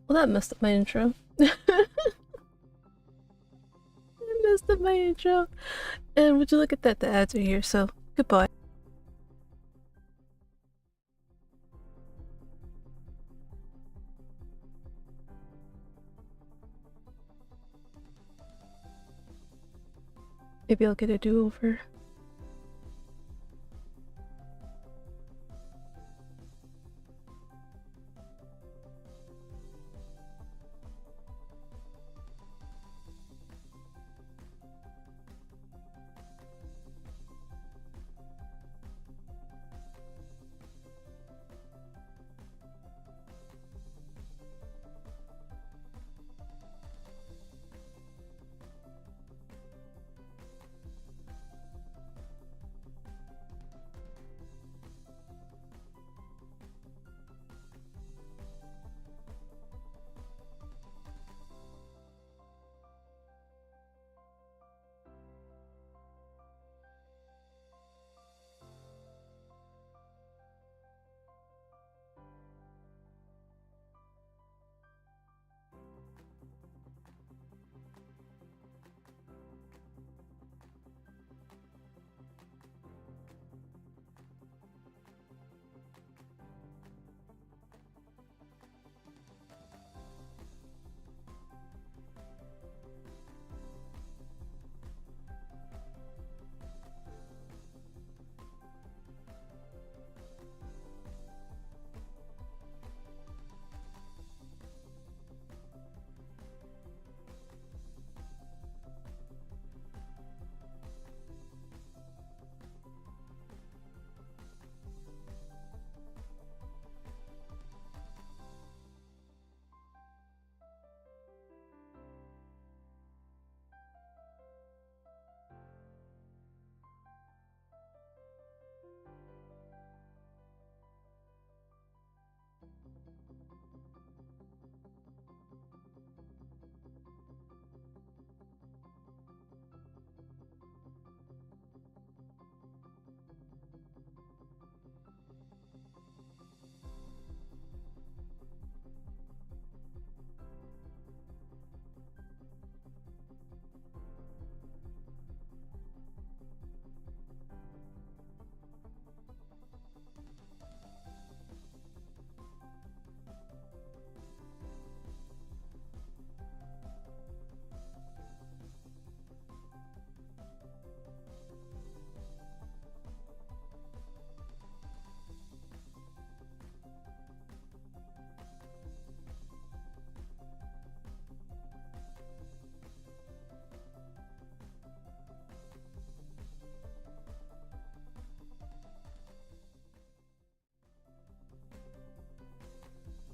Well, that messed up my intro. That messed up my intro. And would you look at that, the ads are here, so goodbye. Maybe I'll get a do-over.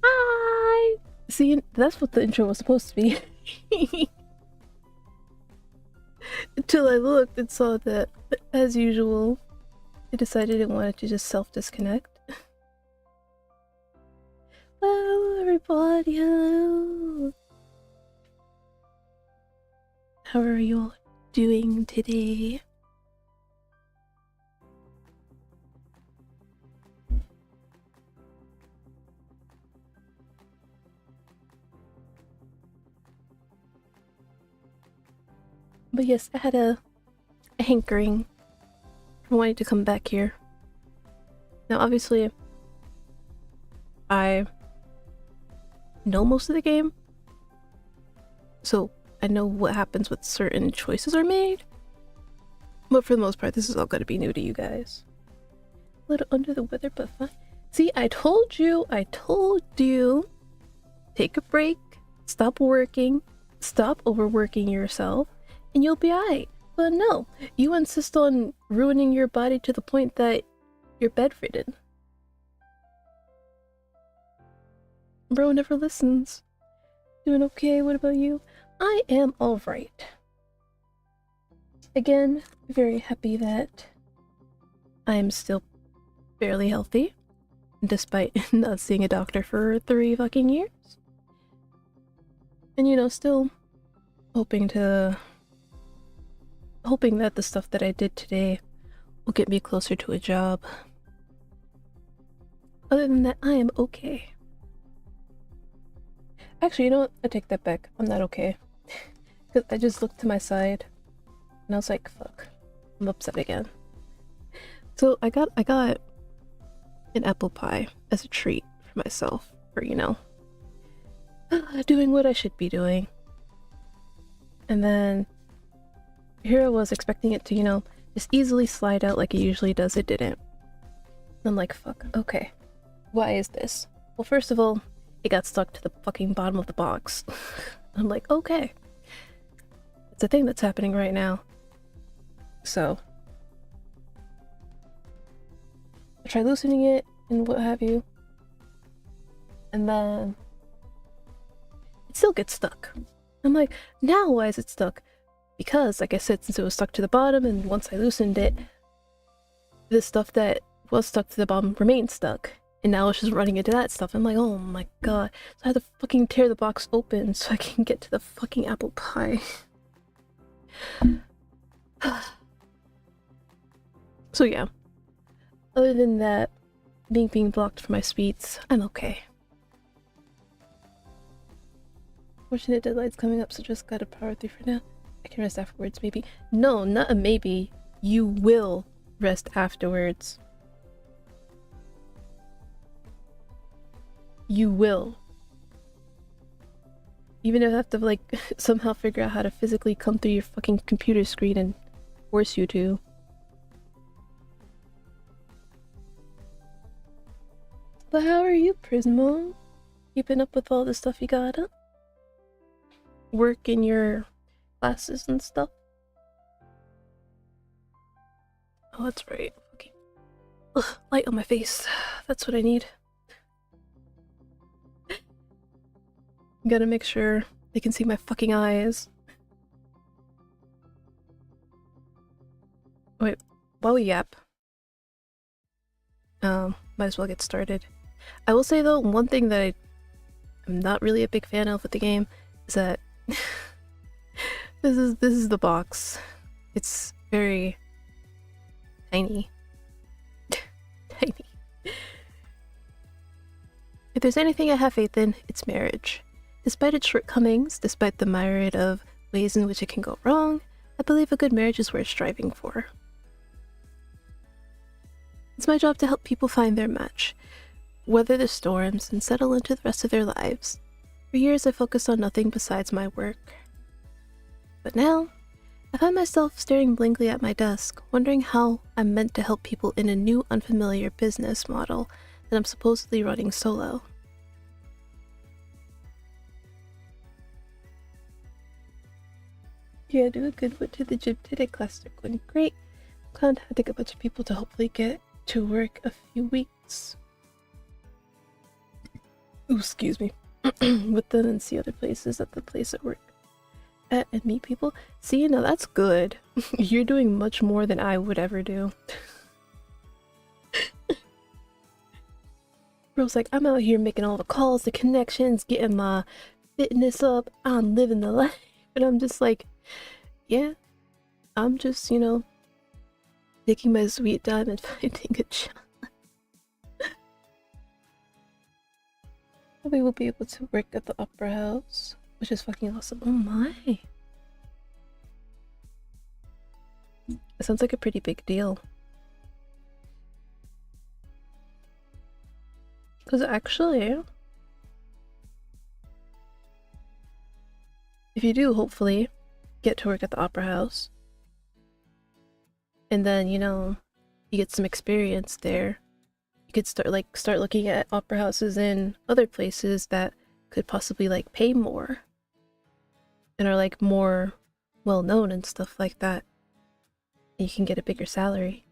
Hi! See, that's what the intro was supposed to be. Until I looked and saw that, as usual, I decided it wanted to just self-disconnect. Hello, everybody, hello! How are you all doing today? But yes, I had a hankering for wanting to come back here. Now, obviously, I know most of the game, so I know what happens when certain choices are made. But for the most part, this is all going to be new to you guys. A little under the weather, but fine. See, I told you, take a break, stop working, stop overworking yourself, and you'll be alright. But no, you insist on ruining your body to the point that you're bedridden. Bro never listens. Doing okay, what about you? I am alright. Again, very happy that I'm still fairly healthy, despite not seeing a doctor for 3 fucking years. And you know, still hoping that the stuff that I did today will get me closer to a job. Other than that, I am okay. Actually, you know what? I take that back. I'm not okay. Cause I just looked to my side and I was like, fuck. I'm upset again. So I got an apple pie as a treat for myself for, you know, doing what I should be doing. And then here I was expecting it to, you know, just easily slide out like it usually does. It didn't. I'm like, fuck, okay. Why is this? Well, first of all, it got stuck to the fucking bottom of the box. I'm like, okay. It's a thing that's happening right now. So I try loosening it and what have you. And then it still gets stuck. I'm like, now why is it stuck? Because, like I said, since it was stuck to the bottom and once I loosened it, the stuff that was stuck to the bottom remained stuck. And now it's just running into that stuff. I'm like, oh my god. So I had to fucking tear the box open so I can get to the fucking apple pie. So yeah. Other than that, being blocked from my sweets, I'm okay. Fortunate deadline's coming up, so just gotta power through for now. I can rest afterwards, maybe. No, not a maybe. You will rest afterwards. You will. Even if I have to, like, somehow figure out how to physically come through your fucking computer screen and force you to. But how are you, Prismo? Keeping up with all the stuff you gotta? Work in your classes and stuff? Oh, that's right. Okay. Ugh, light on my face. That's what I need. Gotta make sure they can see my fucking eyes. Wait, while we yap, might as well get started. I will say though, one thing that I'm not really a big fan of with the game is that this is the box. It's very tiny. Tiny. If there's anything I have faith in, it's marriage. Despite its shortcomings, despite the myriad of ways in which it can go wrong, I believe a good marriage is worth striving for. It's my job to help people find their match, weather the storms, and settle into the rest of their lives. For years I focused on nothing besides my work. But now, I find myself staring blankly at my desk, wondering how I'm meant to help people in a new unfamiliar business model that I'm supposedly running solo. Yeah, do a good one to the gym today, class are going great. Contacting a bunch of people to hopefully get to work a few weeks. Ooh, excuse me. But then see other places at the place at work at and meet people. See, now that's good. You're doing much more than I would ever do. Bro's like, I'm out here making all the calls, the connections, getting my fitness up. I'm living the life. And I'm just like, yeah, I'm just, you know, taking my sweet time and finding a job. We will be able to work at the Opera House, which is fucking awesome. Oh my. It sounds like a pretty big deal. Because actually, if you do hopefully get to work at the Opera House, and then, you know, you get some experience there, you could start looking at opera houses in other places that could possibly like pay more and are like more well known and stuff like that. And you can get a bigger salary.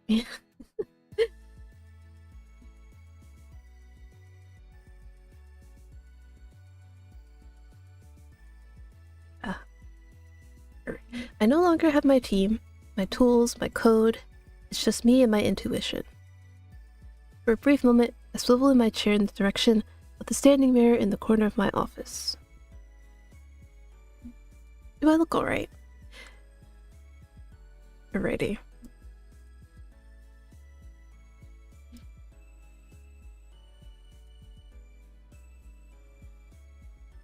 I no longer have my team, my tools, my code. It's just me and my intuition. For a brief moment, I swivel in my chair in the direction of the standing mirror in the corner of my office. Do I look alright? Alrighty.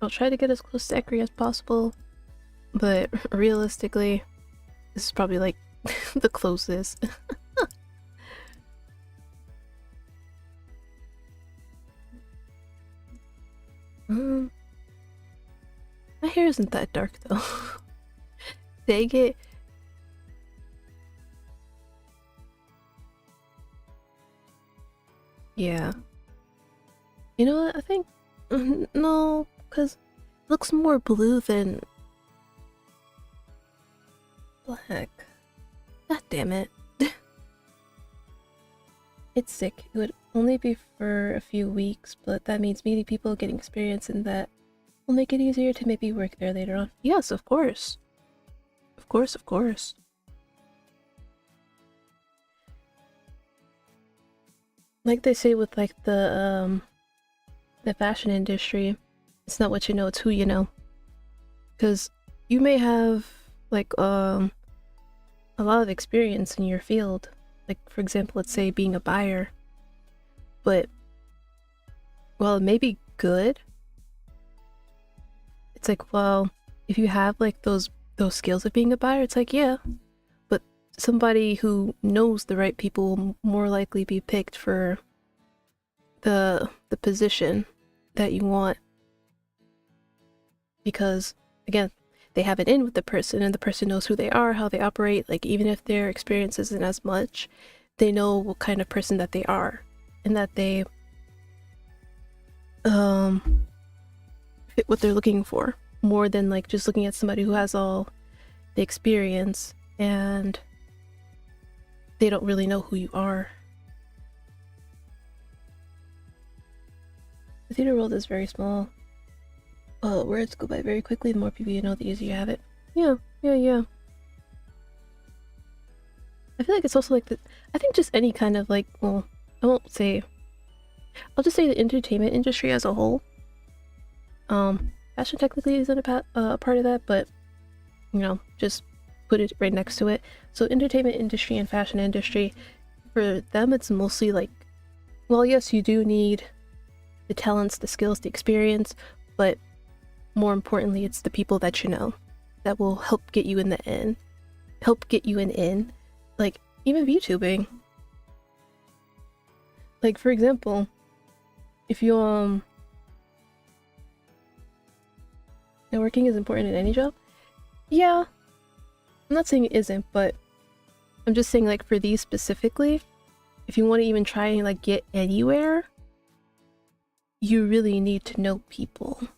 I'll try to get as close to accurate as possible, but realistically, this is probably like the closest. My hair isn't that dark though. Dang it. Yeah. You know what? I think no, because it looks more blue than black. God damn it. It's sick. It would only be for a few weeks, but that means meeting people, getting experience, and that will make it easier to maybe work there later on. Yes, of course. Of course, of course. Like they say with like the fashion industry, it's not what you know, it's who you know. Because you may have like a lot of experience in your field, like for example, let's say being a buyer, but well, it may be good. It's like, well, if you have like those skills of being a buyer, it's like, yeah, but somebody who knows the right people will more likely be picked for the position that you want, because again, they have it in with the person and the person knows who they are, how they operate. Like even if their experience isn't as much, they know what kind of person that they are and that they fit what they're looking for, more than like just looking at somebody who has all the experience and they don't really know who you are. The theater world is very small. Words go by very quickly. The more people you know, the easier you have it. Yeah. I feel like it's also like I think just any kind of like, well, I'll just say the entertainment industry as a whole. Fashion technically isn't a part of that, but you know, just put it right next to it. So entertainment industry and fashion industry, for them it's mostly like, well, yes, you do need the talents, the skills, the experience, but more importantly, it's the people that you know that will help get you in the in. Like even VTubing. Like for example, if you networking is important in any job. Yeah, I'm not saying it isn't, but I'm just saying like for these specifically, if you want to even try and like get anywhere, you really need to know people.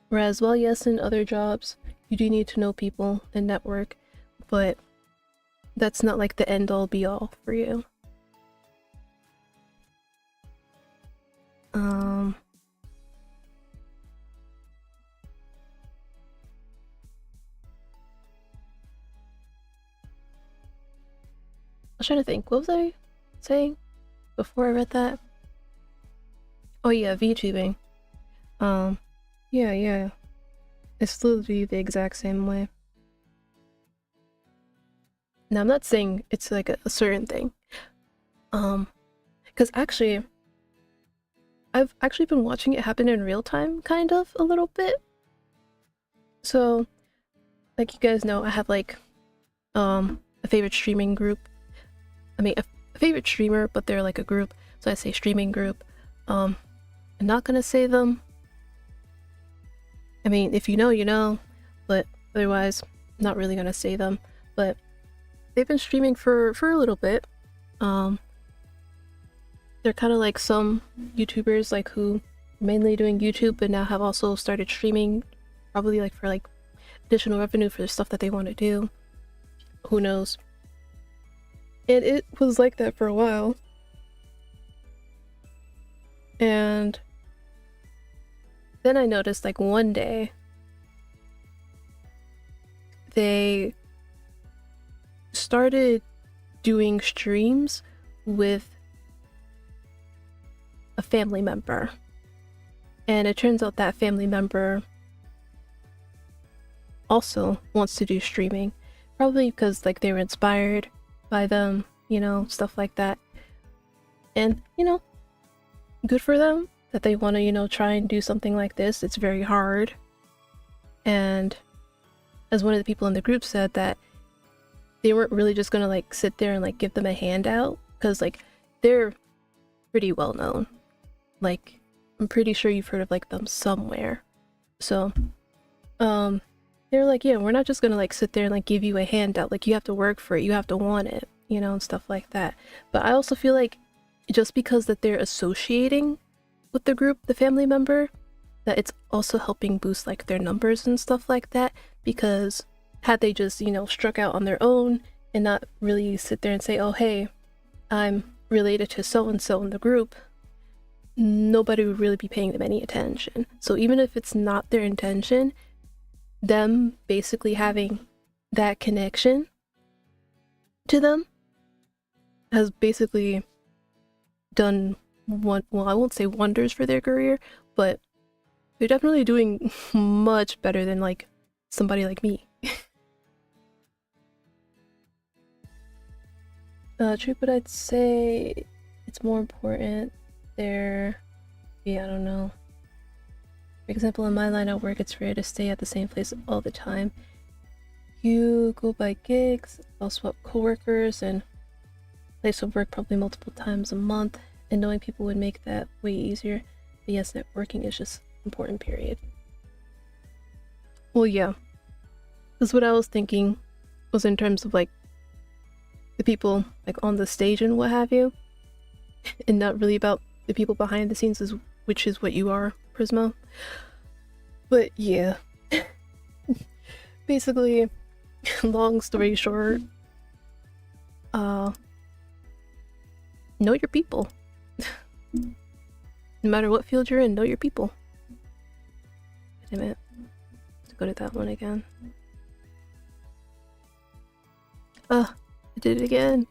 Whereas, well, yes, in other jobs, you do need to know people and network, but that's not like the end all be all for you. I was trying to think, what was I saying before I read that? Oh yeah, VTubing. Yeah. It's literally the exact same way. Now I'm not saying it's like a certain thing. Because actually, I've actually been watching it happen in real time, kind of, a little bit. So, like you guys know, I have like, a favorite streaming group. I mean, a favorite streamer, but they're like a group, so I say streaming group. I'm not gonna say them. I mean, if you know, you know, but otherwise, not really gonna say them. But they've been streaming for a little bit. They're kind of like some YouTubers like who mainly doing YouTube, but now have also started streaming, probably like for like additional revenue for the stuff that they want to do. Who knows? And it was like that for a while. And then I noticed like one day they started doing streams with a family member. And it turns out that family member also wants to do streaming. Probably because like they were inspired by them, you know, stuff like that. And, you know, good for them. that they want to, you know, try and do something like this. It's very hard. And as one of the people in the group said, that they weren't really just gonna like sit there and like give them a handout, because like they're pretty well known. Like I'm pretty sure you've heard of like them somewhere. So they're like, yeah, we're not just gonna like sit there and like give you a handout. Like you have to work for it, you have to want it, you know, and stuff like that. But I also feel like just because that they're associating with the group, the family member, that it's also helping boost like their numbers and stuff like that. Because had they just, you know, struck out on their own and not really sit there and say, oh hey, I'm related to so and so in the group, nobody would really be paying them any attention. So even if it's not their intention, them basically having that connection to them has basically done one, well, I won't say wonders for their career, but they're definitely doing much better than like somebody like me. True, but I'd say it's more important there. Yeah, I don't know. For example, in my line of work, it's rare to stay at the same place all the time. You go by gigs, I'll swap coworkers, and place of work probably multiple times a month, and knowing people would make that way easier. But yes, networking is just important, period. Well, yeah. That's what I was thinking, was in terms of like the people like on the stage and what have you, and not really about the people behind the scenes, which is what you are, Prisma. But yeah. Basically, long story short, know your people. No matter what field you're in, know your people. Wait a minute. Let's go to that one again. I did it again.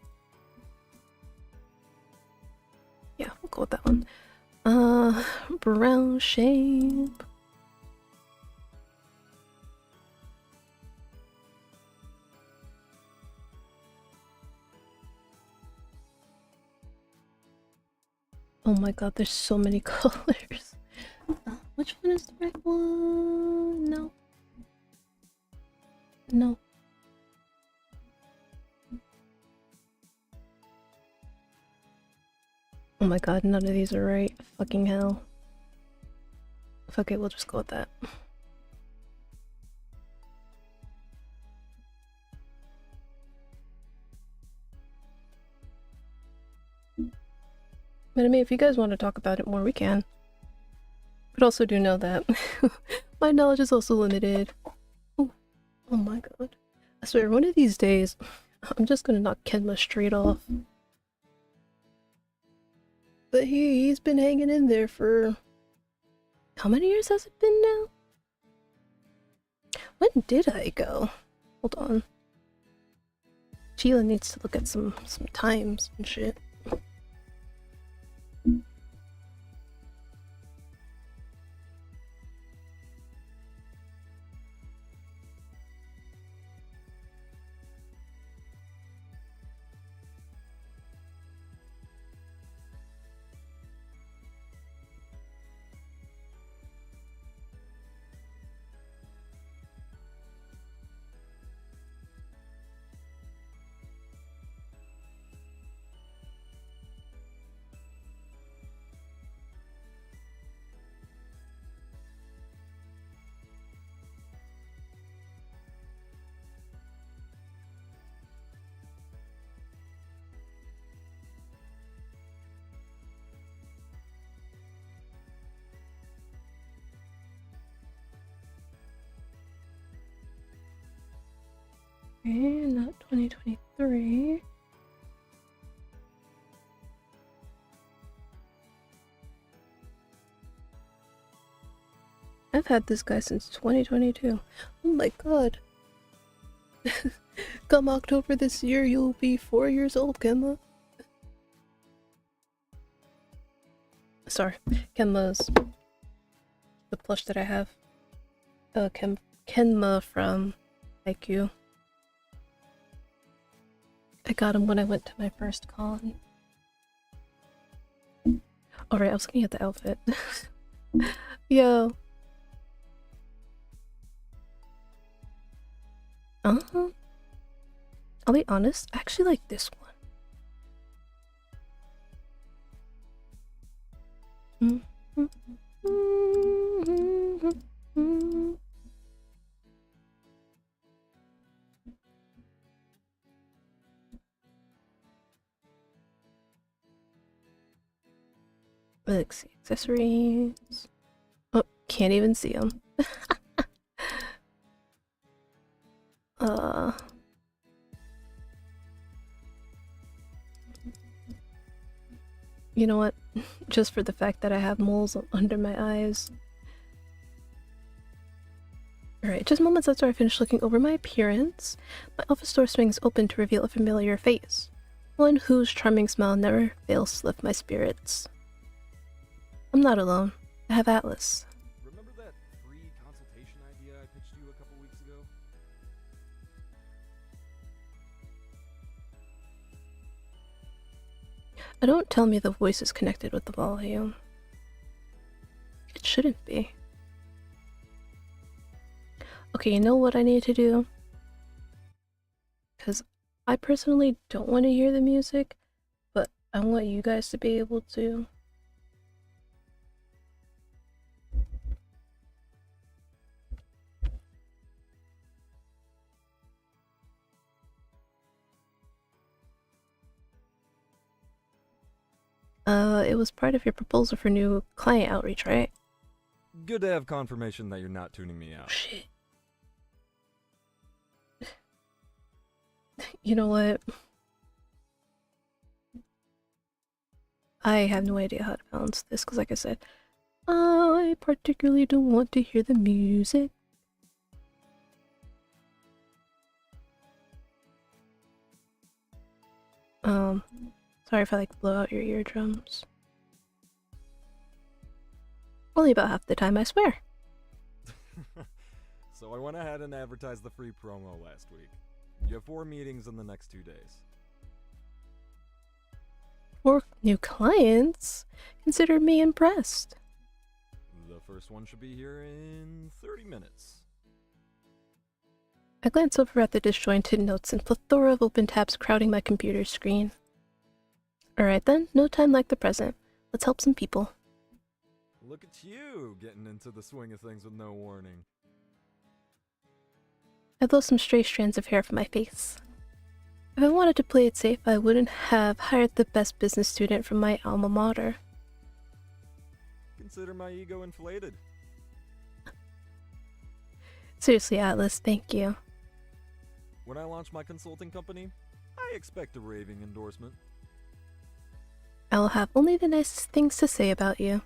Yeah, we'll go with that one. Brown shape. Oh my god, there's so many colors. Which one is the right one? No. No. Oh my god, none of these are right. Fucking hell. Fuck it, we'll just go with that. But I mean, if you guys want to talk about it more, we can. But also do know that my knowledge is also limited. Oh, oh my god. I swear, one of these days, I'm just gonna knock Kenma straight off. But he's been hanging in there for... How many years has it been now? When did I go? Hold on. Sheila needs to look at some times and shit. Okay, not 2023. I've had this guy since 2022. Oh my god. Come October this year, you'll be 4 years old, Kenma. Sorry, Kenma's the plush that I have. Kenma from IQ. I got him when I went to my first con. Alright, I was looking at the outfit. Yo. I'll be honest, I actually like this one. Let's see, accessories. Oh, can't even see them. You know what? Just for the fact that I have moles under my eyes. Alright, just moments after I finish looking over my appearance, my office door swings open to reveal a familiar face. One whose charming smile never fails to lift my spirits. I'm not alone. I have Atlas. Remember that free consultation idea I pitched you a couple weeks ago? Don't tell me the voice is connected with the volume. It shouldn't be. Okay, you know what I need to do? Because I personally don't want to hear the music, but I want you guys to be able to. It was part of your proposal for new client outreach, right? Good to have confirmation that you're not tuning me out. Shit. You know what? I have no idea how to balance this, because like I said, I particularly don't want to hear the music. Sorry if I blow out your eardrums. Only about half the time, I swear. So I went ahead and advertised the free promo last week. You have 4 meetings in the next 2 days. 4 new clients? Consider me impressed. The first one should be here in 30 minutes. I glance over at the disjointed notes and plethora of open tabs crowding my computer screen. Alright then, no time like the present. Let's help some people. Look at you, getting into the swing of things with no warning. I've lost some stray strands of hair from my face. If I wanted to play it safe, I wouldn't have hired the best business student from my alma mater. Consider my ego inflated. Seriously, Atlas, thank you. When I launch my consulting company, I expect a raving endorsement. I will have only the nicest things to say about you.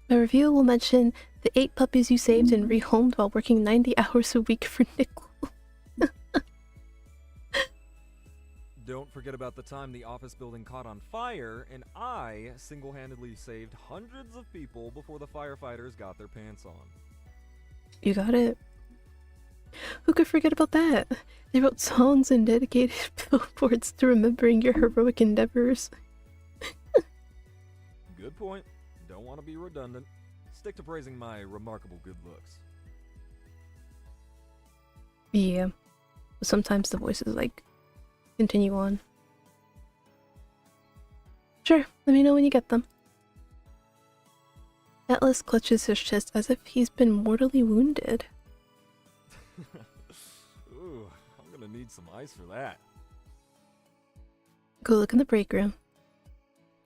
My review will mention the 8 puppies you saved and rehomed while working 90 hours a week for nickel. Don't forget about the time the office building caught on fire and I single-handedly saved hundreds of people before the firefighters got their pants on. You got it. Who could forget about that? They wrote songs and dedicated billboards to remembering your heroic endeavors. Good point. Don't want to be redundant. Stick to praising my remarkable good looks. Yeah. But sometimes the voices continue on. Sure, let me know when you get them. Atlas clutches his chest as if he's been mortally wounded. Ooh, I'm gonna need some ice for that. Go look in the break room.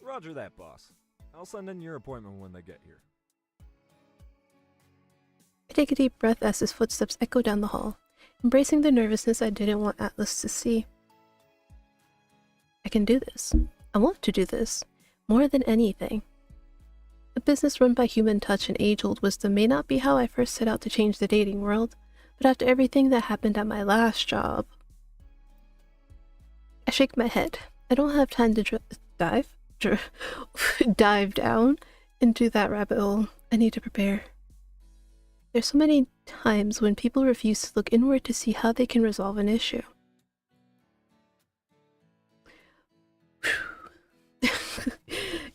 Roger that, boss. I'll send in your appointment when they get here. I take a deep breath as his footsteps echo down the hall, embracing the nervousness I didn't want Atlas to see. I can do this. I want to do this. More than anything. A business run by human touch and age-old wisdom may not be how I first set out to change the dating world, but after everything that happened at my last job... I shake my head. I don't have time to dive down into that rabbit hole. I need to prepare. There's so many times when people refuse to look inward to see how they can resolve an issue.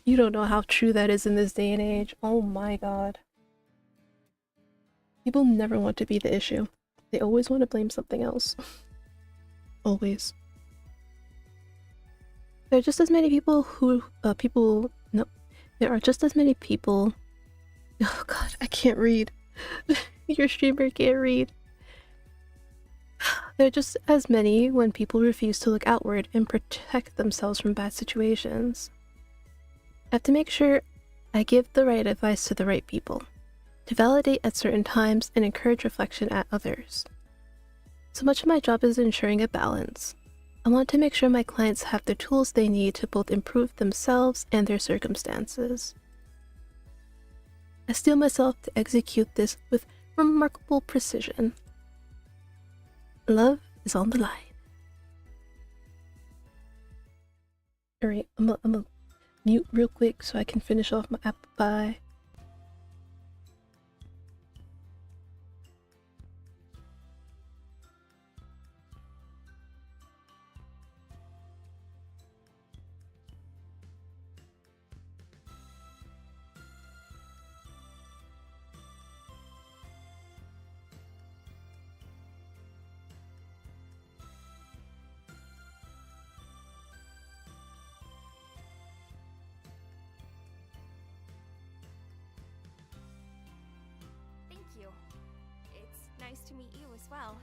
You don't know how true that is in this day and age. Oh my god. People never want to be the issue. They always want to blame something else. Always. There are just as many people who, no. There are just as many people. Oh god, I can't read. Your streamer can't read. There are just as many when people refuse to look outward and protect themselves from bad situations. I have to make sure I give the right advice to the right people, to validate at certain times and encourage reflection at others. So much of my job is ensuring a balance. I want to make sure my clients have the tools they need to both improve themselves and their circumstances. I steel myself to execute this with remarkable precision. Love is on the line. Alright, I'm gonna mute real quick so I can finish off my apple pie. Thank you. It's nice to meet you as well.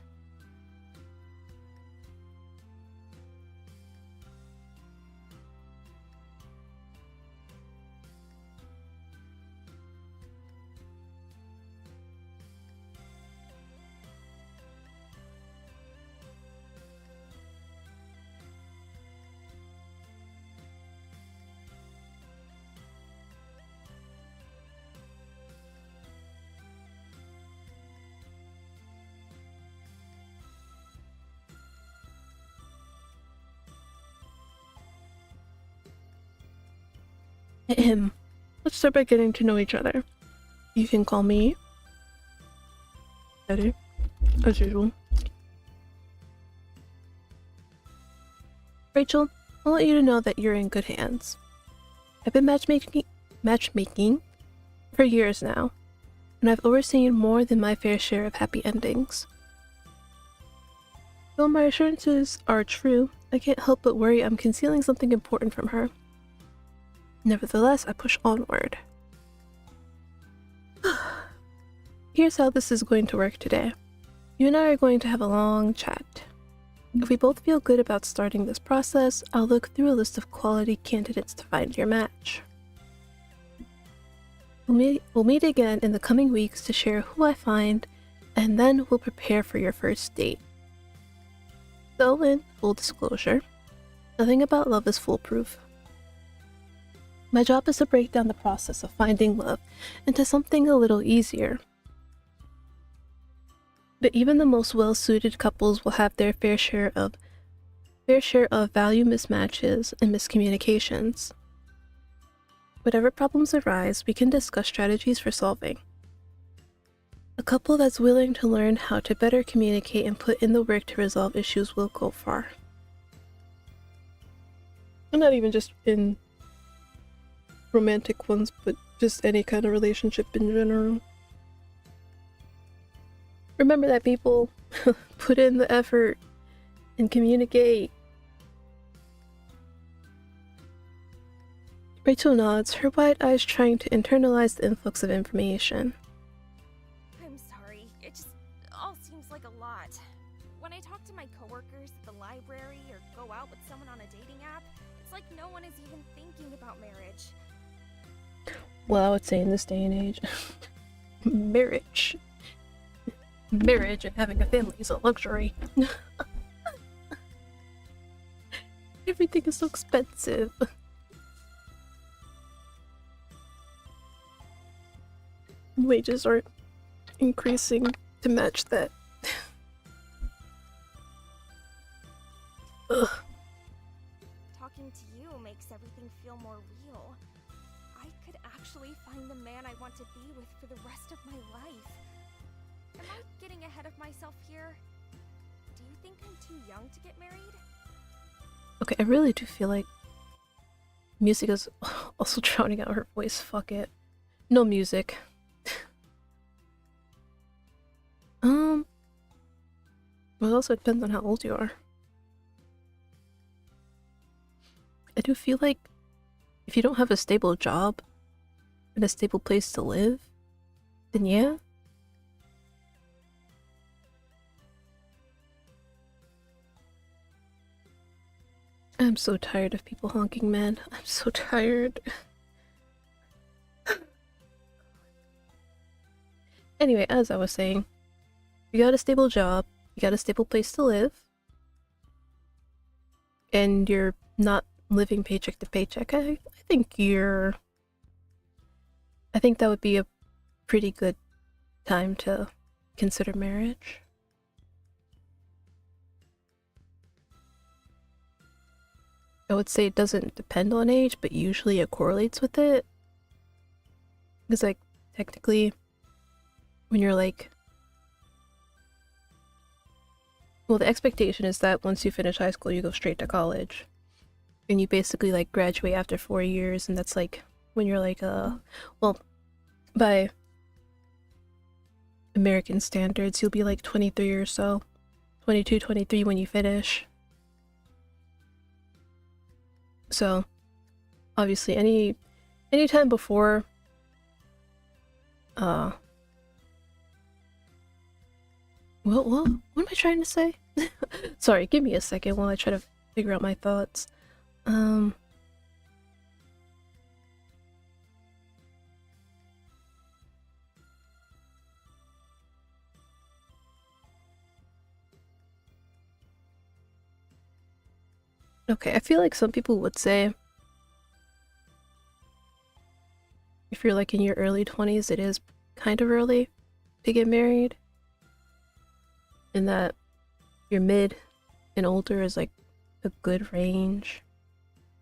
Let's start by getting to know each other. You can call me Eddie, as usual. Rachel, I want you to know that you're in good hands. I've been matchmaking for years now, and I've overseen more than my fair share of happy endings. Though my assurances are true, I can't help but worry I'm concealing something important from her. Nevertheless, I push onward. Here's how this is going to work today. You and I are going to have a long chat. If we both feel good about starting this process, I'll look through a list of quality candidates to find your match. We'll meet again in the coming weeks to share who I find, and then we'll prepare for your first date. So, in full disclosure, nothing about love is foolproof. My job is to break down the process of finding love into something a little easier. But even the most well-suited couples will have their fair share of value mismatches and miscommunications. Whatever problems arise, we can discuss strategies for solving. A couple that's willing to learn how to better communicate and put in the work to resolve issues will go far. I'm not even just in romantic ones, but just any kind of relationship in general. Remember that, people. Put in the effort and communicate. Rachel nods, her wide eyes trying to internalize the influx of information. I'm sorry. It just all seems like a lot. When I talk to my coworkers at the library or go out with someone on a dating app, it's like no one is even thinking about marriage. Well, I would say in this day and age, marriage and having a family is a luxury. Everything is so expensive. Wages aren't increasing to match that. Ugh. Talking to you makes everything feel more real. I could actually find the man I want to be with for the rest of my life. Am I getting ahead of myself here? Do you think I'm too young to get married? Okay, I really do feel like Music is also drowning out her voice. Fuck it. No music. Well, it also depends on how old you are. I do feel like if you don't have a stable job and a stable place to live, then yeah. I'm so tired of people honking, man. I'm so tired. Anyway, as I was saying, you got a stable job, you got a stable place to live, and you're not living paycheck to paycheck. I think that would be a pretty good time to consider marriage. I would say it doesn't depend on age, but usually it correlates with it. Because, like, technically, when you're like... Well, the expectation is that once you finish high school, you go straight to college. And you basically, like, graduate after 4 years, and that's, like, when you're, like, well, by American standards, you'll be, like, 23 or so. 22, 23 when you finish. So, obviously, any time before, well, what am I trying to say? Sorry, give me a second while I try to figure out my thoughts. Okay, I feel like some people would say if you're like in your early 20s, it is kind of early to get married. And that your mid and older is like a good range.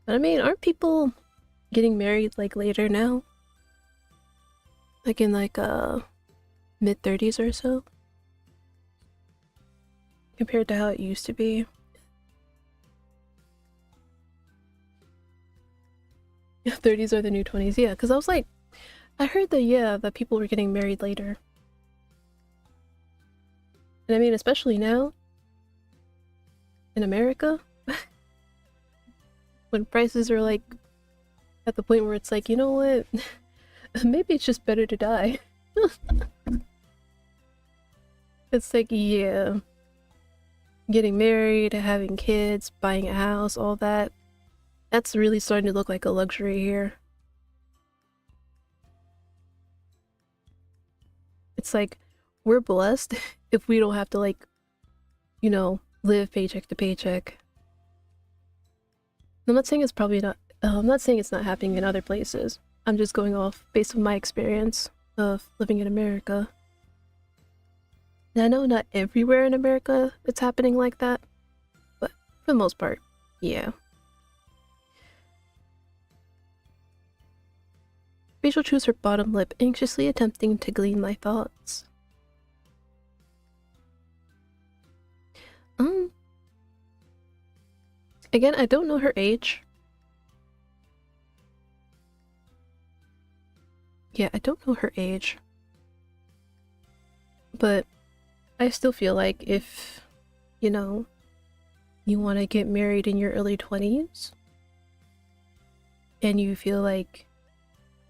But I mean, aren't people getting married like later now? Like in like mid 30s or so? Compared to how it used to be. Yeah, 30s are the new 20s, yeah, because I was like, I heard that, yeah, that people were getting married later. And I mean, especially now, in America, when prices are like, at the point where it's like, you know what, maybe it's just better to die. It's like, yeah, getting married, having kids, buying a house, all that. That's really starting to look like a luxury here. It's like, we're blessed if we don't have to, like, you know, live paycheck to paycheck. I'm not saying it's probably not, I'm not saying it's not happening in other places. I'm just going off based on my experience of living in America. And I know not everywhere in America it's happening like that, but for the most part, yeah. Rachel chews her bottom lip, anxiously attempting to glean my thoughts. Again, I don't know her age. Yeah, I don't know her age. But I still feel like if, you know, you want to get married in your early 20s, and you feel like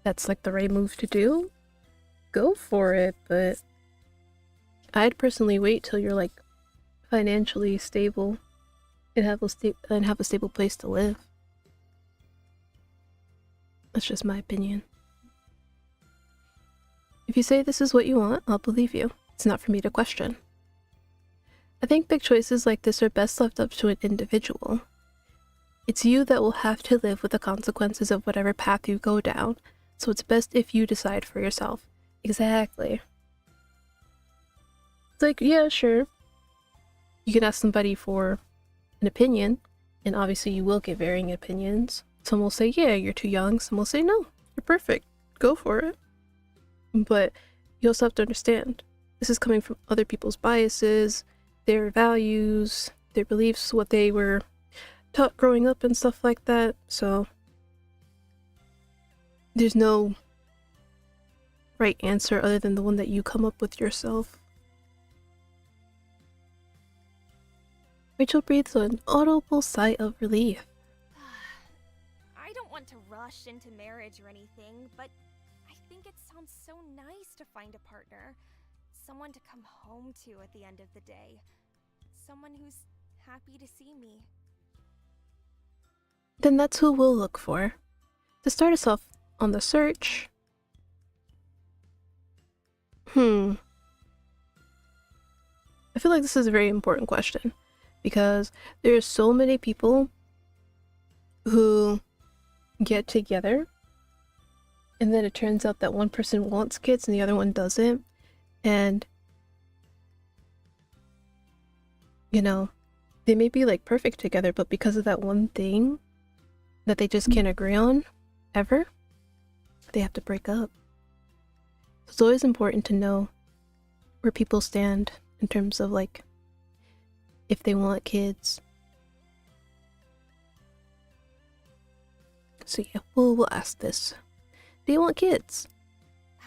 that's like the right move to do, go for it, but I'd personally wait till you're like financially stable and have a stable place to live. That's just my opinion. If you say this is what you want, I'll believe you. It's not for me to question. I think big choices like this are best left up to an individual. It's you that will have to live with the consequences of whatever path you go down, so it's best if you decide for yourself. Exactly. It's like, yeah, sure. You can ask somebody for an opinion, and obviously you will get varying opinions. Some will say, yeah, you're too young. Some will say, no, you're perfect. Go for it. But you also have to understand, this is coming from other people's biases, their values, their beliefs, what they were taught growing up and stuff like that. So there's no right answer other than the one that you come up with yourself. Rachel breathes an audible sigh of relief. I don't want to rush into marriage or anything, but I think it sounds so nice to find a partner. Someone to come home to at the end of the day. Someone who's happy to see me. Then that's who we'll look for. To start us off on the search... I feel like this is a very important question, because there are so many people who get together, and then it turns out that one person wants kids and the other one doesn't, and you know, they may be like perfect together, but because of that one thing that they just can't agree on ever, they have to break up. It's always important to know where people stand in terms of like if they want kids. So yeah, we'll ask this. Do you want kids?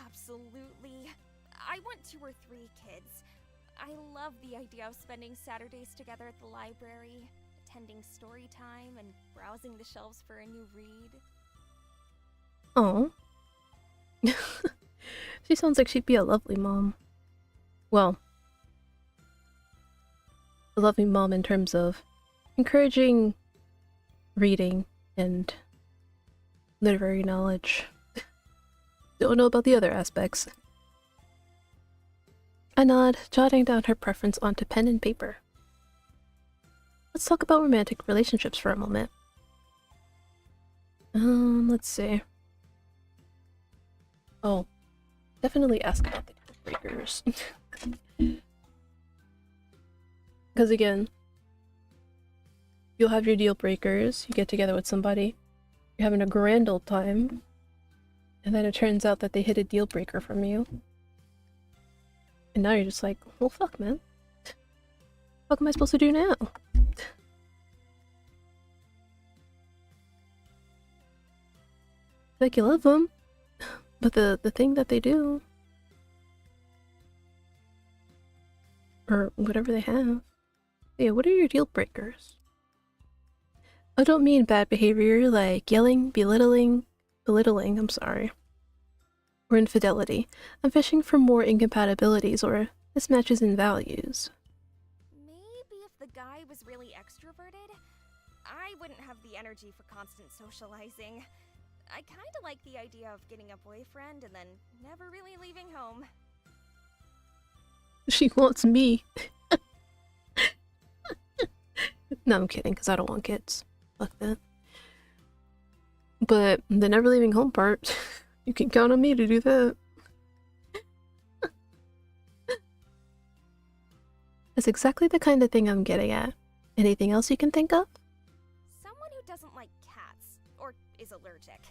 Absolutely. I want 2 or 3 kids. I love the idea of spending Saturdays together at the library, attending story time, and browsing the shelves for a new read. Oh. She sounds like she'd be a lovely mom. Well, a lovely mom in terms of encouraging reading and literary knowledge. Don't know about the other aspects. I nod, jotting down her preference onto pen and paper. Let's talk about romantic relationships for a moment. Let's see. Oh, definitely ask about the deal breakers. Because again, you'll have your deal breakers, you get together with somebody, you're having a grand old time, and then it turns out that they hit a deal breaker from you. And now you're just like, well, fuck, man. What am I supposed to do now? Like, you love them, but the thing that they do, or whatever they have, yeah, what are your deal breakers? I don't mean bad behavior like yelling, belittling, I'm sorry, or infidelity. I'm fishing for more incompatibilities or mismatches in values. Maybe if the guy was really extroverted, I wouldn't have the energy for constant socializing. I kinda like the idea of getting a boyfriend and then never really leaving home. She wants me. No, I'm kidding, because I don't want kids. Fuck that. But the never leaving home part, you can count on me to do that. That's exactly the kind of thing I'm getting at. Anything else you can think of? Someone who doesn't like cats, or is allergic.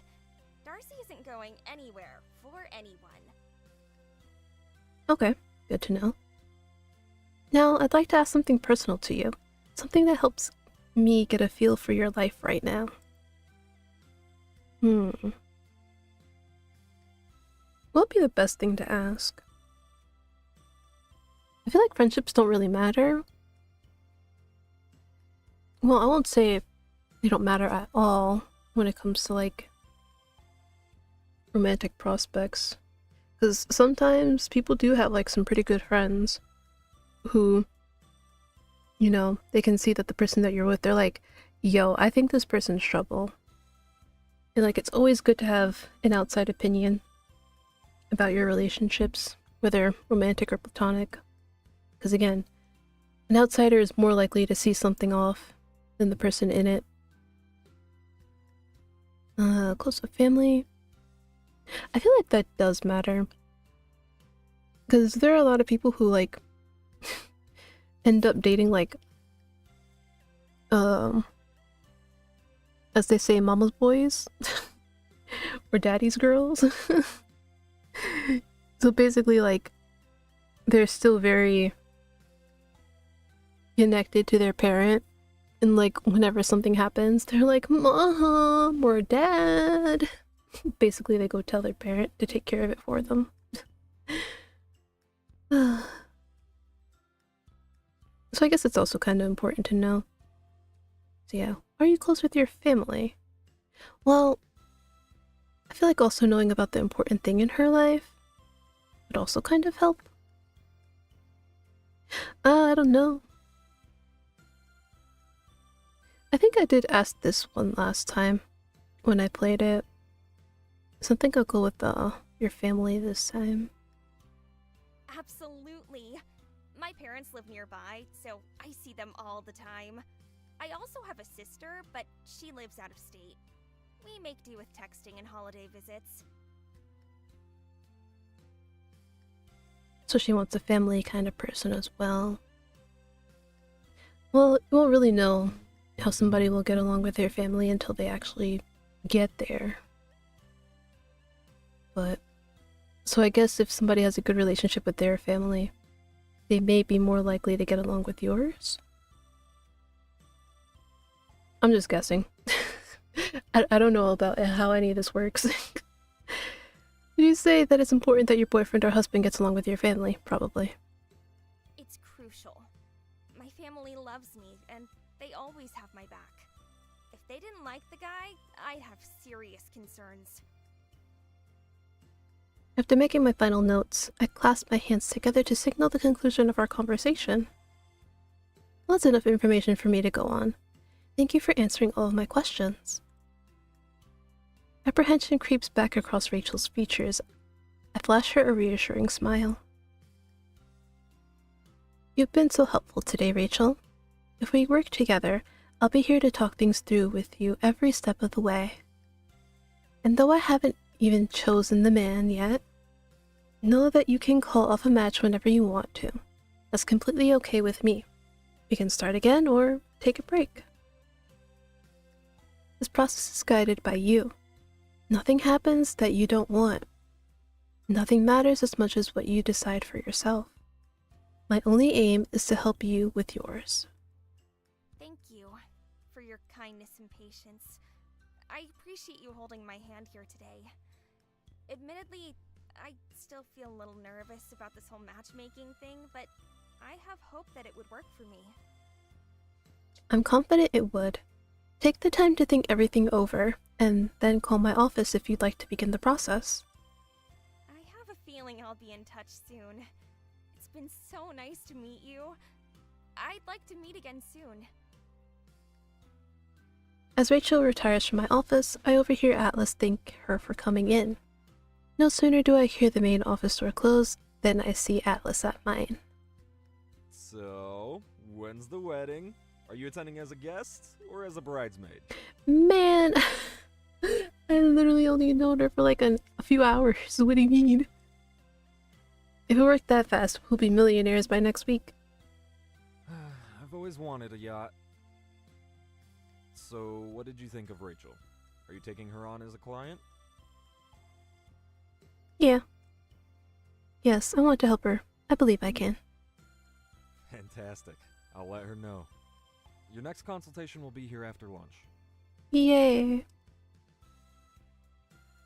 Darcy isn't going anywhere for anyone. Okay, good to know. Now, I'd like to ask something personal to you. Something that helps me get a feel for your life right now. What would be the best thing to ask? I feel like friendships don't really matter. Well, I won't say they don't matter at all when it comes to like romantic prospects. Because sometimes people do have like some pretty good friends who, you know, they can see that the person that you're with, they're like, yo, I think this person's trouble. And like, it's always good to have an outside opinion about your relationships, whether romantic or platonic. Because again, an outsider is more likely to see something off than the person in it. Close to family. I feel like that does matter. Because there are a lot of people who like end up dating like as they say, mama's boys or daddy's girls. So basically like they're still very connected to their parent, and like whenever something happens they're like, mom or dad, Basically, they go tell their parent to take care of it for them. So I guess it's also kind of important to know. So yeah, are you close with your family? Well, I feel like also knowing about the important thing in her life would also kind of help. I don't know. I think I did ask this one last time when I played it. So I think I'll go with your family this time. Absolutely. My parents live nearby, so I see them all the time. I also have a sister, but she lives out of state. We make do with texting and holiday visits. So she wants a family kind of person as well. Well, you won't really know how somebody will get along with their family until they actually get there. But, so I guess if somebody has a good relationship with their family, they may be more likely to get along with yours. I'm just guessing. I don't know about how any of this works. Did you say that it's important that your boyfriend or husband gets along with your family? Probably. It's crucial. My family loves me, and they always have my back. If they didn't like the guy, I'd have serious concerns. After making my final notes, I clasped my hands together to signal the conclusion of our conversation. Well, that's enough information for me to go on. Thank you for answering all of my questions. Apprehension creeps back across Rachel's features. I flash her a reassuring smile. You've been so helpful today, Rachel. If we work together, I'll be here to talk things through with you every step of the way. And though I haven't even chosen the man yet, know that you can call off a match whenever you want to. That's completely okay with me. We can start again or take a break. This process is guided by you. Nothing happens that you don't want. Nothing matters as much as what you decide for yourself. My only aim is to help you with yours. Thank you for your kindness and patience. I appreciate you holding my hand here today. Admittedly, I still feel a little nervous about this whole matchmaking thing, but I have hope that it would work for me. I'm confident it would. Take the time to think everything over, and then call my office if you'd like to begin the process. I have a feeling I'll be in touch soon. It's been so nice to meet you. I'd like to meet again soon. As Rachel retires from my office, I overhear Atlas thank her for coming in. No sooner do I hear the main office door close than I see Atlas at mine. So, when's the wedding? Are you attending as a guest or as a bridesmaid? Man, I literally only known her for like a few hours. What do you mean? If it worked that fast, we'll be millionaires by next week. I've always wanted a yacht. So, what did you think of Rachel? Are you taking her on as a client? Yeah. Yes, I want to help her. I believe I can. Fantastic. I'll let her know. Your next consultation will be here after lunch. Yay.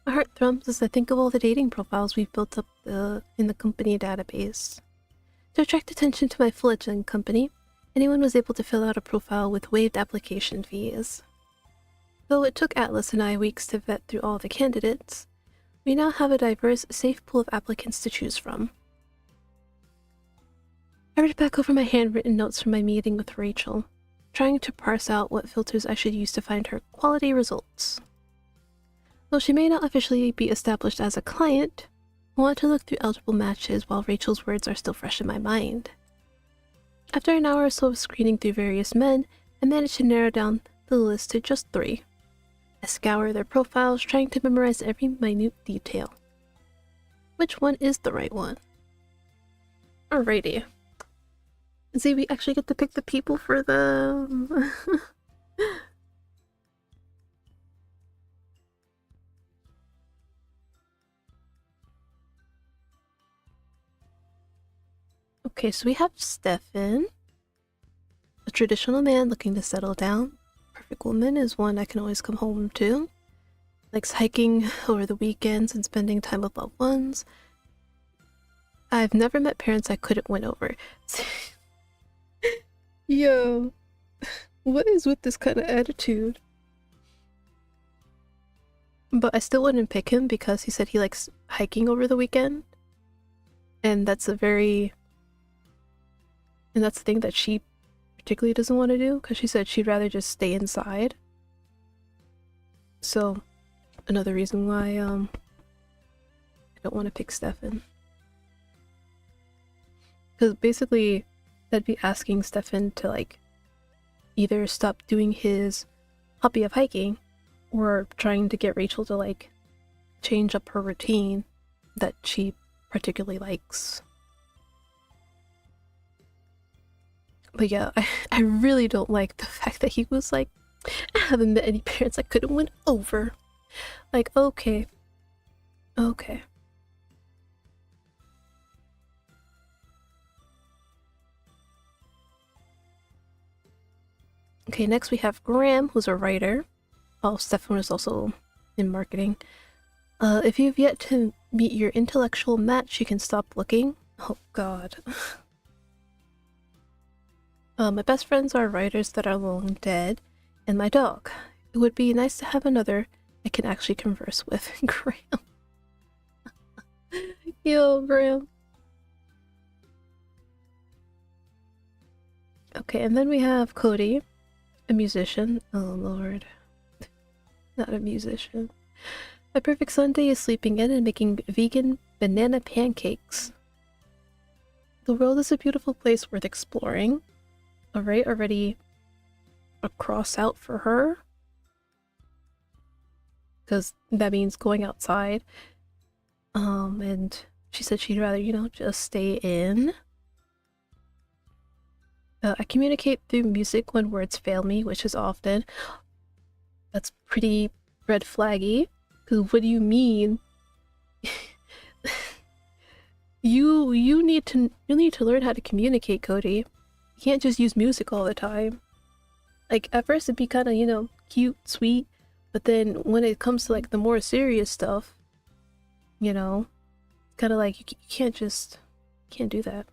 My heart thrums as I think of all the dating profiles we've built up in the company database. To attract attention to my fledgling company, anyone was able to fill out a profile with waived application fees. Though it took Atlas and I weeks to vet through all the candidates, we now have a diverse, safe pool of applicants to choose from. I read back over my handwritten notes from my meeting with Rachel, trying to parse out what filters I should use to find her quality results. Though she may not officially be established as a client, I want to look through eligible matches while Rachel's words are still fresh in my mind. After an hour or so of screening through various men, I managed to narrow down the list to just 3. I scour their profiles, trying to memorize every minute detail. Which one is the right one? Alrighty. See, we actually get to pick the people for the... Okay, so we have Stefan. A traditional man looking to settle down. Perfect woman is one I can always come home to. likes hiking over the weekends and spending time with loved ones. I've never met parents I couldn't win over. Yo, what is with this kind of attitude? But I still wouldn't pick him because he said he likes hiking over the weekend. And that's the thing that she particularly doesn't want to do, because she said she'd rather just stay inside. So, another reason why I don't want to pick Stefan. Because basically, that'd be asking Stefan to like either stop doing his hobby of hiking, or trying to get Rachel to like change up her routine that she particularly likes. But yeah, I really don't like the fact that he was like, I haven't met any parents I couldn't win over. Like, okay. Okay. Okay, next we have Graham, who's a writer. Oh, Stefan was also in marketing. If you've yet to meet your intellectual match, you can stop looking. Oh god. My best friends are writers that are long dead, and my dog. It would be nice to have another I can actually converse with. Graham. Yo, Graham. Okay, and then we have Cody, a musician. Oh lord. Not a musician. My perfect Sunday is sleeping in and making vegan banana pancakes. The world is a beautiful place worth exploring. Alright, already a cross out for her. Because that means going outside. And she said she'd rather, you know, just stay in. I communicate through music when words fail me, which is often. That's pretty red flaggy. Because what do you mean? you need to learn how to communicate, Cody. You can't just use music all the time. Like, at first it'd be kind of, you know, cute, sweet, but then when it comes to like the more serious stuff, you know, kind of like you can't do that.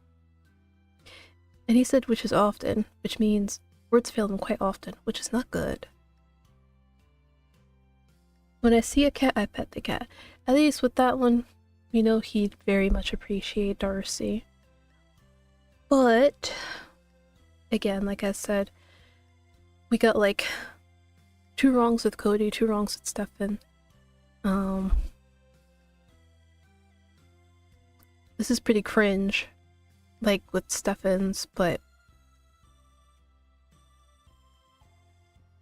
And he said which is often, which means words fail him quite often, which is not good. When I see a cat, I pet the cat. At least with that one, you know, he'd very much appreciate Darcy. But again, like I said, we got like 2 wrongs with Cody, 2 wrongs with Stefan. This is pretty cringe, like with Stefan's, but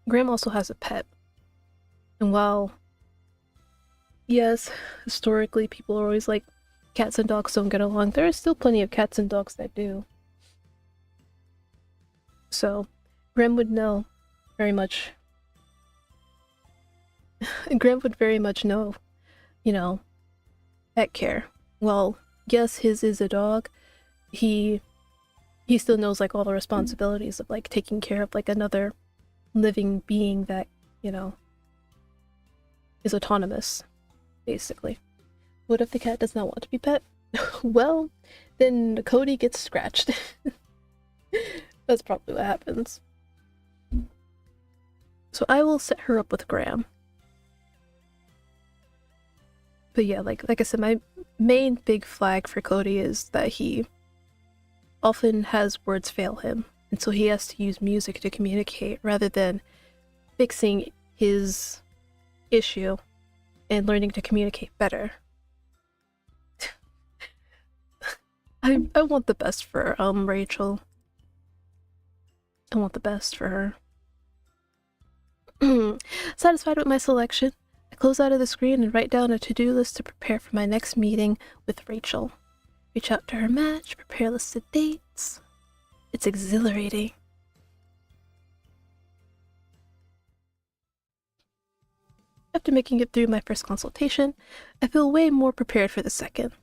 Graham also has a pet. And while, yes, historically people are always like, cats and dogs don't get along, there are still plenty of cats and dogs that do. So, Graham would know very much. Graham would very much know, you know, pet care. Well, yes, his is a dog. He still knows like all the responsibilities of like taking care of like another living being that, you know, is autonomous, basically. What if the cat does not want to be pet? Well, then Cody gets scratched. That's probably what happens. So I will set her up with Graham. But yeah, like I said, my main big flag for Cody is that he often has words fail him, and so he has to use music to communicate rather than fixing his issue and learning to communicate better. I want the best for Rachel. I want the best for her. Satisfied with my selection, I close out of the screen and write down a to-do list to prepare for my next meeting with Rachel. Reach out to her match, prepare listed dates. It's exhilarating. After making it through my first consultation, I feel way more prepared for the second.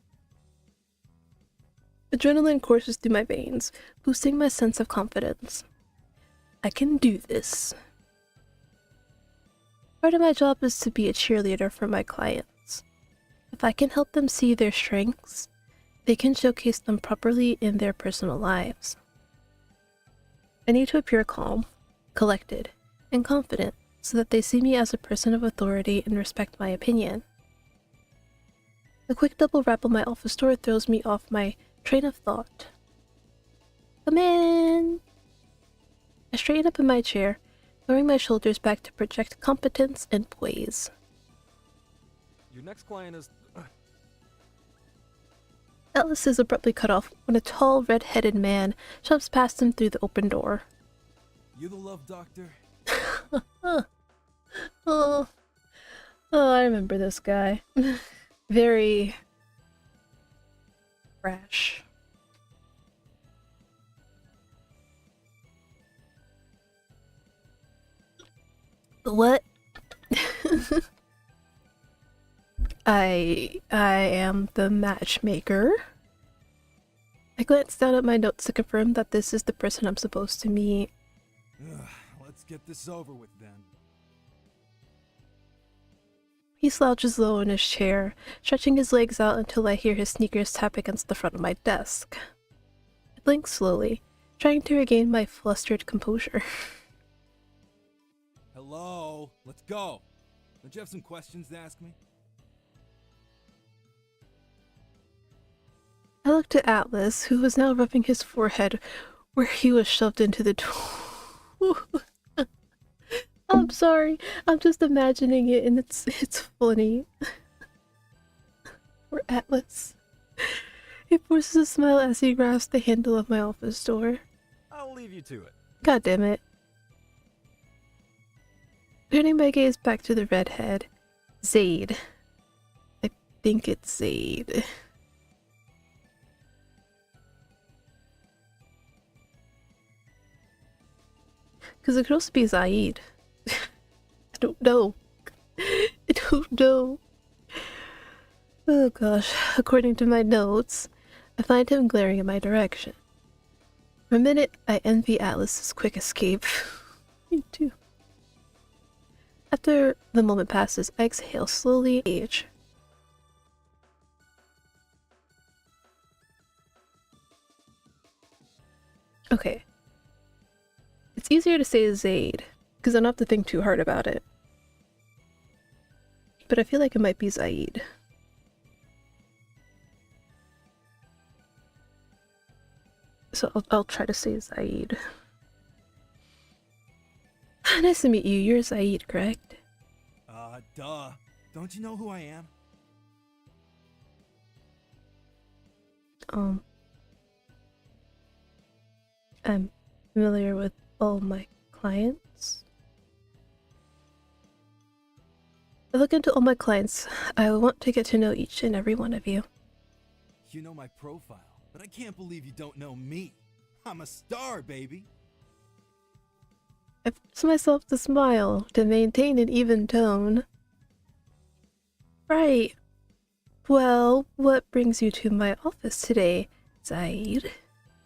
Adrenaline courses through my veins, boosting my sense of confidence. I can do this. Part of my job is to be a cheerleader for my clients. If I can help them see their strengths, they can showcase them properly in their personal lives. I need to appear calm, collected, and confident so that they see me as a person of authority and respect my opinion. The quick double wrap on my office door throws me off my train of thought. Come in! I straighten up in my chair, lowering my shoulders back to project competence and poise. Your next client is. Atlas is abruptly cut off when a tall, red-headed man shoves past him through the open door. You the love doctor? Oh, I remember this guy. Very brash. What? I am the matchmaker. I glanced down at my notes to confirm that this is the person I'm supposed to meet. Ugh, let's get this over with then. He slouches low in his chair, stretching his legs out until I hear his sneakers tap against the front of my desk. I blink slowly, trying to regain my flustered composure. Hello? Let's go. Don't you have some questions to ask me? I looked at Atlas, who was now rubbing his forehead where he was shoved into the door. I'm sorry, I'm just imagining it and it's funny. Poor Atlas. He forces a smile as he grasps the handle of my office door. I'll leave you to it. God damn it. Turning my gaze back to the redhead. Zaid. I think it's Zaid. Because it could also be Zaid. I don't know. I don't know. Oh gosh. According to my notes, I find him glaring in my direction. For a minute, I envy Atlas's quick escape. Me too. After the moment passes, I exhale slowly. Age. Okay. It's easier to say Zaid, because I don't have to think too hard about it. But I feel like it might be Zaid. So I'll try to say Zaid. Nice to meet you. You're Zaid, correct? Duh. Don't you know who I am? I'm familiar with all my clients. I look into all my clients. I want to get to know each and every one of you. You know my profile, but I can't believe you don't know me. I'm a star, baby. I force myself to smile to maintain an even tone. Right. Well, what brings you to my office today, Zaid?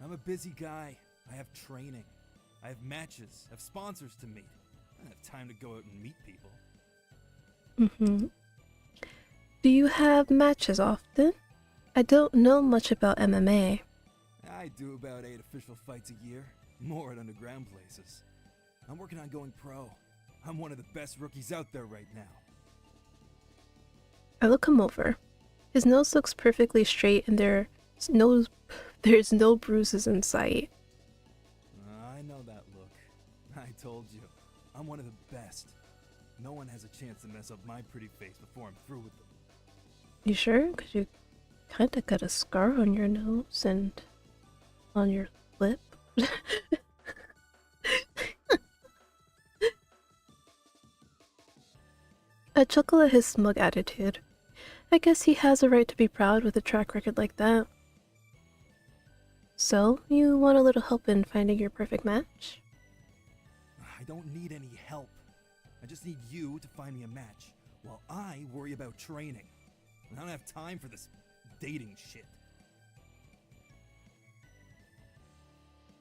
I'm a busy guy. I have training. I have matches. I have sponsors to meet. I don't have time to go out and meet people. Mm-hmm. Do you have matches often? I don't know much about MMA. I do about 8 official fights a year. More at underground places. I'm working on going pro. I'm one of the best rookies out there right now. I look him over. His nose looks perfectly straight and there's no bruises in sight. I know that look. I told you. I'm one of the best. No one has a chance to mess up my pretty face before I'm through with them. You sure? Because you kinda got a scar on your nose and on your lip. I chuckle at his smug attitude. I guess he has a right to be proud with a track record like that. So, you want a little help in finding your perfect match? I don't need any help. I just need you to find me a match, while I worry about training. I don't have time for this dating shit.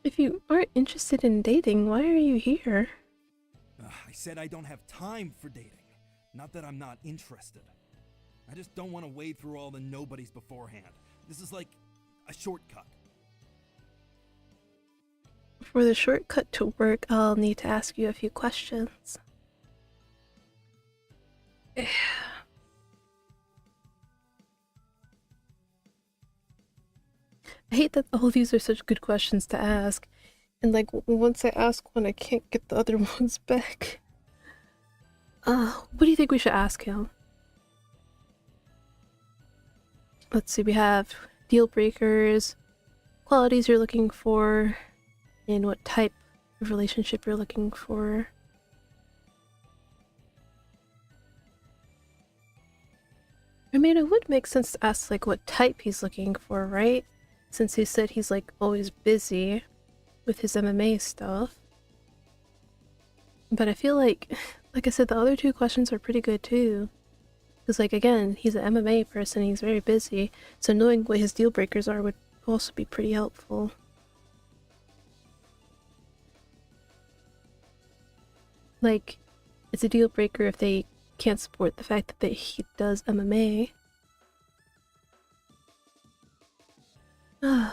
If you aren't interested in dating, why are you here? I said I don't have time for dating. Not that I'm not interested. I just don't want to wade through all the nobodies beforehand. This is like a shortcut. For the shortcut to work, I'll need to ask you a few questions. I hate that all of these are such good questions to ask, and like once I ask one, I can't get the other ones back. What do you think we should ask him? Let's see, we have deal breakers, qualities you're looking for, and what type of relationship you're looking for. I mean, it would make sense to ask like what type he's looking for, right? Since he said he's like always busy with his MMA stuff. But I feel like I said, the other two questions are pretty good too. Because like again, he's an MMA person, he's very busy, so knowing what his deal breakers are would also be pretty helpful. Like, it's a deal breaker if they can't support the fact that he does MMA. I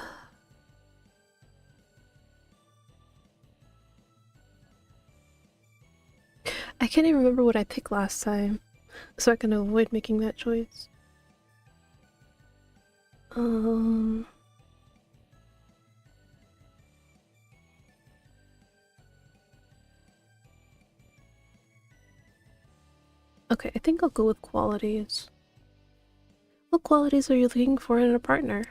can't even remember what I picked last time, so I can avoid making that choice. Okay, I think I'll go with qualities. What qualities are you looking for in a partner?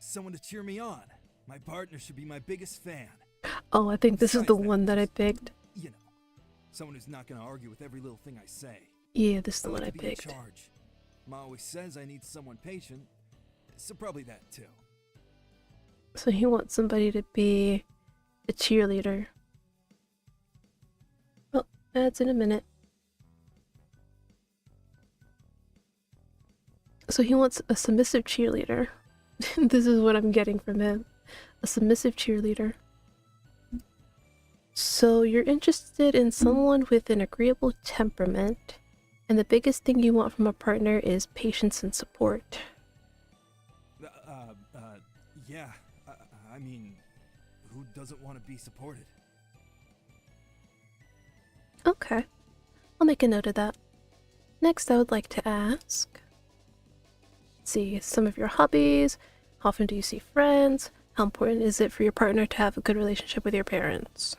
Someone to cheer me on. My partner should be my biggest fan. Oh, I think this is the Besides that, one that I just, picked. You know, someone who's not gonna argue with every little thing I say. Yeah, this is the I one like I to be in picked. charge. Ma always says I need someone patient, so probably that too. So he wants somebody to be a cheerleader. Well, that's in a minute. So he wants a submissive cheerleader. This is what I'm getting from him. A submissive cheerleader. So you're interested in someone with an agreeable temperament, and the biggest thing you want from a partner is patience and support. Yeah. I mean, who doesn't want to be supported? Okay, I'll make a note of that. Next, I would like to ask, let's see, some of your hobbies. How often do you see friends? How important is it for your partner to have a good relationship with your parents?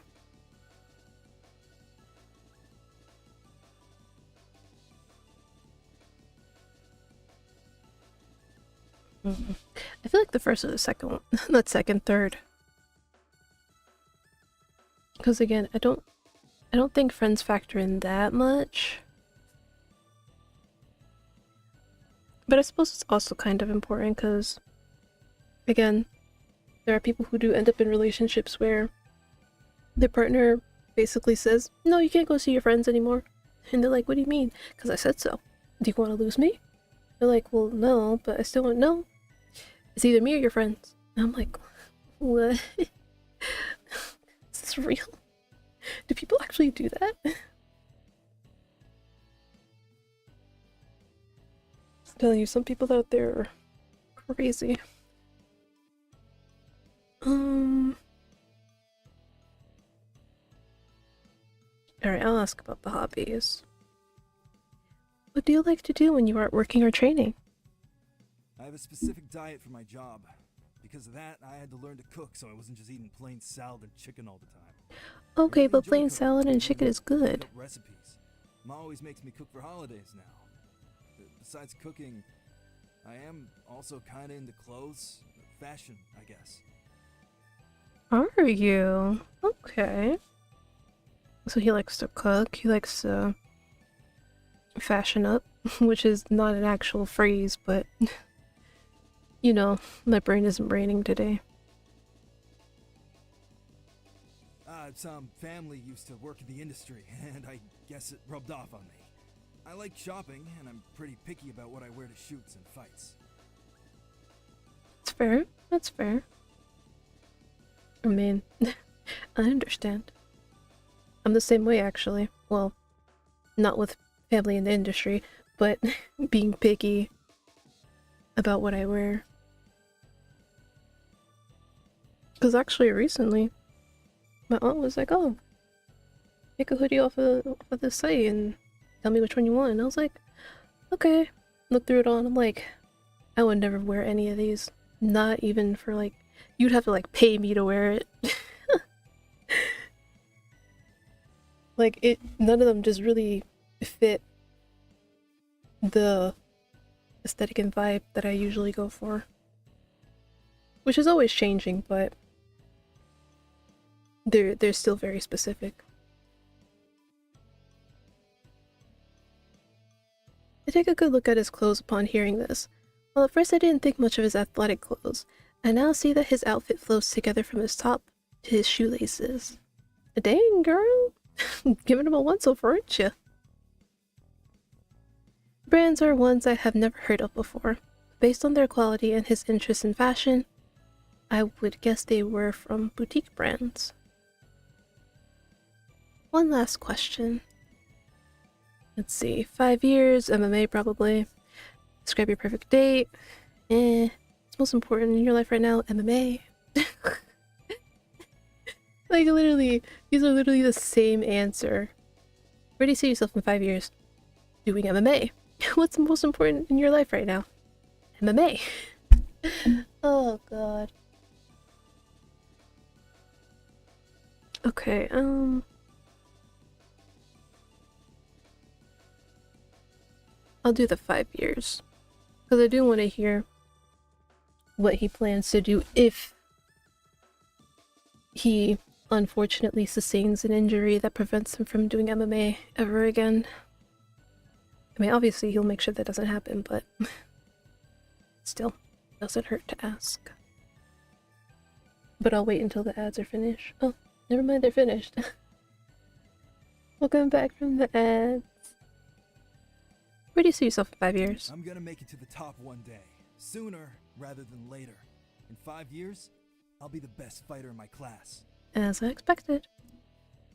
I feel like the first or the second one. Not second, third. Because again, I don't think friends factor in that much. But I suppose it's also kind of important because, again, there are people who do end up in relationships where their partner basically says, no, you can't go see your friends anymore. And they're like, what do you mean? Because I said so. Do you want to lose me? They're like, well, no, but I still want to know. It's either me or your friends. And I'm like, what? Is this real? Do people actually do that? I'm telling you, some people out there are crazy. Alright, I'll ask about the hobbies. What do you like to do when you aren't working or training? I have a specific diet for my job. Because of that, I had to learn to cook so I wasn't just eating plain salad and chicken all the time. Okay, I really but enjoy plain cooking. salad I and learn chicken is to good. up recipes. Ma always makes me cook for holidays now. Besides cooking, I am also kind of into clothes, fashion, I guess. Are you? Okay. So he likes to cook, he likes to fashion up, which is not an actual phrase, but you know, my brain isn't braining today. Some family used to work in the industry, and I guess it rubbed off on me. I like shopping, and I'm pretty picky about what I wear to shoots and fights. It's fair, that's fair. I mean, I understand. I'm the same way, actually. Well, not with family in the industry, but being picky about what I wear. Because actually recently, my aunt was like, oh, make a hoodie off of this site and tell me which one you want. And I was like, okay. Look through it all and I'm like, I would never wear any of these. Not even for like, you'd have to like pay me to wear it. Like none of them just really fit the aesthetic and vibe that I usually go for. Which is always changing, but they're still very specific. I take a good look at his clothes upon hearing this. Well, at first I didn't think much of his athletic clothes. I now see that his outfit flows together from his top to his shoelaces. Dang, girl! Giving him a once-over, aren't you? Brands are ones I have never heard of before. Based on their quality and his interest in fashion, I would guess they were from boutique brands. One last question. Let's see, 5 years, MMA probably. Describe your perfect date. What's most important in your life right now? MMA. Like literally, these are literally the same answer. Where do you see yourself in 5 years? Doing MMA. What's most important in your life right now? MMA. Oh god. Okay, I'll do the 5 years. Because I do want to hear what he plans to do if he unfortunately sustains an injury that prevents him from doing MMA ever again. I mean, obviously he'll make sure that doesn't happen, but still, doesn't hurt to ask. But I'll wait until the ads are finished. Oh, never mind, they're finished. Welcome back from the ads. Where do you see yourself in 5 years? I'm gonna make it to the top one day. Sooner rather than later. In 5 years, I'll be the best fighter in my class. As I expected.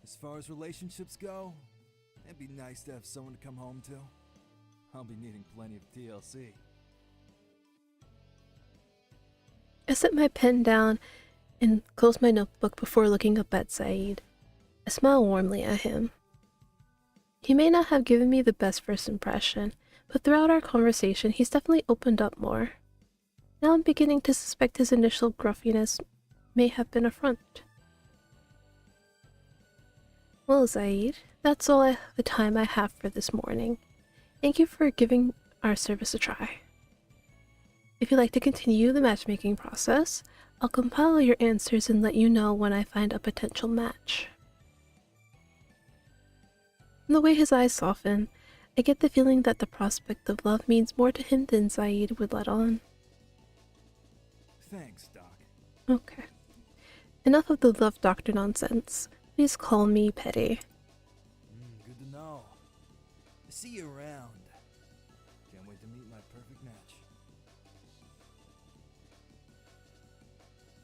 As far as relationships go, it'd be nice to have someone to come home to. I'll be needing plenty of TLC. I set my pen down and closed my notebook before looking up at Saeed. I smiled warmly at him. He may not have given me the best first impression, but throughout our conversation he's definitely opened up more. Now I'm beginning to suspect his initial gruffiness may have been a front. Well, Saeed, that's all the time I have for this morning. Thank you for giving our service a try. If you'd like to continue the matchmaking process, I'll compile your answers and let you know when I find a potential match. From the way his eyes soften, I get the feeling that the prospect of love means more to him than Saeed would let on. Thanks, Doc. Okay. Enough of the love doctor nonsense. Please call me Petty. Good to know. See you around. Can't wait to meet my perfect match.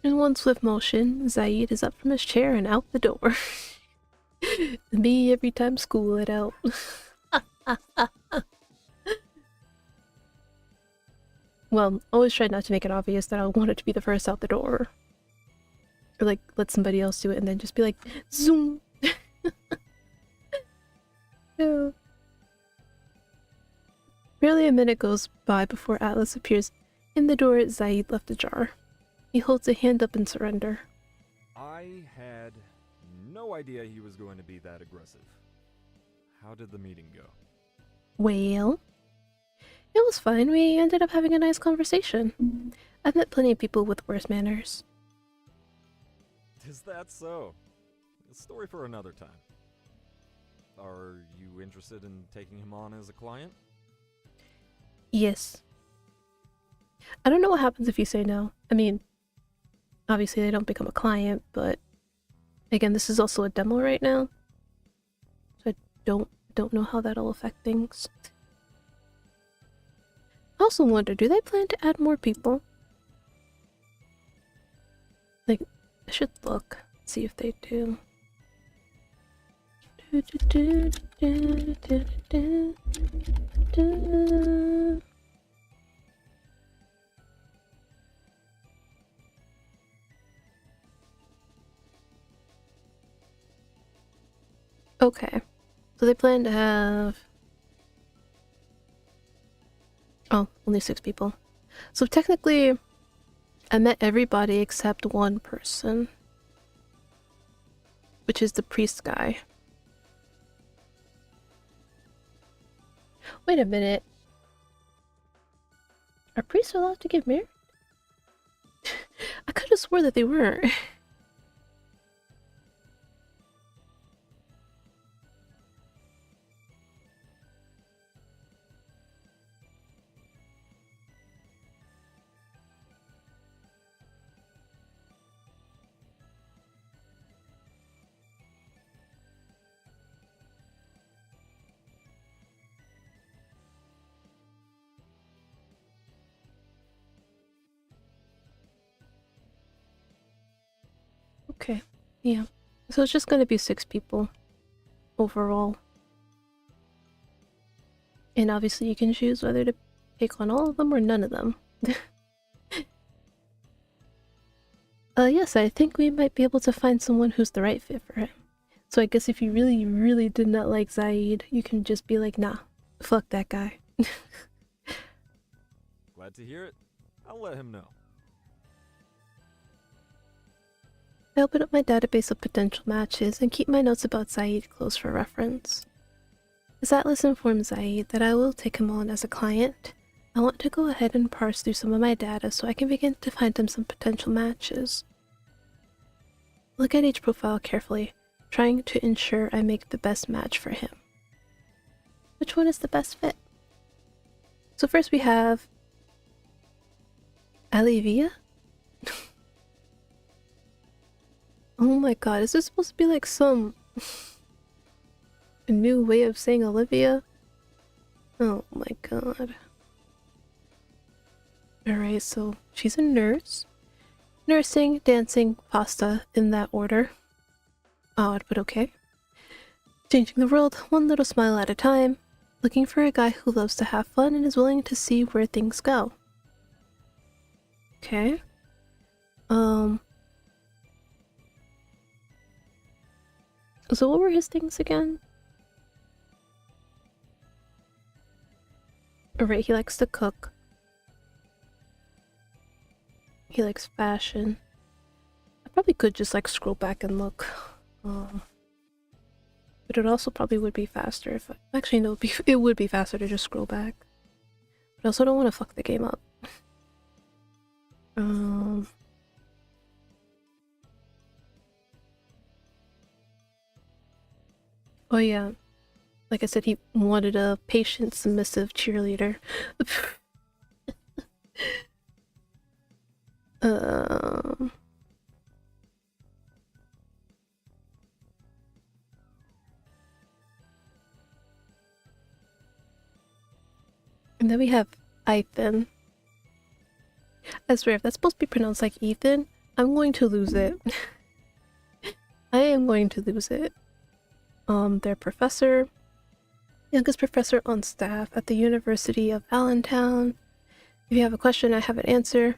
In one swift motion, Saeed is up from his chair and out the door. Me every time school let out. Well, always try not to make it obvious that I wanted to be the first out the door. Or like, let somebody else do it and then just be like, zoom! Yeah. Barely a minute goes by before Atlas appears. In the door, Saeed left ajar. He holds a hand up in surrender. I had no idea he was going to be that aggressive. How did the meeting go? Well, it was fine. We ended up having a nice conversation. I've met plenty of people with worse manners. Is that so? A story for another time. Are you interested in taking him on as a client? Yes. I don't know what happens if you say no. I mean, obviously they don't become a client, but again, this is also a demo right now. So I don't know how that'll affect things. I also wonder, do they plan to add more people? Like, I should look, see if they do. Okay. So they plan to have... Oh, only 6 people. So technically, I met everybody except one person. Which is the priest guy. Wait a minute. Are priests allowed to get married? I could have swore that they weren't. Okay, yeah. So it's just gonna be 6 people overall. And obviously you can choose whether to pick on all of them or none of them. Yes, I think we might be able to find someone who's the right fit for him. So I guess if you really, really did not like Zaid, you can just be like, nah, fuck that guy. Glad to hear it. I'll let him know. I open up my database of potential matches and keep my notes about Zaid close for reference. As Atlas informs Zaid that I will take him on as a client, I want to go ahead and parse through some of my data so I can begin to find him some potential matches. Look at each profile carefully, trying to ensure I make the best match for him. Which one is the best fit? So first we have Alivia? Oh my god, is this supposed to be like some a new way of saying Olivia? Oh my god. Alright, so she's a nurse. Nursing, dancing, pasta, in that order. Odd, but okay. Changing the world, one little smile at a time. Looking for a guy who loves to have fun and is willing to see where things go. Okay. So what were his things again? Alright, he likes to cook. He likes fashion. I probably could just like scroll back and look. But it also probably would be faster if I... Actually, no, it would be faster to just scroll back. But I also don't want to fuck the game up. Oh yeah. Like I said, he wanted a patient, submissive cheerleader. And then we have Ethan. I swear, if that's supposed to be pronounced like Ethan, I'm going to lose it. I am going to lose it. Their professor, youngest professor on staff at the University of Allentown. If you have a question, I have an answer.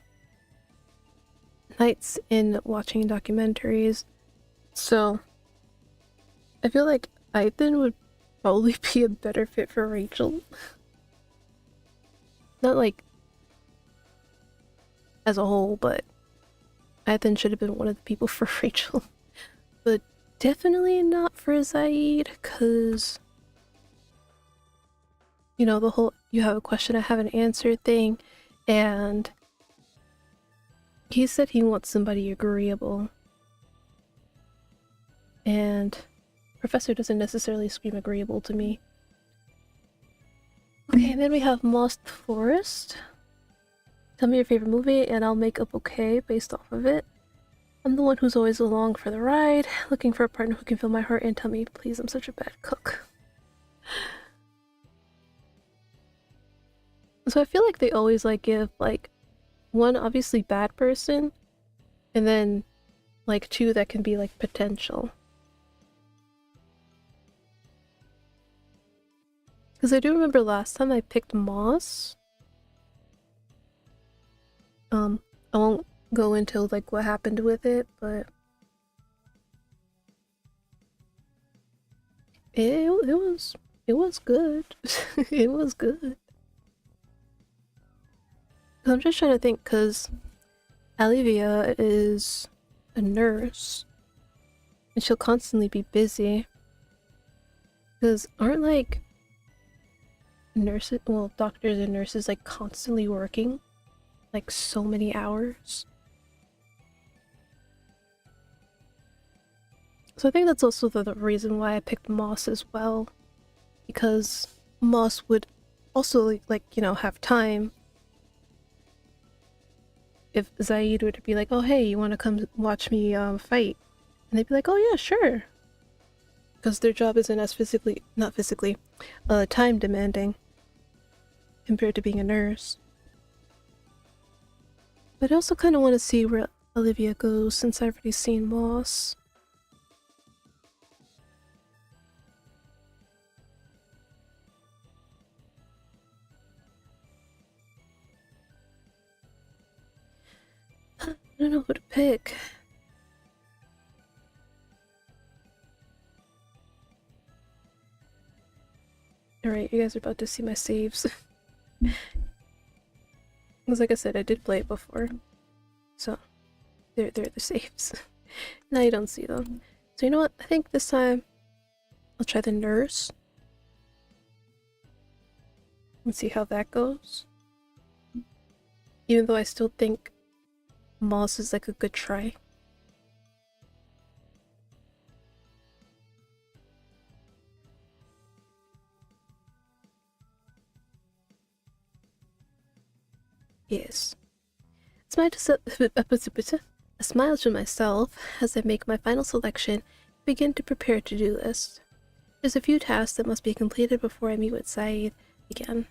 Nights in watching documentaries. So, I feel like Ethan would probably be a better fit for Rachel. Not like as a whole, but Ethan should have been one of the people for Rachel. But definitely not for Zaid, because, you know, the whole you have a question, I have an answer thing, and he said he wants somebody agreeable. And Professor doesn't necessarily scream agreeable to me. Okay, and then we have Lost Forest. Tell me your favorite movie and I'll make a bouquet based off of it. I'm the one who's always along for the ride, looking for a partner who can fill my heart and tell me, please, I'm such a bad cook. So I feel like they always like give like one obviously bad person and then like two that can be like potential. Because I do remember last time I picked Moss. I won't go into like what happened with it, but it was good. It was good. I'm just trying to think, because Olivia is a nurse, and she'll constantly be busy. Because aren't like nurses, well, doctors and nurses like constantly working, like so many hours? So I think that's also the reason why I picked Moss as well, because Moss would also like have time. If Zaid were to be like, oh hey, you want to come watch me fight, and they'd be like, oh yeah, sure, because their job isn't as not physically time demanding compared to being a nurse. But I also kind of want to see where Olivia goes, since I've already seen Moss. I don't know who to pick. Alright, you guys are about to see my saves. Because like I said, I did play it before. So, they're the saves. Now you don't see them. So you know what? I think this time I'll try the nurse. And see how that goes. Even though I still think Moss is like a good try. Yes. A smile to myself as I make my final selection and begin to prepare a to-do list. There's a few tasks that must be completed before I meet with Saeed again.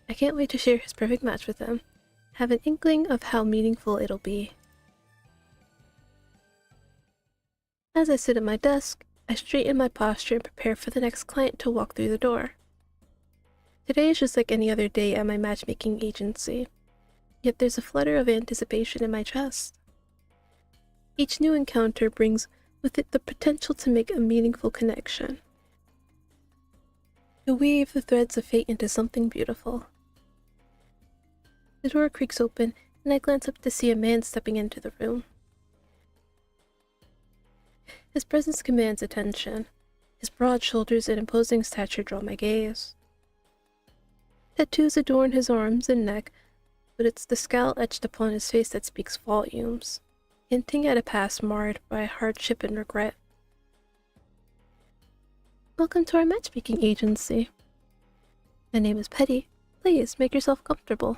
I can't wait to share his perfect match with him. Have an inkling of how meaningful it'll be. As I sit at my desk, I straighten my posture and prepare for the next client to walk through the door. Today is just like any other day at my matchmaking agency, yet there's a flutter of anticipation in my chest. Each new encounter brings with it the potential to make a meaningful connection. To weave the threads of fate into something beautiful. The door creaks open, and I glance up to see a man stepping into the room. His presence commands attention. His broad shoulders and imposing stature draw my gaze. Tattoos adorn his arms and neck, but it's the scowl etched upon his face that speaks volumes, hinting at a past marred by hardship and regret. Welcome to our matchmaking agency. My name is Petty. Please make yourself comfortable.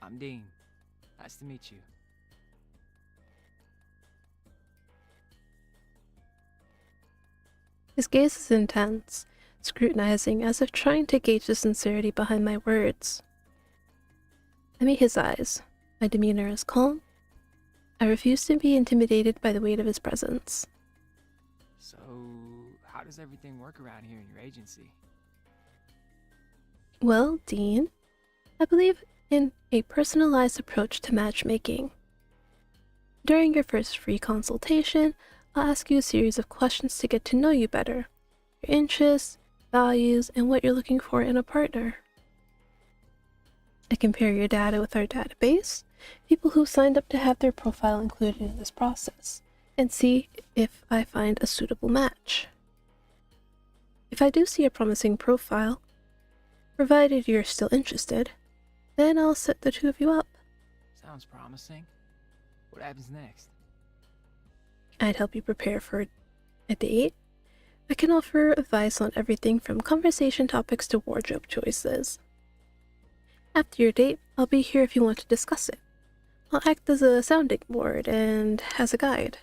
I'm Dean. Nice to meet you. His gaze is intense, scrutinizing as if trying to gauge the sincerity behind my words. I meet his eyes. My demeanor is calm. I refuse to be intimidated by the weight of his presence. So, how does everything work around here in your agency? Well, Dean, I believe in a personalized approach to matchmaking. During your first free consultation, I'll ask you a series of questions to get to know you better, your interests, values, and what you're looking for in a partner. I compare your data with our database, people who signed up to have their profile included in this process, and see if I find a suitable match. If I do see a promising profile, provided you're still interested, then I'll set the two of you up. Sounds promising. What happens next? I'd help you prepare for a date. I can offer advice on everything from conversation topics to wardrobe choices. After your date, I'll be here if you want to discuss it. I'll act as a sounding board and as a guide.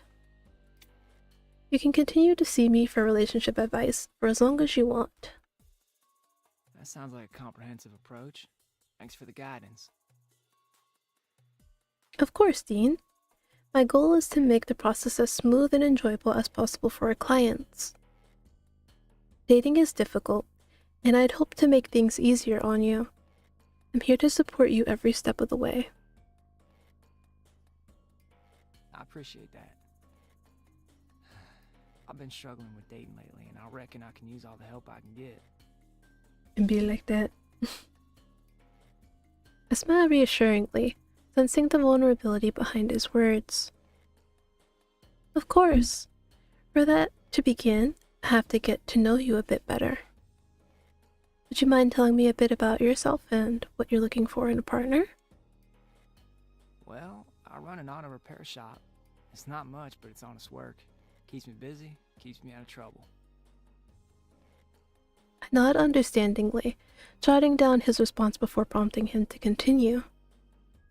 You can continue to see me for relationship advice for as long as you want. That sounds like a comprehensive approach. Thanks for the guidance. Of course, Dean. My goal is to make the process as smooth and enjoyable as possible for our clients. Dating is difficult, and I'd hope to make things easier on you. I'm here to support you every step of the way. I appreciate that. I've been struggling with dating lately, and I reckon I can use all the help I can get. And be like that. I smile reassuringly, sensing the vulnerability behind his words. Of course. For that to begin, I have to get to know you a bit better. Would you mind telling me a bit about yourself and what you're looking for in a partner? Well, I run an auto repair shop. It's not much, but it's honest work. Keeps me busy, keeps me out of trouble. I nod understandingly, jotting down his response before prompting him to continue.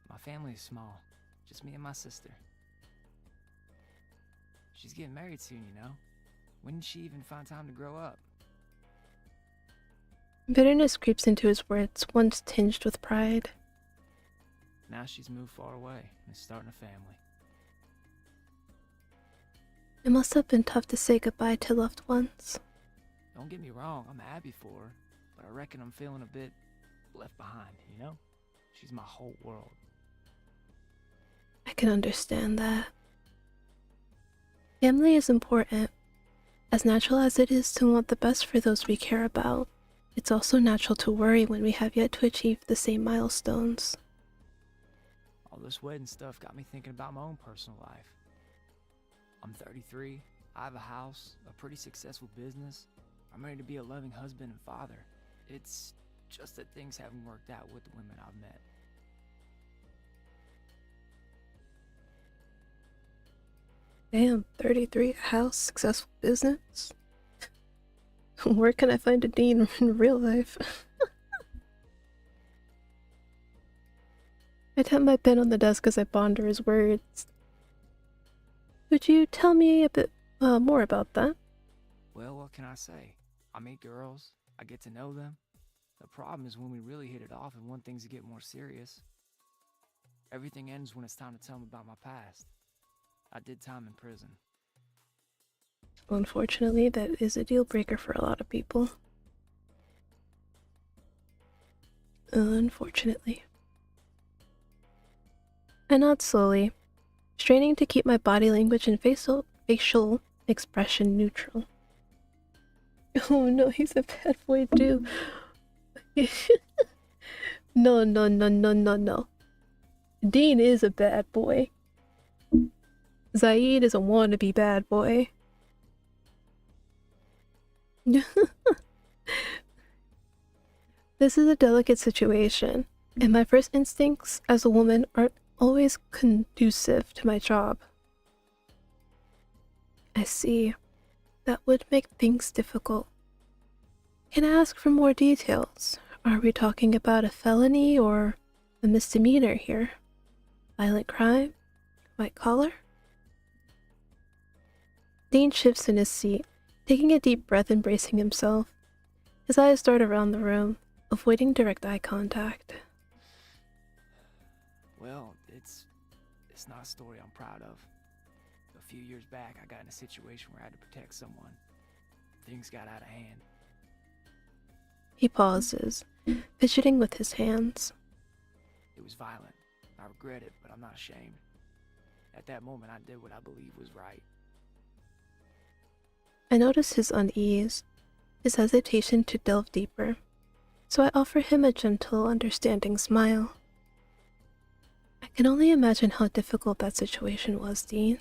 My family is small, just me and my sister. She's getting married soon, you know. When did she even find time to grow up? Bitterness creeps into his words, once tinged with pride. Now she's moved far away and is starting a family. It must have been tough to say goodbye to loved ones. Don't get me wrong, I'm happy for her, but I reckon I'm feeling a bit left behind, you know? She's my whole world. I can understand that. Family is important. As natural as it is to want the best for those we care about, it's also natural to worry when we have yet to achieve the same milestones. All this wedding stuff got me thinking about my own personal life. I'm 33, I have a house, a pretty successful business. I'm ready to be a loving husband and father. It's just that things haven't worked out with the women I've met. Damn, 33, a house, successful business. Where can I find a Dean in real life? I tap my pen on the desk as I ponder his words. Would you tell me a bit more about that? Well, what can I say? I meet girls, I get to know them. The problem is when we really hit it off and want things to get more serious. Everything ends when it's time to tell them about my past. I did time in prison. Unfortunately, that is a deal breaker for a lot of people. Unfortunately. I nod slowly, straining to keep my body language and facial expression neutral. Oh no, he's a bad boy too. No. Dean is a bad boy. Zaid is a wannabe bad boy. This is a delicate situation, and my first instincts as a woman aren't always conducive to my job. I see. That would make things difficult. Can I ask for more details? Are we talking about a felony or a misdemeanor here? Violent crime? White collar? Dean shifts in his seat, taking a deep breath and bracing himself. His eyes dart around the room, avoiding direct eye contact. Well, it's not a story I'm proud of. A few years back, I got in a situation where I had to protect someone. Things got out of hand. He pauses, fidgeting with his hands. It was violent. I regret it, but I'm not ashamed. At that moment, I did what I believed was right. I notice his unease, his hesitation to delve deeper, so I offer him a gentle, understanding smile. I can only imagine how difficult that situation was, Dean.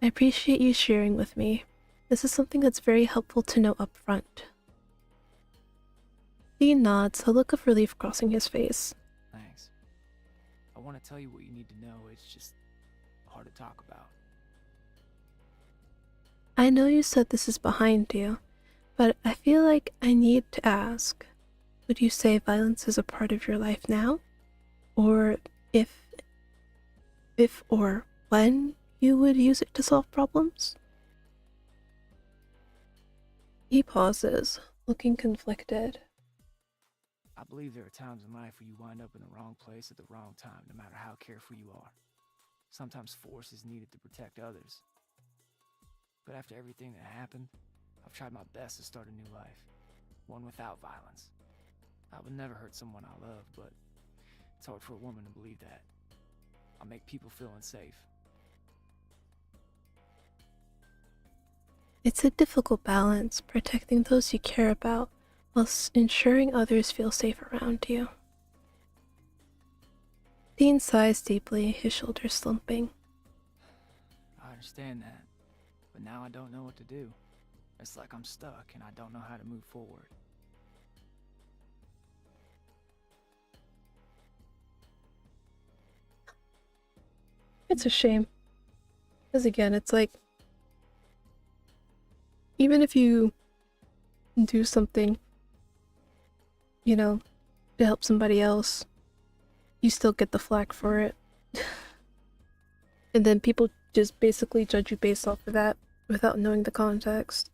I appreciate you sharing with me. This is something that's very helpful to know up front. Dean nods, a look of relief crossing his face. Thanks. I want to tell you what you need to know. It's just hard to talk about. I know you said this is behind you, but I feel like I need to ask. Would you say violence is a part of your life now? Or if or when you would use it to solve problems? He pauses, looking conflicted. I believe there are times in life where you wind up in the wrong place at the wrong time, no matter how careful you are. Sometimes force is needed to protect others. But after everything that happened, I've tried my best to start a new life. One without violence. I would never hurt someone I love, but it's hard for a woman to believe that. I make people feel unsafe. It's a difficult balance, protecting those you care about while ensuring others feel safe around you. Dean sighs deeply, his shoulders slumping. I understand that, but now I don't know what to do. It's like I'm stuck and I don't know how to move forward. It's a shame. Because again, it's like, even if you do something, you know, to help somebody else, you still get the flack for it. And then people just basically judge you based off of that without knowing the context.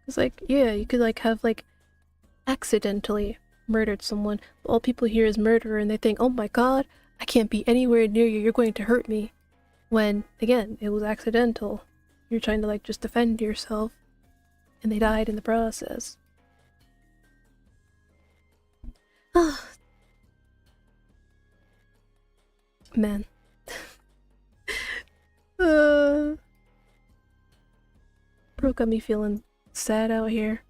It's like, yeah, you could like have like accidentally murdered someone, but all people hear is murderer and they think, oh my god, I can't be anywhere near you, you're going to hurt me. When, again, it was accidental. You're trying to like just defend yourself, and they died in the process. Man. Bro got me feeling sad out here.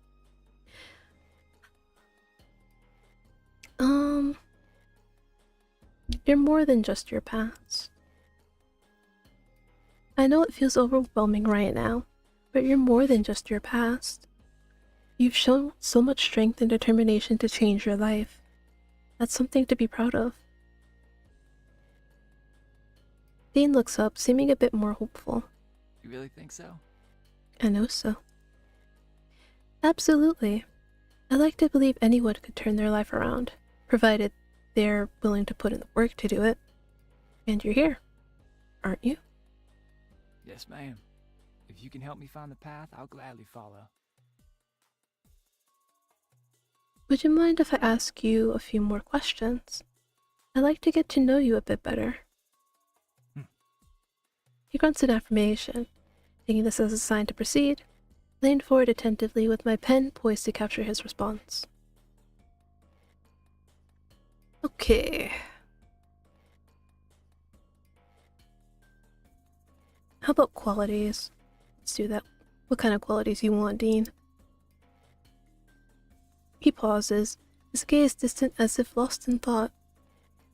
You're more than just your past. I know it feels overwhelming right now, but you're more than just your past. You've shown so much strength and determination to change your life. That's something to be proud of. Dean looks up, seeming a bit more hopeful. You really think so? I know so. Absolutely. I like to believe anyone could turn their life around, provided they're willing to put in the work to do it. And you're here, aren't you? Yes, ma'am. If you can help me find the path, I'll gladly follow. Would you mind if I ask you a few more questions? I'd like to get to know you a bit better. He grunts an affirmation, taking this as a sign to proceed, leaned forward attentively with my pen poised to capture his response. Okay. How about qualities? Let's do that. What kind of qualities you want, Dean? He pauses, his gaze distant as if lost in thought.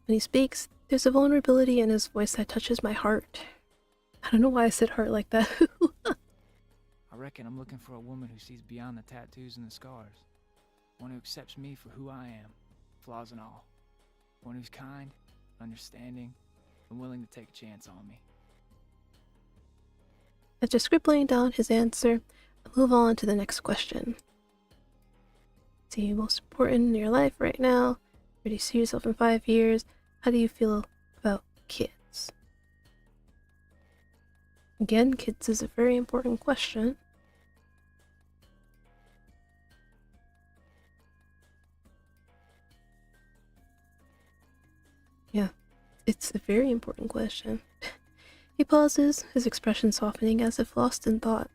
When he speaks, there's a vulnerability in his voice that touches my heart. I don't know why I said heart like that. I reckon I'm looking for a woman who sees beyond the tattoos and the scars. One who accepts me for who I am, flaws and all. One who's kind, understanding, and willing to take a chance on me. After scribbling down his answer, I move on to the next question. What's the most important in your life right now? Where do you see yourself in 5 years? How do you feel about kids? Again, kids is a very important question. Yeah, it's a very important question. He pauses, his expression softening as if lost in thought.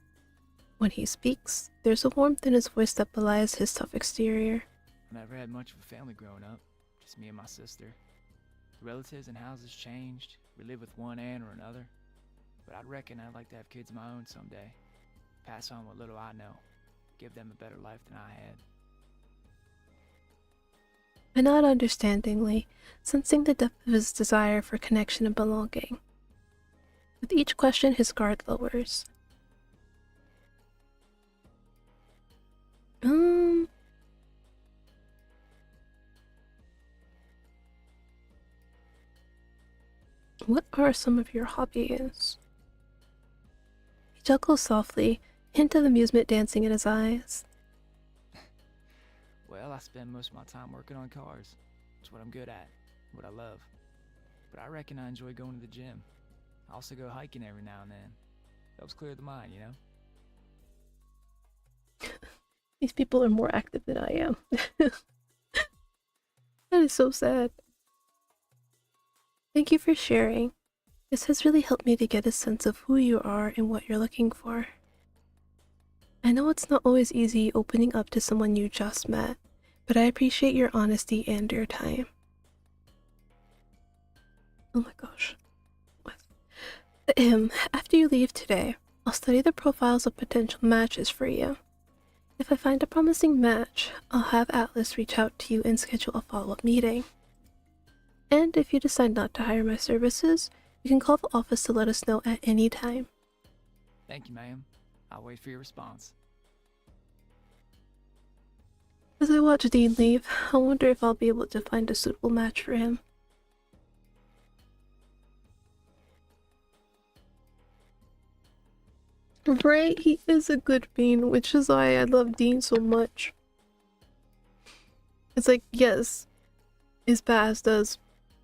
When he speaks, there's a warmth in his voice that belies his tough exterior. I never had much of a family growing up, just me and my sister. The relatives and houses changed, we live with one aunt or another. But I'd reckon I'd like to have kids of my own someday. Pass on what little I know, give them a better life than I had. I nod understandingly, sensing the depth of his desire for connection and belonging. With each question, his guard lowers. What are some of your hobbies? He chuckles softly, hint of amusement dancing in his eyes. Well, I spend most of my time working on cars. It's what I'm good at, what I love. But I reckon I enjoy going to the gym. I also go hiking every now and then. Helps clear the mind, you know? These people are more active than I am. That is so sad. Thank you for sharing. This has really helped me to get a sense of who you are and what you're looking for. I know it's not always easy opening up to someone you just met, but I appreciate your honesty and your time. Oh my gosh. What? After you leave today, I'll study the profiles of potential matches for you. If I find a promising match, I'll have Atlas reach out to you and schedule a follow-up meeting. And if you decide not to hire my services, you can call the office to let us know at any time. Thank you, ma'am. I'll wait for your response. As I watch Dean leave, I wonder if I'll be able to find a suitable match for him. Right, he is a good bean, which is why I love Dean so much. It's like, yes, his past does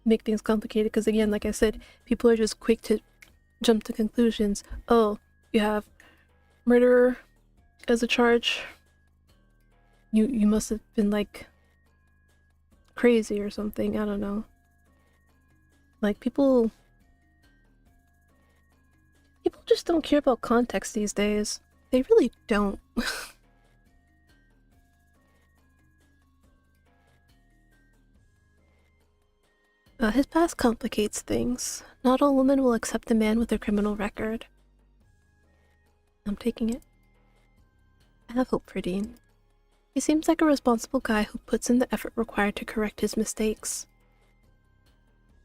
make things complicated, because again, like I said, people are just quick to jump to conclusions. Oh, you have murderer as a charge. You must have been like crazy or something, I don't know. Like people just don't care about context these days. They really don't. His past complicates things. Not all women will accept a man with a criminal record. I'm taking it. I have hope for Dean. He seems like a responsible guy who puts in the effort required to correct his mistakes.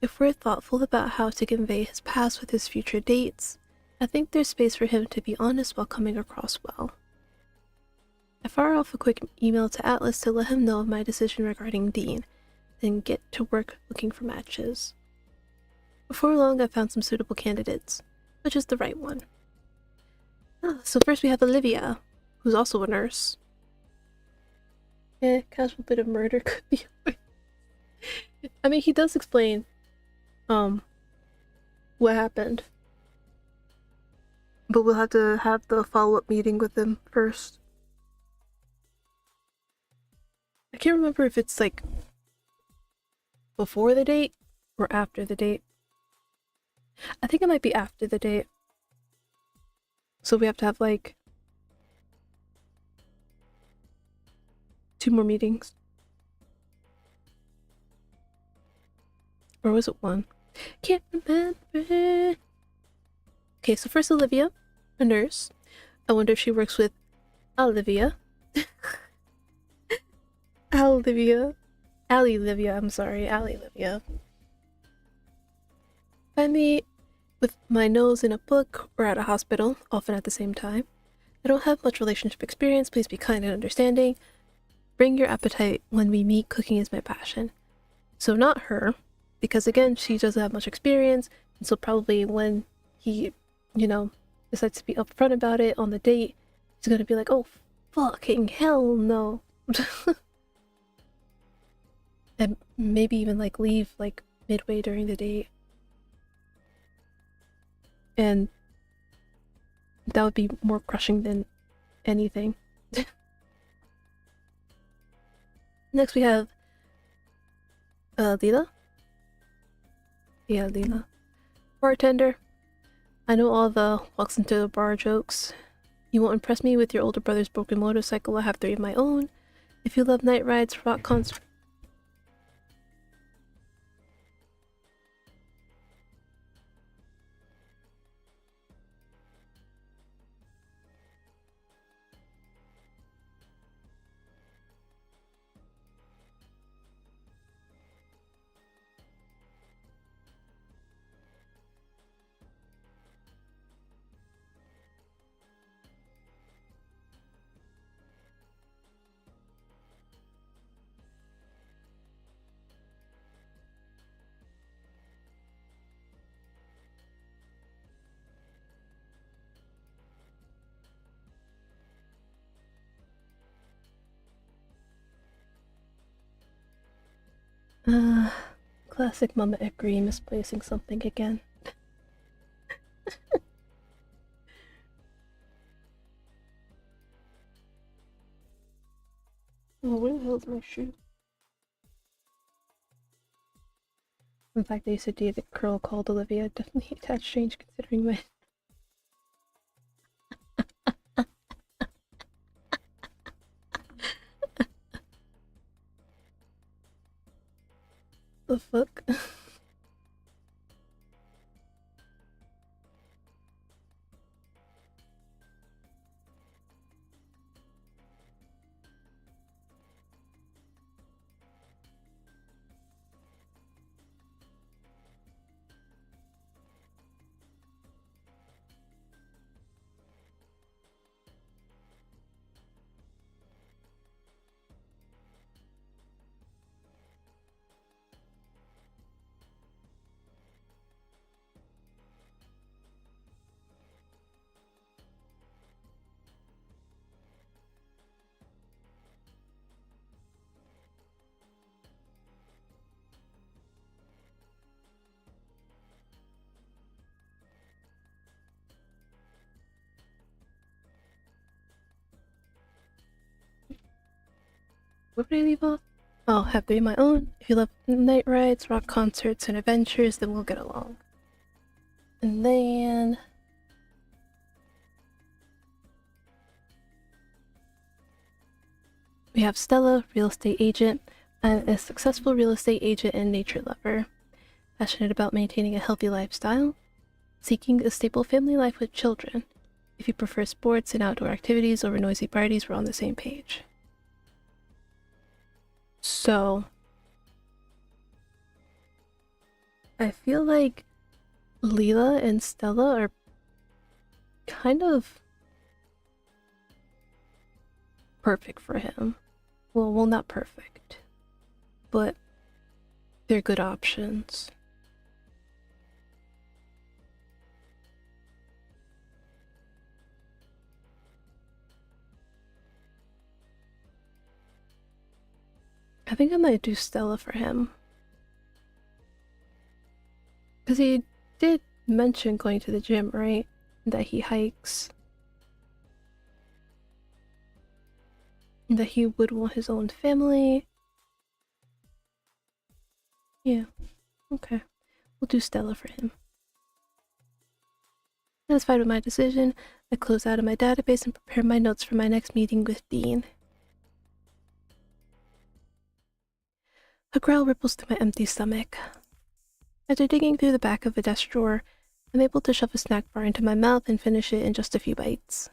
If we're thoughtful about how to convey his past with his future dates, I think there's space for him to be honest while coming across well. I fire off a quick email to Atlas to let him know of my decision regarding Dean, then get to work looking for matches. Before long, I found some suitable candidates, which is the right one. So first we have Olivia, who's also a nurse. Yeah, casual bit of murder could be. I mean, he does explain, what happened. But we'll have to have the follow-up meeting with him first. I can't remember if it's like before the date or after the date. I think it might be after the date. So we have to have like 2 more meetings. Or was it 1? Can't remember. Okay, so first Olivia, a nurse. I wonder if she works with Olivia. Allie Livia, I'm sorry, Allie Livia. Find me with my nose in a book or at a hospital, often at the same time. I don't have much relationship experience, please be kind and understanding. Bring your appetite when we meet, cooking is my passion. So not her, because again, she doesn't have much experience, and so probably when he, you know, decides to be upfront about it on the date, he's gonna be like, oh, fucking hell no. And maybe even like leave like midway during the date. And that would be more crushing than anything. Next we have Lila. Yeah, Lila. Bartender. I know all the walks into the bar jokes. You won't impress me with your older brother's broken motorcycle. I have 3 of my own. If you love night rides, rock concerts. Classic Mama Ekri misplacing something again. Oh, where the hell is my shoe? In fact, I used to date a girl called Olivia. Definitely that's strange considering my. The fuck? Where did I leave off? I'll have 3 of my own. If you love night rides, rock concerts, and adventures, then we'll get along. And then... we have Stella, real estate agent. I'm a successful real estate agent and nature lover. Passionate about maintaining a healthy lifestyle. Seeking a stable family life with children. If you prefer sports and outdoor activities over noisy parties, we're on the same page. So... I feel like Leela and Stella are kind of perfect for him. Well, not perfect, but they're good options. I think I might do Stella for him. Because he did mention going to the gym, right? That he hikes. And that he would want his own family. Yeah. Okay. We'll do Stella for him. Satisfied with my decision, I close out of my database and prepare my notes for my next meeting with Dean. A growl ripples through my empty stomach. After digging through the back of a desk drawer, I'm able to shove a snack bar into my mouth and finish it in just a few bites.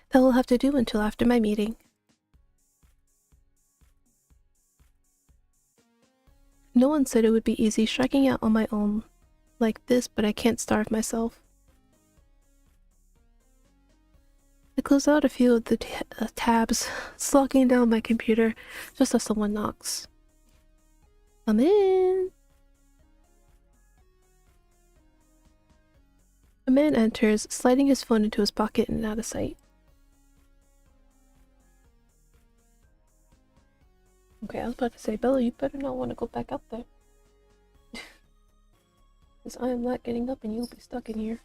That will have to do until after my meeting. No one said it would be easy striking out on my own like this, but I can't starve myself. I close out a few of the tabs, slogging down my computer just as someone knocks. Come in. A man enters, sliding his phone into his pocket and out of sight. Okay, I was about to say, Bella, you better not want to go back up there. Because I am not getting up and you'll be stuck in here.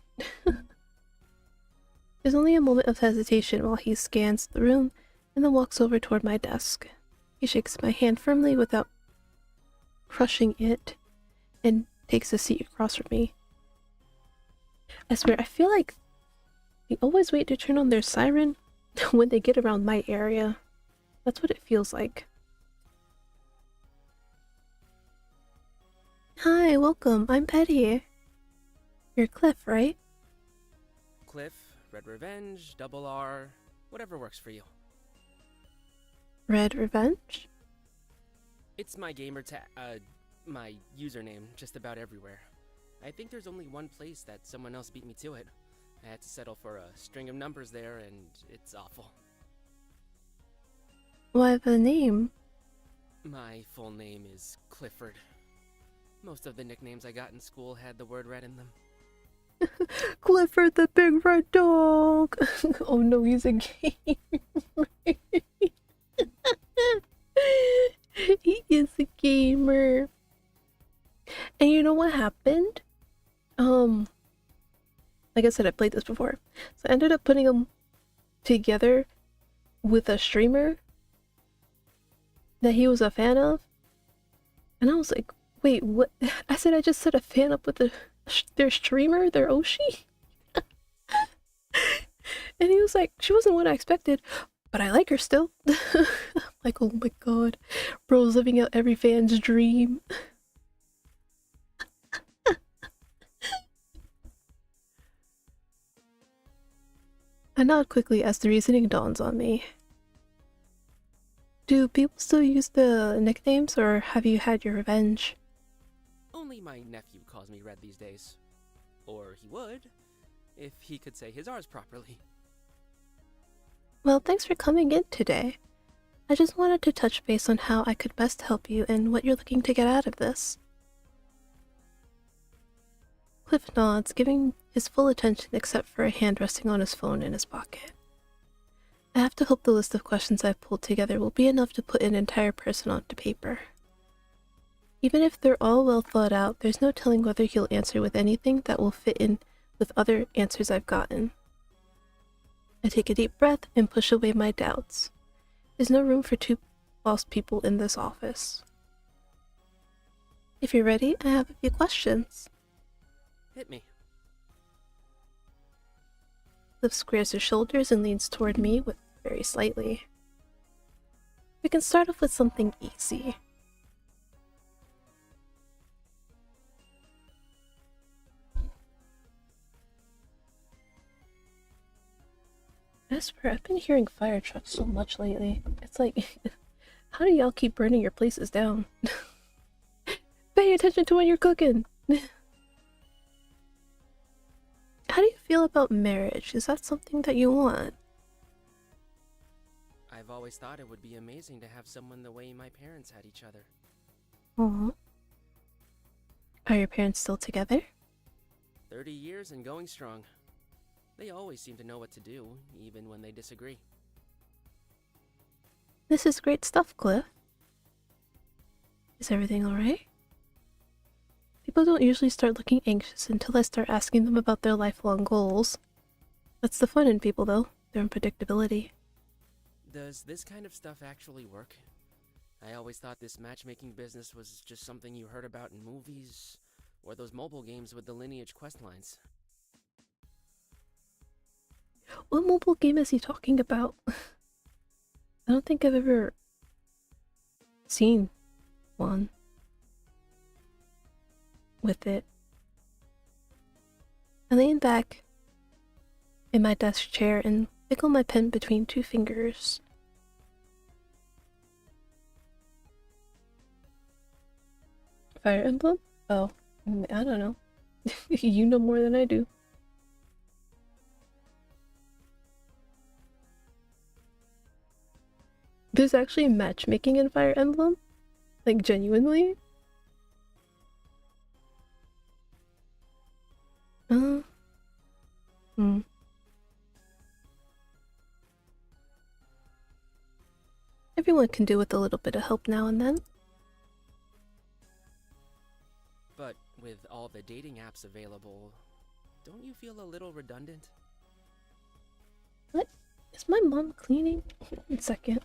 There's only a moment of hesitation while he scans the room and then walks over toward my desk. He shakes my hand firmly without crushing it and takes a seat across from me. I swear, I feel like they always wait to turn on their siren when they get around my area. That's what it feels like. Hi, welcome. I'm Petty. You're Cliff, right? Cliff, Red Revenge, Double R, whatever works for you. Red Revenge? It's my my username just about everywhere. I think there's only one place that someone else beat me to it. I had to settle for a string of numbers there, and it's awful. Why the name? My full name is Clifford. Most of the nicknames I got in school had the word red in them. Clifford the big red dog! Oh no, he's a gamer. He is a gamer. And you know what happened? Like I said, I played this before. So I ended up putting them together with a streamer that he was a fan of. And I was like, wait, what? I said I just set a fan up with their streamer, their Oshi? And he was like, she wasn't what I expected, but I like her still. Like, oh my god. Bro's living out every fan's dream. I nod quickly as the reasoning dawns on me. Do people still use the nicknames, or have you had your revenge? Only my nephew calls me Red these days. Or he would, if he could say his R's properly. Well, thanks for coming in today. I just wanted to touch base on how I could best help you and what you're looking to get out of this. Cliff nods, giving his full attention except for a hand resting on his phone in his pocket. I have to hope the list of questions I've pulled together will be enough to put an entire person onto paper. Even if they're all well thought out, there's no telling whether he'll answer with anything that will fit in with other answers I've gotten. I take a deep breath and push away my doubts. There's no room for two whilst people in this office. If you're ready, I have a few questions. Hit me. Liv squares her shoulders and leans toward me with very slightly. We can start off with something easy. Esper, I've been hearing fire trucks so much lately. It's like, how do y'all keep burning your places down? Pay attention to when you're cooking. How do you feel about marriage? Is that something that you want? I've always thought it would be amazing to have someone the way my parents had each other. Aww. Are your parents still together? 30 years and going strong. They always seem to know what to do, even when they disagree. This is great stuff, Cliff. Is everything alright? People don't usually start looking anxious until I start asking them about their lifelong goals. That's the fun in people, though, their unpredictability. Does this kind of stuff actually work? I always thought this matchmaking business was just something you heard about in movies, or those mobile games with the Lineage quest lines. What mobile game is he talking about? I don't think I've ever seen one with it. I lean back in my desk chair and wiggle my pen between two fingers. Fire Emblem? Oh, I don't know. You know more than I do. There's actually matchmaking in Fire Emblem? Like, genuinely? Everyone can do with a little bit of help now and then. But with all the dating apps available, don't you feel a little redundant? What? Is my mom cleaning? 1 second.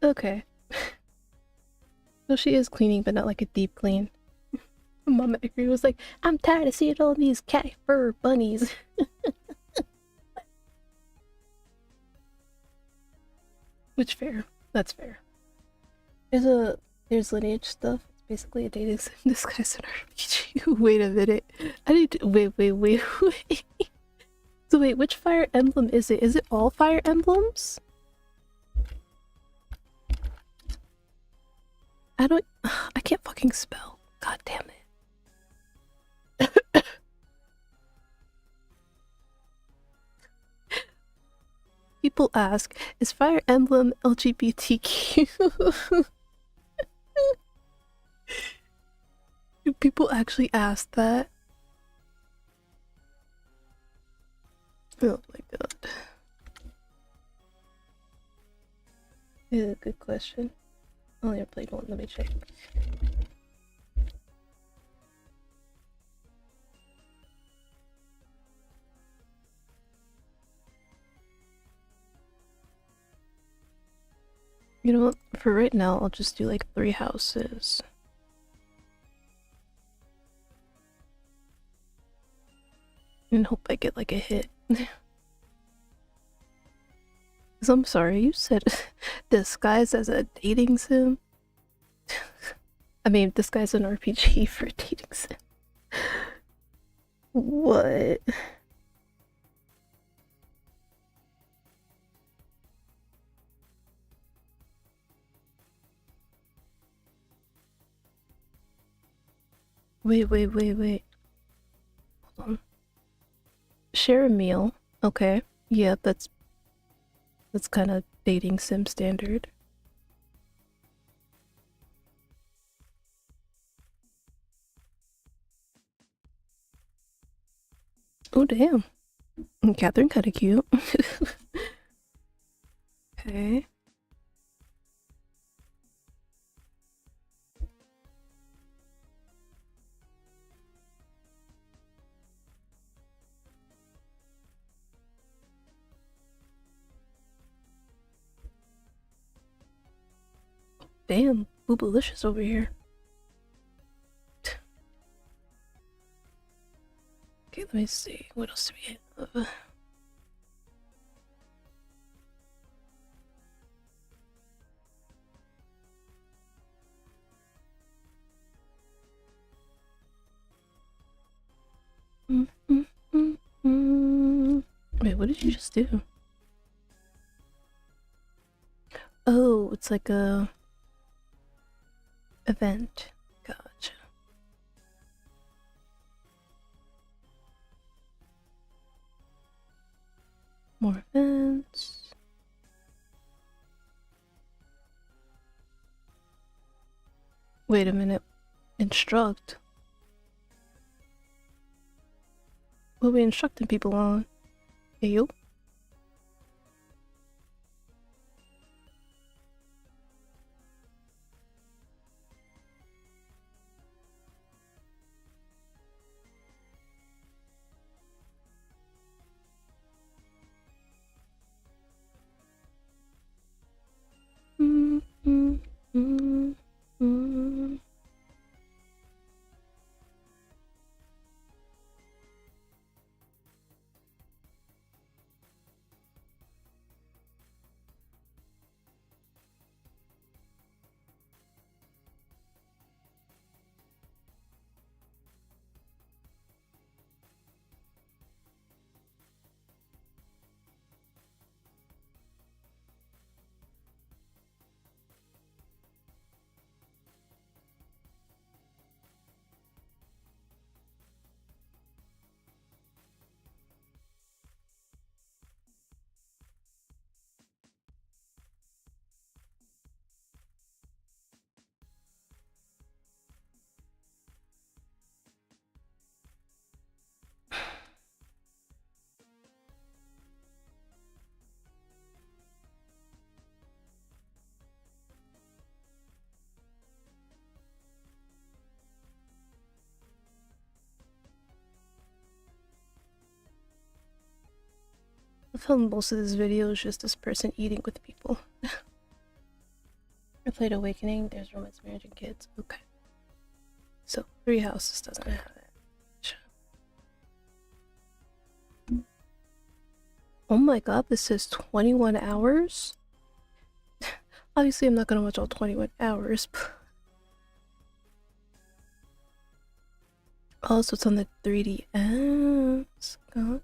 Okay. So she is cleaning, but not like a deep clean. Mama Agree was like, I'm tired of seeing all these cat fur bunnies. Which fair. That's fair. There's Lineage stuff. It's basically a dating sim disguised in RPG. Wait a minute. I need to wait. So wait, which Fire Emblem is it? Is it all Fire Emblems? I can't fucking spell. God damn it. People ask, is Fire Emblem LGBTQ? Do people actually ask that? Oh my god. Yeah, good question. I only ever played one, let me check. You know what? For right now, I'll just do like 3 houses. And hope I get like a hit. Cause I'm sorry, you said disguised as a dating sim? I mean, disguised an RPG for a dating sim. What? Wait. Hold on. Share a meal. Okay. Yeah, that's kind of dating sim standard. Oh damn. Catherine kind of cute. Okay. Damn, boobalicious over here. Okay, let me see. What else do we have? Wait, what did you just do? Oh, it's like a event. Gotcha. More events. Wait a minute. Instruct. What are we instructing people on? Hey, yo. I filmed most of this video is just this person eating with people. I played Awakening, there's romance, marriage, and kids. Okay. So, 3 houses doesn't have it. Oh my god, this says 21 hours? Obviously, I'm not gonna watch all 21 hours. Oh, so it's on the 3DS. Gotcha.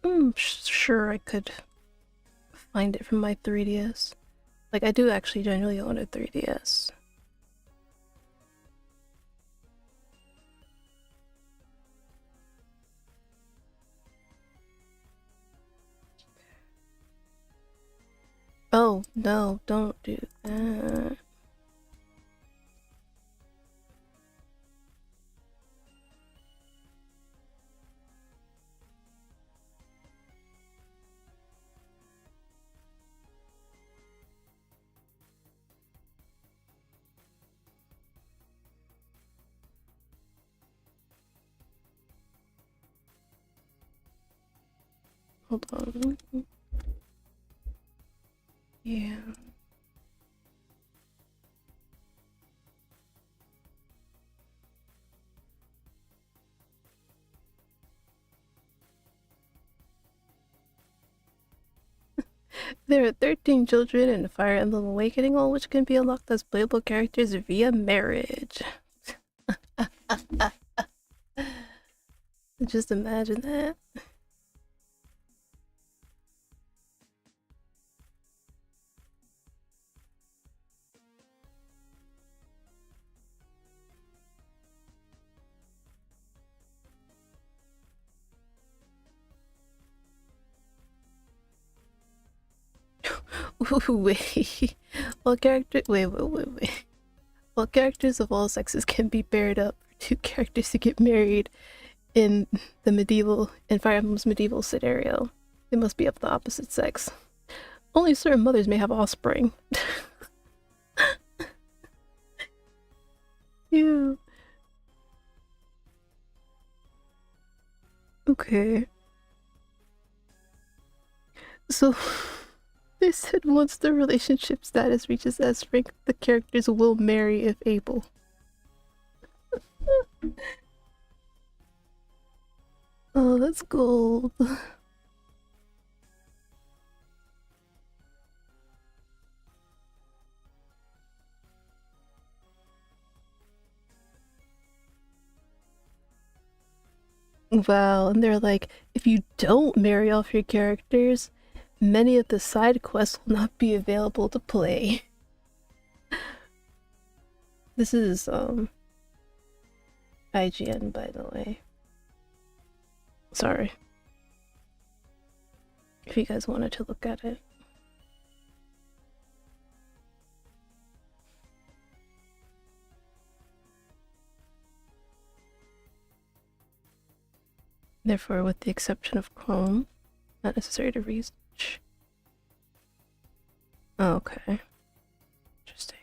I'm sure I could find it from my 3DS. Like, I do actually genuinely own a 3DS. Oh, no, don't do that. Hold on. Yeah. There are 13 children in Fire Emblem Awakening, all which can be unlocked as playable characters via marriage. Just imagine that. Wait. Wait. While characters of all sexes can be paired up for two characters to get married in Fire Emblem's medieval scenario, they must be of the opposite sex. Only certain mothers may have offspring. Ew. Okay. So they said once the relationship status reaches S rank, the characters will marry if able. Oh, that's gold. Wow, and they're like, if you don't marry off your characters, many of the side quests will not be available to play. This is IGN, by the way. Sorry. If you guys wanted to look at it. Therefore, with the exception of Chrome, not necessary to research. Oh, okay. Interesting.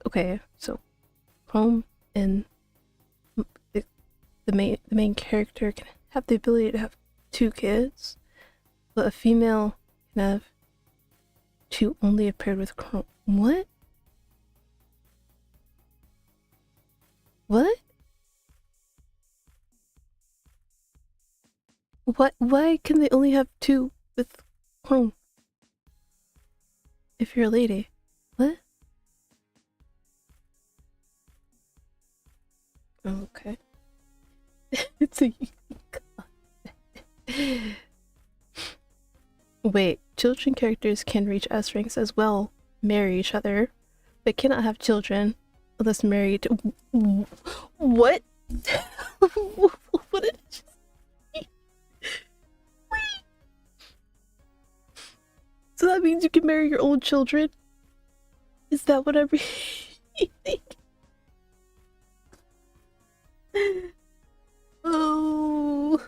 Okay, so Chrome and the main character can have the ability to have 2 kids, but a female can have 2 only if paired with Chrome. What? What? Why can they only have 2 with Chrome? If you're a lady. What? Oh, okay. It's a Wait, children characters can reach S ranks as well, marry each other, but cannot have children unless married. What? What did it just say? Wait. So that means you can marry your own children? Is that what I'm reading? Oh.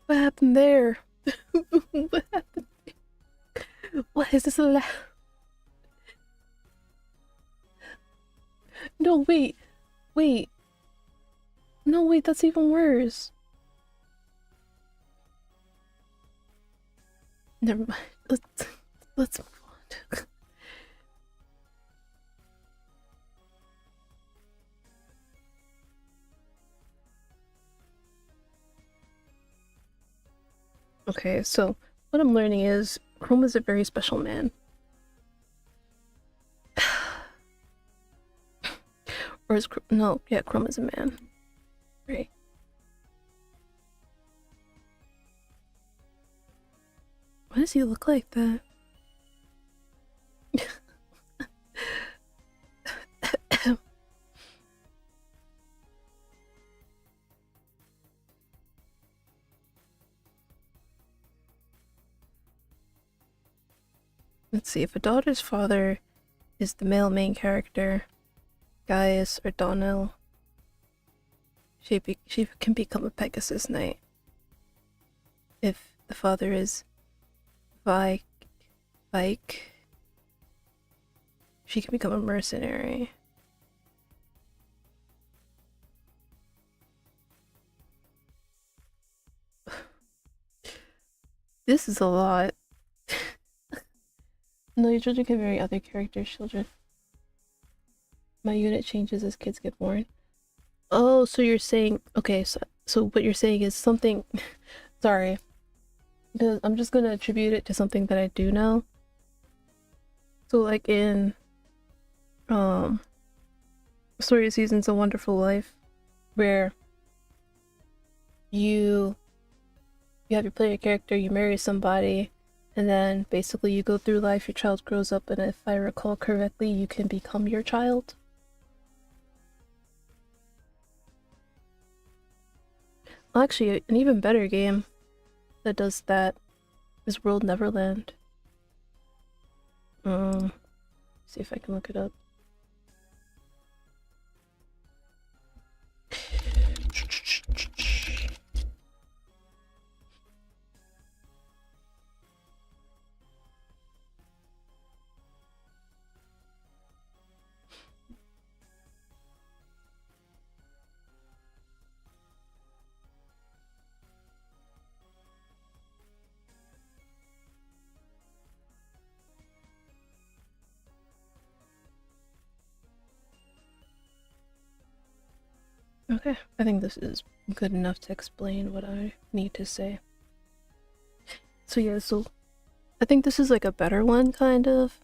What happened there? What happened? Why is this allowed? No, wait. Wait. No, wait, that's even worse. Never mind. Let's move on. Okay, so what I'm learning is Chrome is a very special man. Or is no, yeah, Chrome is a man. Right. Why does he look like that? Let's see, if a daughter's father is the male main character, Gaius or Donnell, she can become a Pegasus Knight. If the father is Vike, she can become a mercenary. This is a lot. No, your children can marry other characters' children. My unit changes as kids get born. Oh, so you're saying, okay, so what you're saying is something, sorry, because I'm just gonna attribute it to something that I do know. So like in Story of Seasons, A Wonderful Life, where you have your player character, you marry somebody, and then basically you go through life, your child grows up, and if I recall correctly, you can become your child. Actually, an even better game that does that is World Neverland. See if I can look it up. Okay, I think this is good enough to explain what I need to say. So yeah, so I think this is like a better one, kind of.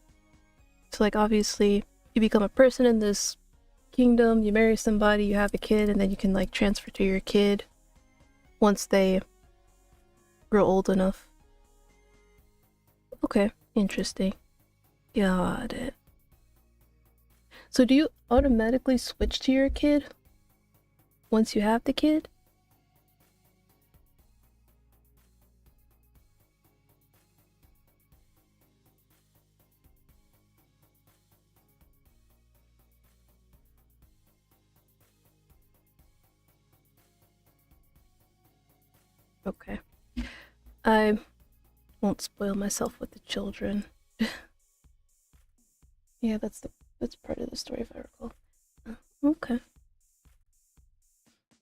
So like obviously you become a person in this kingdom, you marry somebody, you have a kid, and then you can like transfer to your kid once they grow old enough. Okay, interesting. Got it. So do you automatically switch to your kid once you have the kid? Okay. I won't spoil myself with the children. Yeah, that's part of the story if I recall. Okay.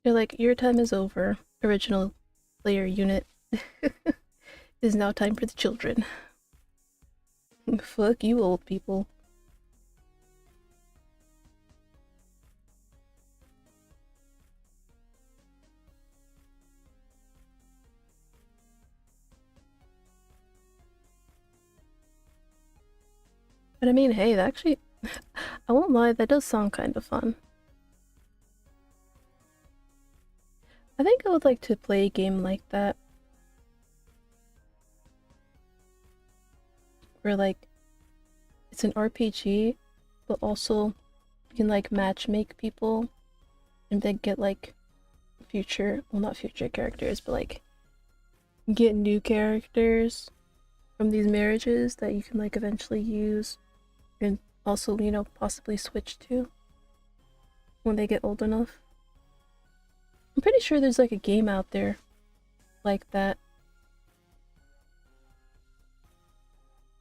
You're like, your time is over. Original player unit. It is now time for the children. Fuck you, old people. But I mean, hey, that actually, I won't lie, that does sound kind of fun. I think I would like to play a game like that. Where like, it's an RPG, but also you can like match make people and then get like future, well not future characters, but like get new characters from these marriages that you can like eventually use and also, you know, possibly switch to when they get old enough. I'm pretty sure there's like a game out there like that,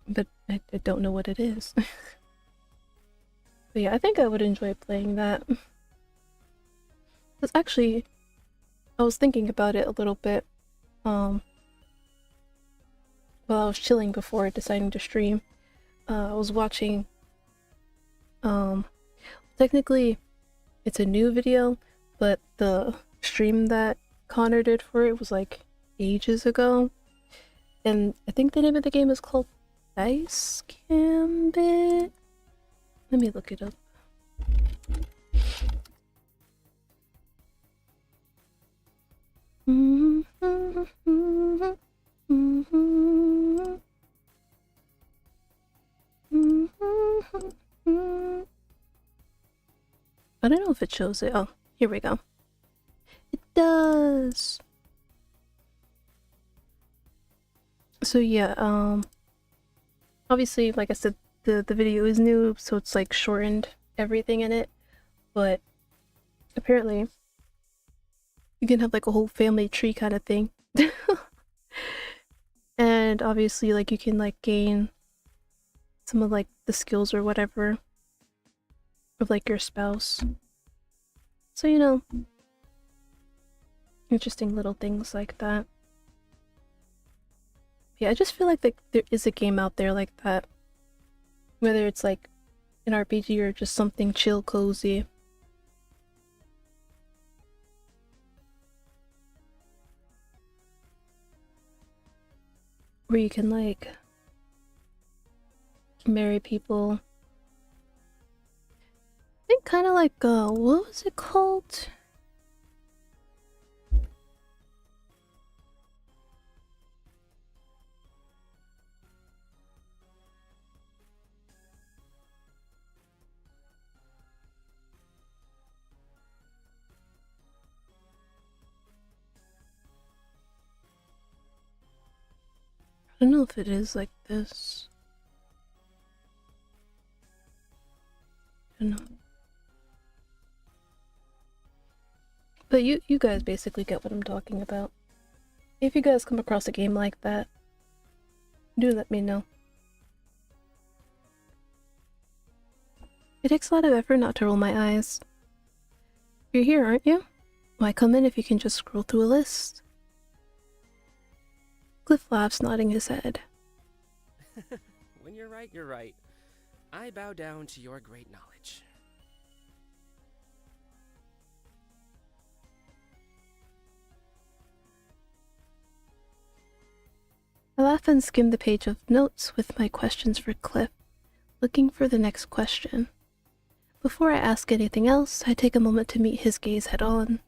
but I don't know what it is. But yeah, I think I would enjoy playing that. Because actually, I was thinking about it a little bit while I was chilling before deciding to stream. I was watching, technically it's a new video, but the stream that Connor did for it was like ages ago, and I think the name of the game is called Dice Gambit. Let me look it up. I don't know if it shows it. Oh, here we go. It does. So yeah, obviously, like I said, the video is new, so it's like shortened everything in it, but apparently you can have like a whole family tree kind of thing. And obviously, like, you can like gain some of like the skills or whatever of like your spouse. So, you know, interesting little things like that. Yeah, I just feel like there is a game out there like that. Whether it's like an RPG or just something chill, cozy. Where you can like marry people. I think kind of like what was it called? I don't know if it is like this. I don't know. But you guys basically get what I'm talking about. If you guys come across a game like that, do let me know. It takes a lot of effort not to roll my eyes. You're here, aren't you? Why come in if you can just scroll through a list? Cliff laughs, nodding his head. When you're right, you're right. I bow down to your great knowledge. I laugh and skim the page of notes with my questions for Cliff, looking for the next question. Before I ask anything else, I take a moment to meet his gaze head on.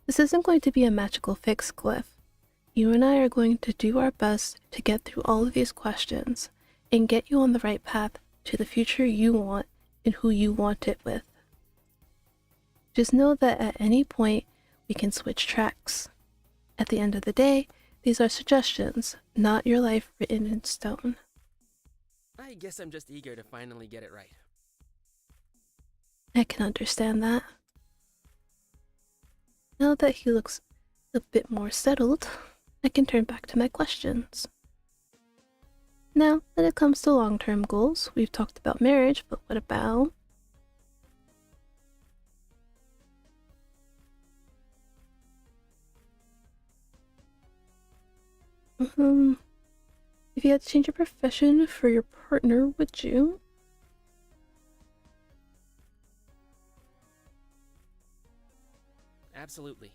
This isn't going to be a magical fix, Cliff. You and I are going to do our best to get through all of these questions and get you on the right path to the future you want and who you want it with. Just know that at any point, we can switch tracks. At the end of the day, these are suggestions, not your life written in stone. I guess I'm just eager to finally get it right. I can understand that. Now that he looks a bit more settled, I can turn back to my questions. Now, when it comes to long-term goals, we've talked about marriage, but what about... If you had to change your profession for your partner, would you? Absolutely.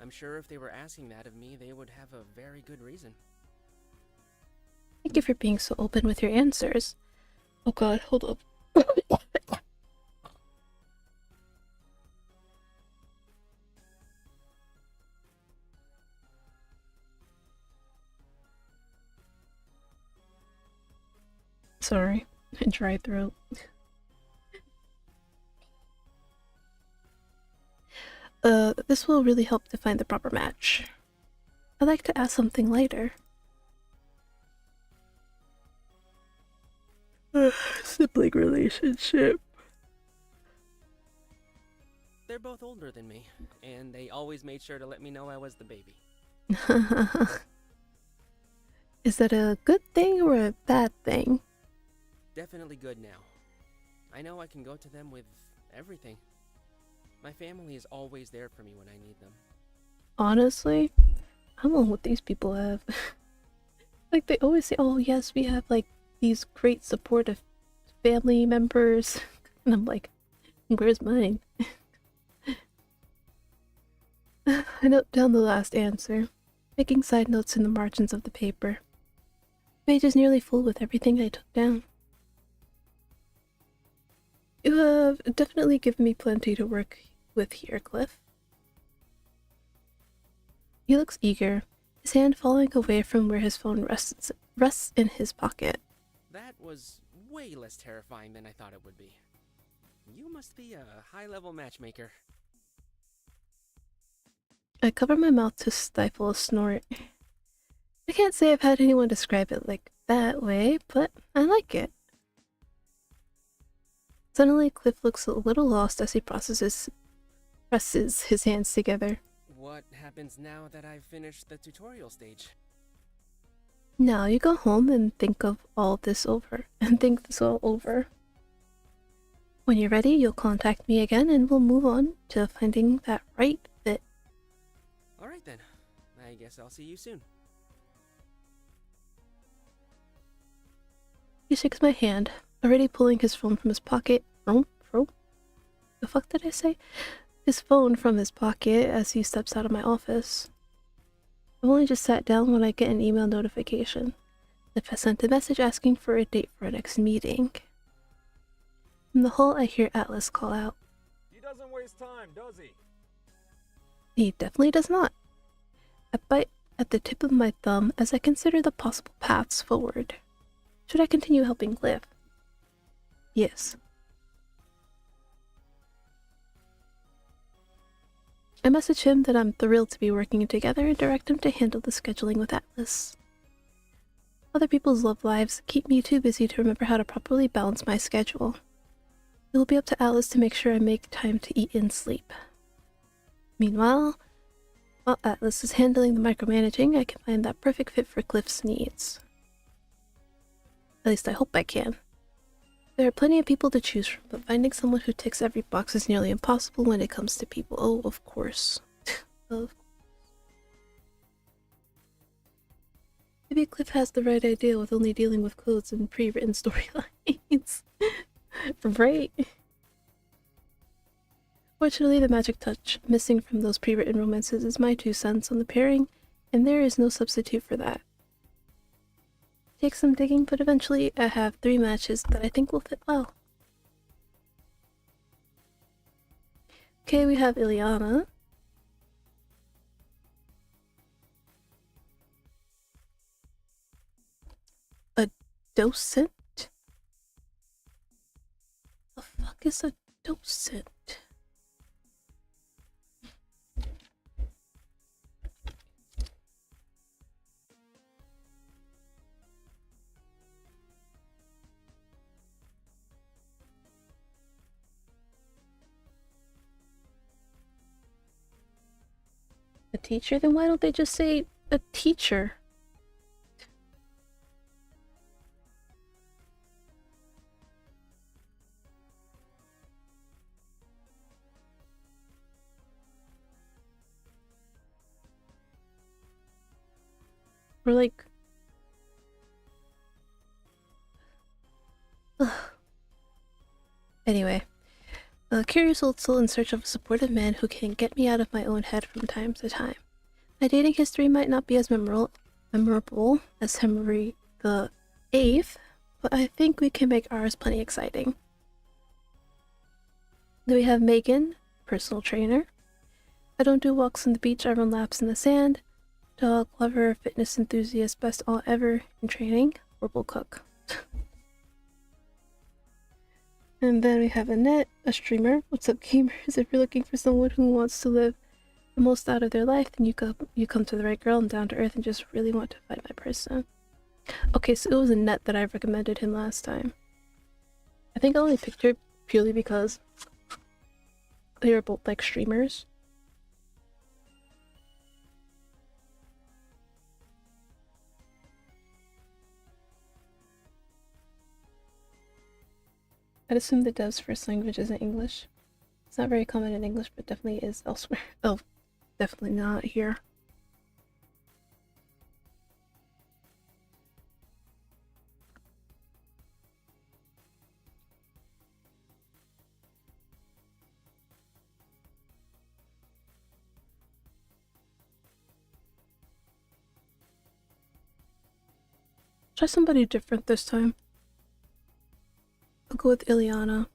I'm sure if they were asking that of me, they would have a very good reason. Thank you for being so open with your answers. Oh god, hold up. Sorry, dry throat. This will really help to find the proper match. I'd like to ask something lighter. Sibling relationship. They're both older than me, and they always made sure to let me know I was the baby. Is that a good thing or a bad thing? Definitely good now. I know I can go to them with everything. My family is always there for me when I need them. Honestly, I don't know what these people have. Like, they always say, oh yes, we have like these great supportive family members. And I'm like, where's mine? I note down the last answer, making side notes in the margins of the paper. The page is nearly full with everything I took down. You have definitely given me plenty to work with here, Cliff. He looks eager, his hand falling away from where his phone rests in his pocket. That was way less terrifying than I thought it would be. You must be a high-level matchmaker. I cover my mouth to stifle a snort. I can't say I've had anyone describe it like that way, but I like it. Suddenly, Cliff looks a little lost as he presses his hands together. What happens now that I've finished the tutorial stage? Now you go home and think all this over. When you're ready, you'll contact me again and we'll move on to finding that right fit. Alright then. I guess I'll see you soon. shakes my hand, already pulling his phone from his pocket. The fuck did I say? His phone from his pocket as he steps out of my office. I've only just sat down when I get an email notification. Cliff has sent a message asking for a date for our next meeting. From the hall, I hear Atlas call out. He doesn't waste time, does he? He definitely does not. I bite at the tip of my thumb as I consider the possible paths forward. Should I continue helping Cliff? Yes. I message him that I'm thrilled to be working together and direct him to handle the scheduling with Atlas. Other people's love lives keep me too busy to remember how to properly balance my schedule. It will be up to Atlas to make sure I make time to eat and sleep. Meanwhile, while Atlas is handling the micromanaging, I can find that perfect fit for Cliff's needs. At least I hope I can. There are plenty of people to choose from, but finding someone who ticks every box is nearly impossible when it comes to people. Oh, of course. Maybe Cliff has the right idea with only dealing with codes and pre-written storylines. Right? Fortunately, the magic touch missing from those pre-written romances is my 2 cents on the pairing, and there is no substitute for that. Takes some digging, but eventually I have 3 matches that I think will fit well. Okay, we have Ileana. A docent? The fuck is a docent? A teacher? Then why don't they just say a teacher? Or like... Anyway. A curious old soul in search of a supportive man who can get me out of my own head from time to time. My dating history might not be as memorable as Henry the Eighth, but I think we can make ours plenty exciting. Then we have Megan, personal trainer. I don't do walks on the beach, I run laps in the sand. Dog lover, fitness enthusiast, best all ever in training. Horrible cook. And then we have Annette, a streamer. What's up, gamers? If you're looking for someone who wants to live the most out of their life, then you come to the right girl and down to earth and just really want to find my person. Okay, so it was Annette that I recommended him last time. I think I only picked her purely because they were both like streamers. I'd assume the dev's first language isn't English. It's not very common in English, but definitely is elsewhere. Oh, definitely not here. Try somebody different this time. I'll go with Ileana.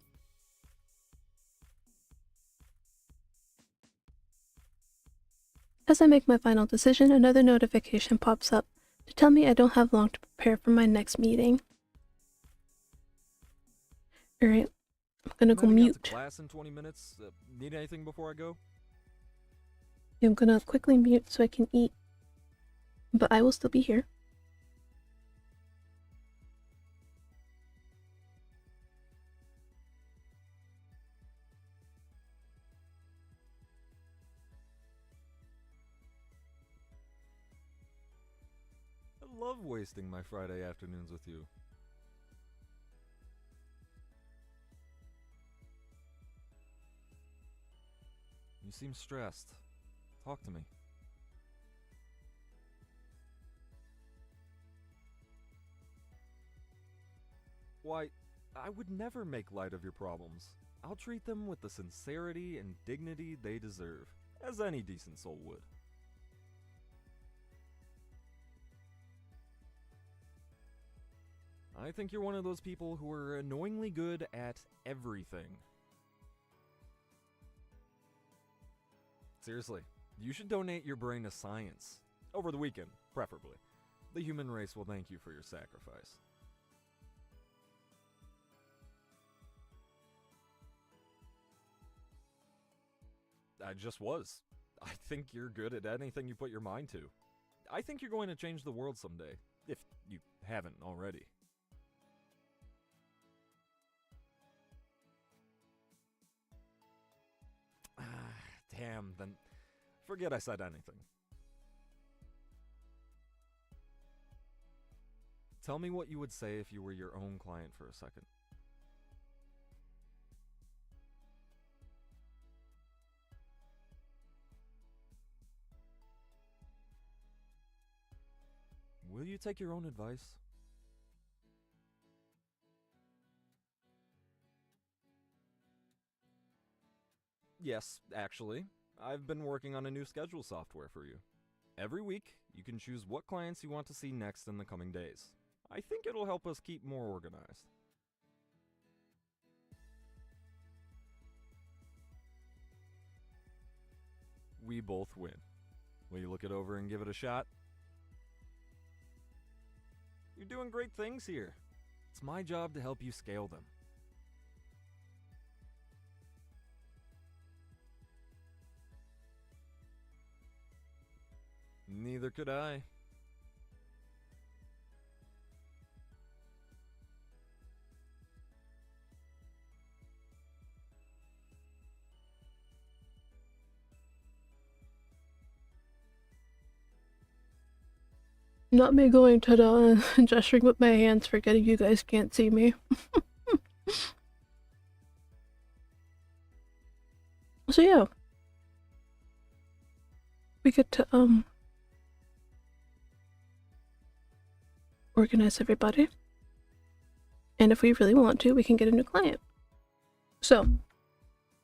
As I make my final decision, another notification pops up to tell me I don't have long to prepare for my next meeting. Alright, I'm gonna go mute. Class in 20 minutes. Need anything before I go? I'm gonna quickly mute so I can eat, but I will still be here. I love wasting my Friday afternoons with you. You seem stressed. Talk to me. Why, I would never make light of your problems. I'll treat them with the sincerity and dignity they deserve, as any decent soul would. I think you're one of those people who are annoyingly good at everything. Seriously, you should donate your brain to science. Over the weekend, preferably. The human race will thank you for your sacrifice. I just was. I think you're good at anything you put your mind to. I think you're going to change the world someday, if you haven't already. Damn, then forget I said anything. Tell me what you would say if you were your own client for a second. Will you take your own advice? Yes, actually. I've been working on a new schedule software for you. Every week, you can choose what clients you want to see next in the coming days. I think it'll help us keep more organized. We both win. Will you look it over and give it a shot? You're doing great things here. It's my job to help you scale them. Neither could I. Not me going ta-da and gesturing with my hands, forgetting you guys can't see me. So yeah. We get to, organize everybody. And if we really want to, we can get a new client. So,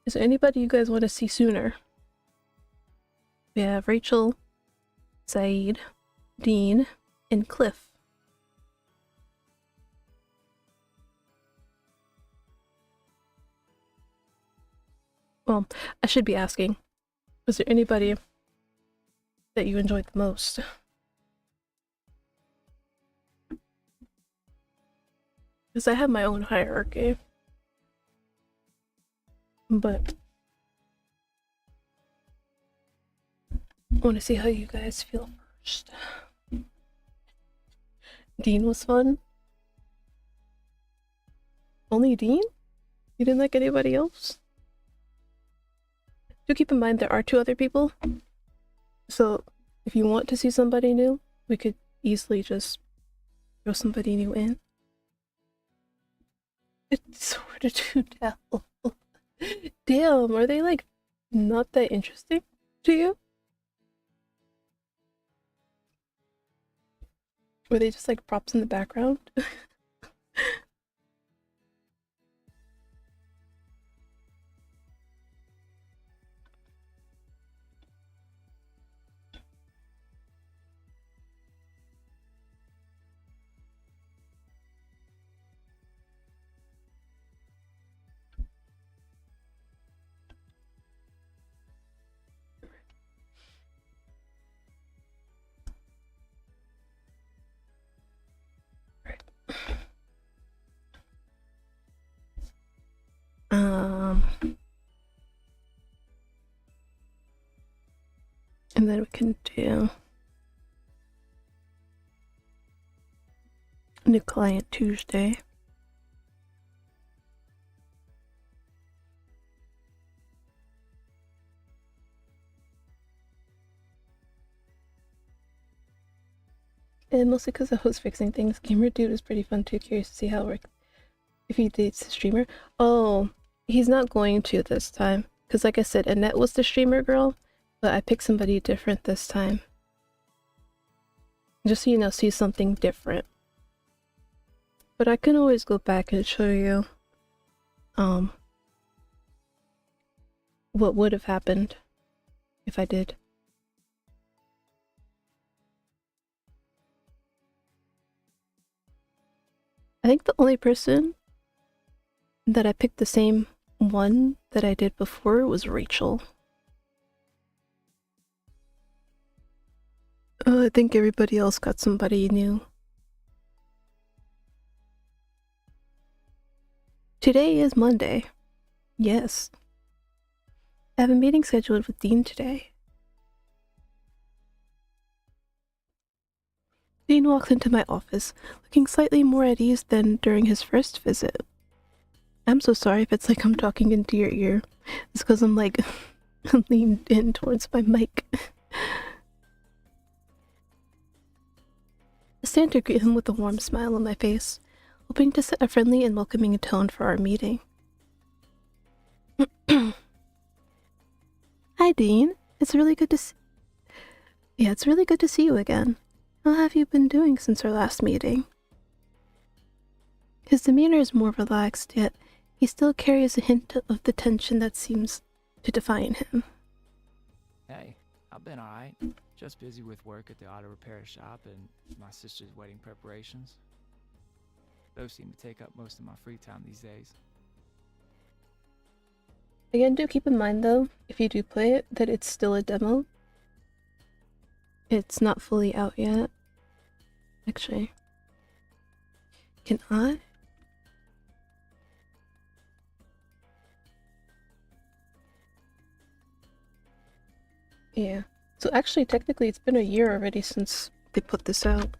is there anybody you guys want to see sooner? We have Rachel, Saeed, Dean, and Cliff. Well, I should be asking, was there anybody that you enjoyed the most? Because I have my own hierarchy. But I want to see how you guys feel first. Dean was fun. Only Dean? You didn't like anybody else? Do keep in mind there are 2 other people. So if you want to see somebody new, we could easily just throw somebody new in. It's sort of to tell. Damn, are they like not that interesting to you? Were they just like props in the background? And then we can do new client Tuesday. And mostly because I was fixing things. Gamer Dude is pretty fun too. Curious to see how it works. If he dates the streamer. Oh, he's not going to this time. Because like I said, Annette was the streamer girl. But I picked somebody different this time. Just so you know, see something different. But I can always go back and show you what would have happened if I did. I think the only person that I picked the same one that I did before was Rachel. I think everybody else got somebody new. Today is Monday. Yes. I have a meeting scheduled with Dean today. Dean walks into my office, looking slightly more at ease than during his first visit. I'm so sorry if it's like I'm talking into your ear. It's because I'm like leaned in towards my mic. I stand to greet him with a warm smile on my face, hoping to set a friendly and welcoming tone for our meeting. Hi, Dean. It's really good to see you again. How have you been doing since our last meeting? His demeanor is more relaxed, yet he still carries a hint of the tension that seems to define him. Hey, I've been alright. Just busy with work at the auto repair shop and my sister's wedding preparations. Those seem to take up most of my free time these days. Again, do keep in mind though, if you do play it, that it's still a demo. It's not fully out yet. Actually, can I? Yeah. So actually, technically, it's been a year already since they put this out.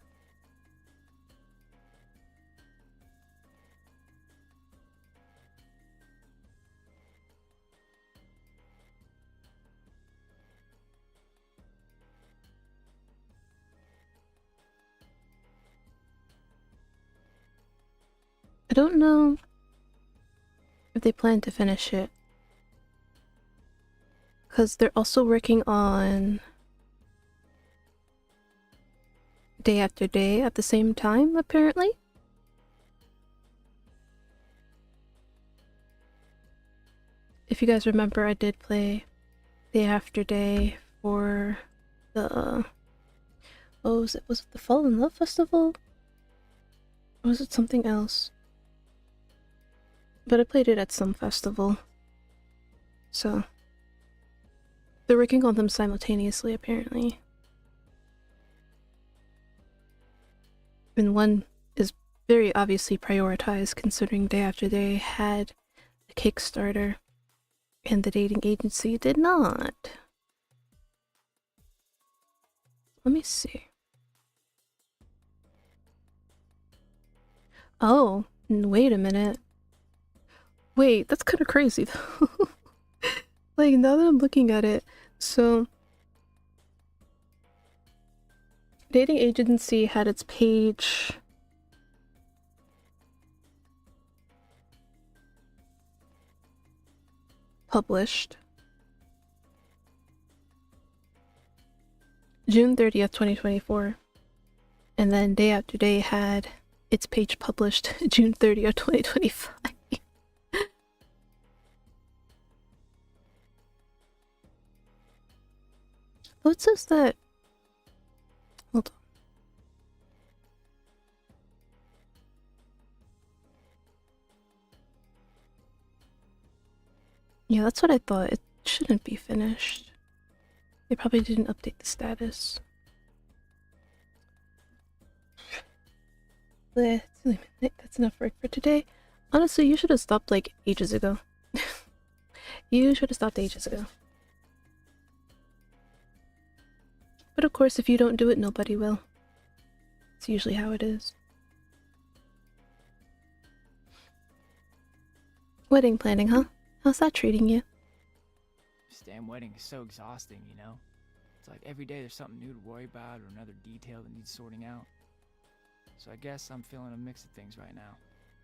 I don't know if they plan to finish it, because they're also working on Day After Day at the same time, apparently. If you guys remember, I did play Day After Day for the... what was it? Was it the Fall in Love Festival? Or was it something else? But I played it at some festival. So they're working on them simultaneously, apparently. And one is very obviously prioritized, considering Day After Day had a Kickstarter and the dating agency did not. Let me see. Oh, wait a minute. Wait, that's kind of crazy though. Like, now that I'm looking at it, so dating agency had its page published June 30th, 2024. And then Day After Day had its page published June 30th, 2025. Oh, it says that. Hold on. Yeah, that's what I thought. It shouldn't be finished. They probably didn't update the status. Bleh, it's only midnight. That's enough work for today. Honestly, you should have stopped like ages ago. You should have stopped ages ago. But of course, if you don't do it, nobody will. It's usually how it is. Wedding planning, huh? How's that treating you? This damn wedding is so exhausting, you know? It's like every day there's something new to worry about or another detail that needs sorting out. So I guess I'm feeling a mix of things right now.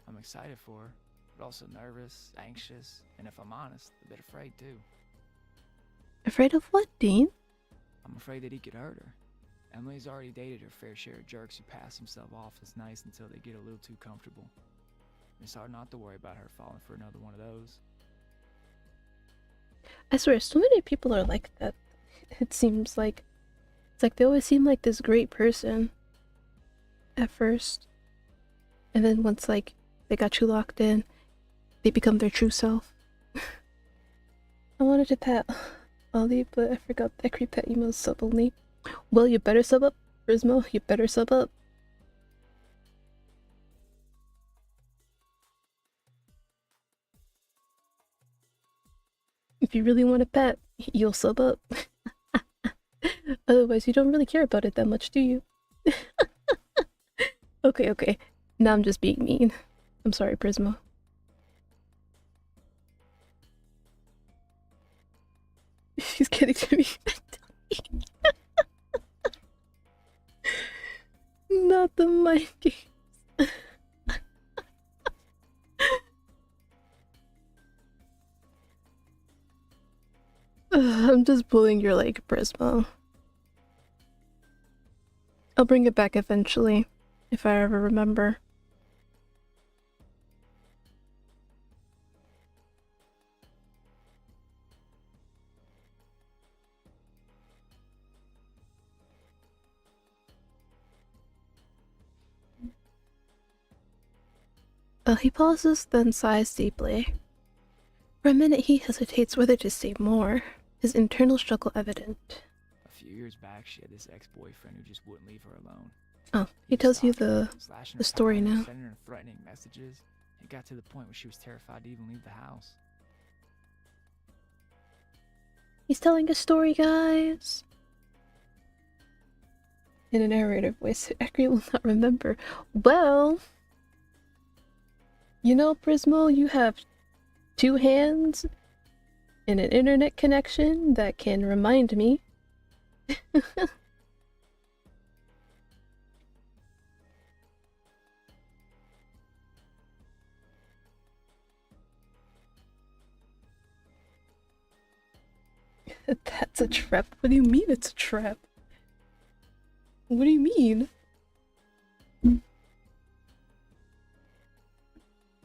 I'm excited for her, but also nervous, anxious, and if I'm honest, a bit afraid too. Afraid of what, Dean? I'm afraid that he could hurt her. Emily's already dated her fair share of jerks who pass themselves off as nice until they get a little too comfortable. It's hard not to worry about her falling for another one of those. I swear, so many people are like that. It seems like it's like they always seem like this great person at first, and then once like they got you locked in, they become their true self. I wanted to pet Ollie, but I forgot that creep pet emo sub only. Well, you better sub up, Prismo. You better sub up. If you really want a pet, you'll sub up. Otherwise, you don't really care about it that much, do you? Okay. Now I'm just being mean. I'm sorry, Prismo. She's getting to me. Not the mind games. I'm just pulling your leg, Prismo. I'll bring it back eventually, if I ever remember. He pauses, then sighs deeply. For a minute he hesitates whether to say more, his internal struggle evident. A few years back, she had this ex-boyfriend who just wouldn't leave her alone. Oh, he tells you the slashing her story tires, now. sending her threatening messages. It got to the point where she was terrified to even leave the house. He's telling a story, guys. In a narrative voice, Ekri will not remember. Well, you know, Prismo, you have 2 hands and an internet connection that can remind me. That's a trap? What do you mean it's a trap? What do you mean?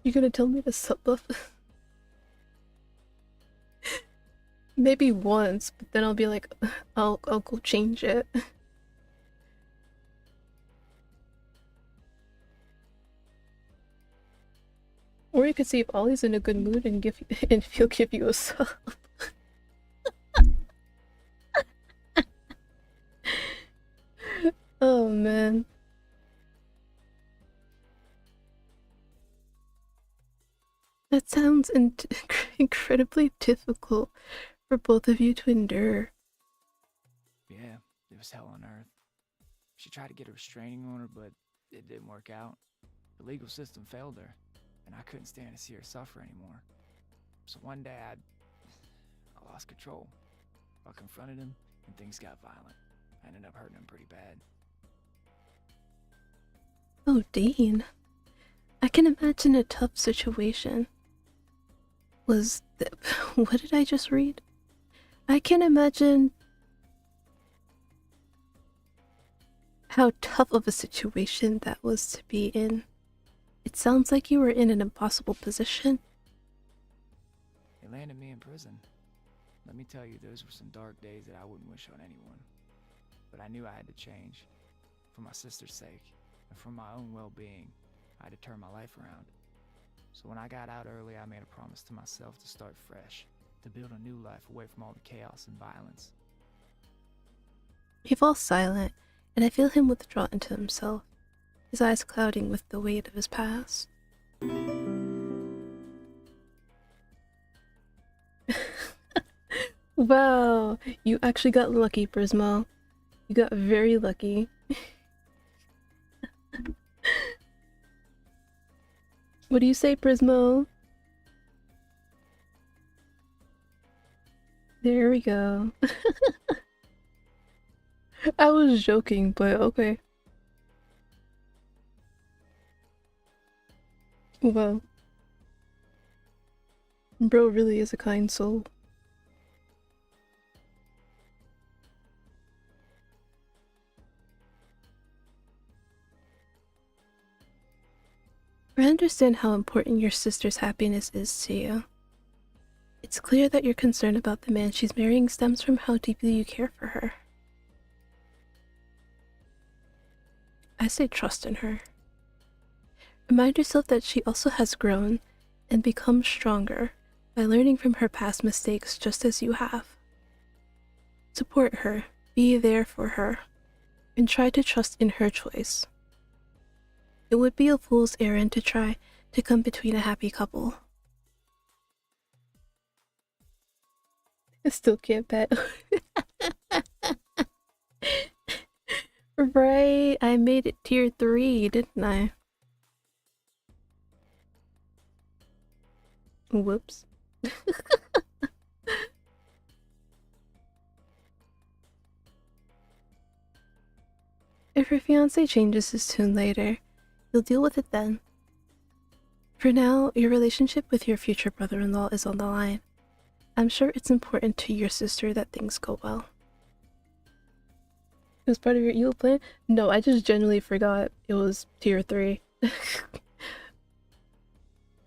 You gonna tell me to sub up? Maybe once, but then I'll be like, I'll go change it. Or you could see if Ollie's in a good mood and and he'll give you a sub. Oh man. That sounds incredibly difficult for both of you to endure. Yeah, it was hell on earth. She tried to get a restraining order, but it didn't work out. The legal system failed her, and I couldn't stand to see her suffer anymore. So one day I lost control. I confronted him, and things got violent. I ended up hurting him pretty bad. Oh, Dean. I can imagine a tough situation. What did I just read? I can imagine how tough of a situation that was to be in. It sounds like you were in an impossible position. They landed me in prison. Let me tell you, those were some dark days that I wouldn't wish on anyone. But I knew I had to change. For my sister's sake, and for my own well-being, I had to turn my life around. So when I got out early, I made a promise to myself to start fresh, to build a new life away from all the chaos and violence. He falls silent, and I feel him withdraw into himself, his eyes clouding with the weight of his past. Wow, you actually got lucky, Prismo. You got very lucky. What do you say, Prismo? There we go. I was joking, but okay. Well, bro really is a kind soul. I understand how important your sister's happiness is to you. It's clear that your concern about the man she's marrying stems from how deeply you care for her. I say trust in her. Remind yourself that she also has grown and become stronger by learning from her past mistakes just as you have. Support her, be there for her, and try to trust in her choice. It would be a fool's errand to try to come between a happy couple. I still can't bet. Right, I made it tier 3, didn't I? Whoops. If your fiancé changes his tune later, you'll deal with it then. For now, your relationship with your future brother-in-law is on the line. I'm sure it's important to your sister that things go well. It was part of your evil plan? No, I just genuinely forgot it was tier 3.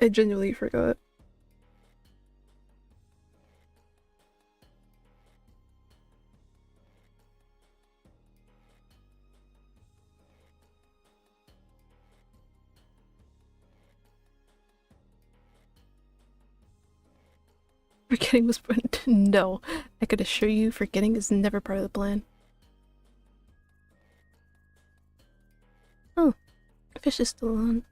I genuinely forgot. Forgetting was part. No, I could assure you forgetting is never part of the plan. Oh, fish is still on.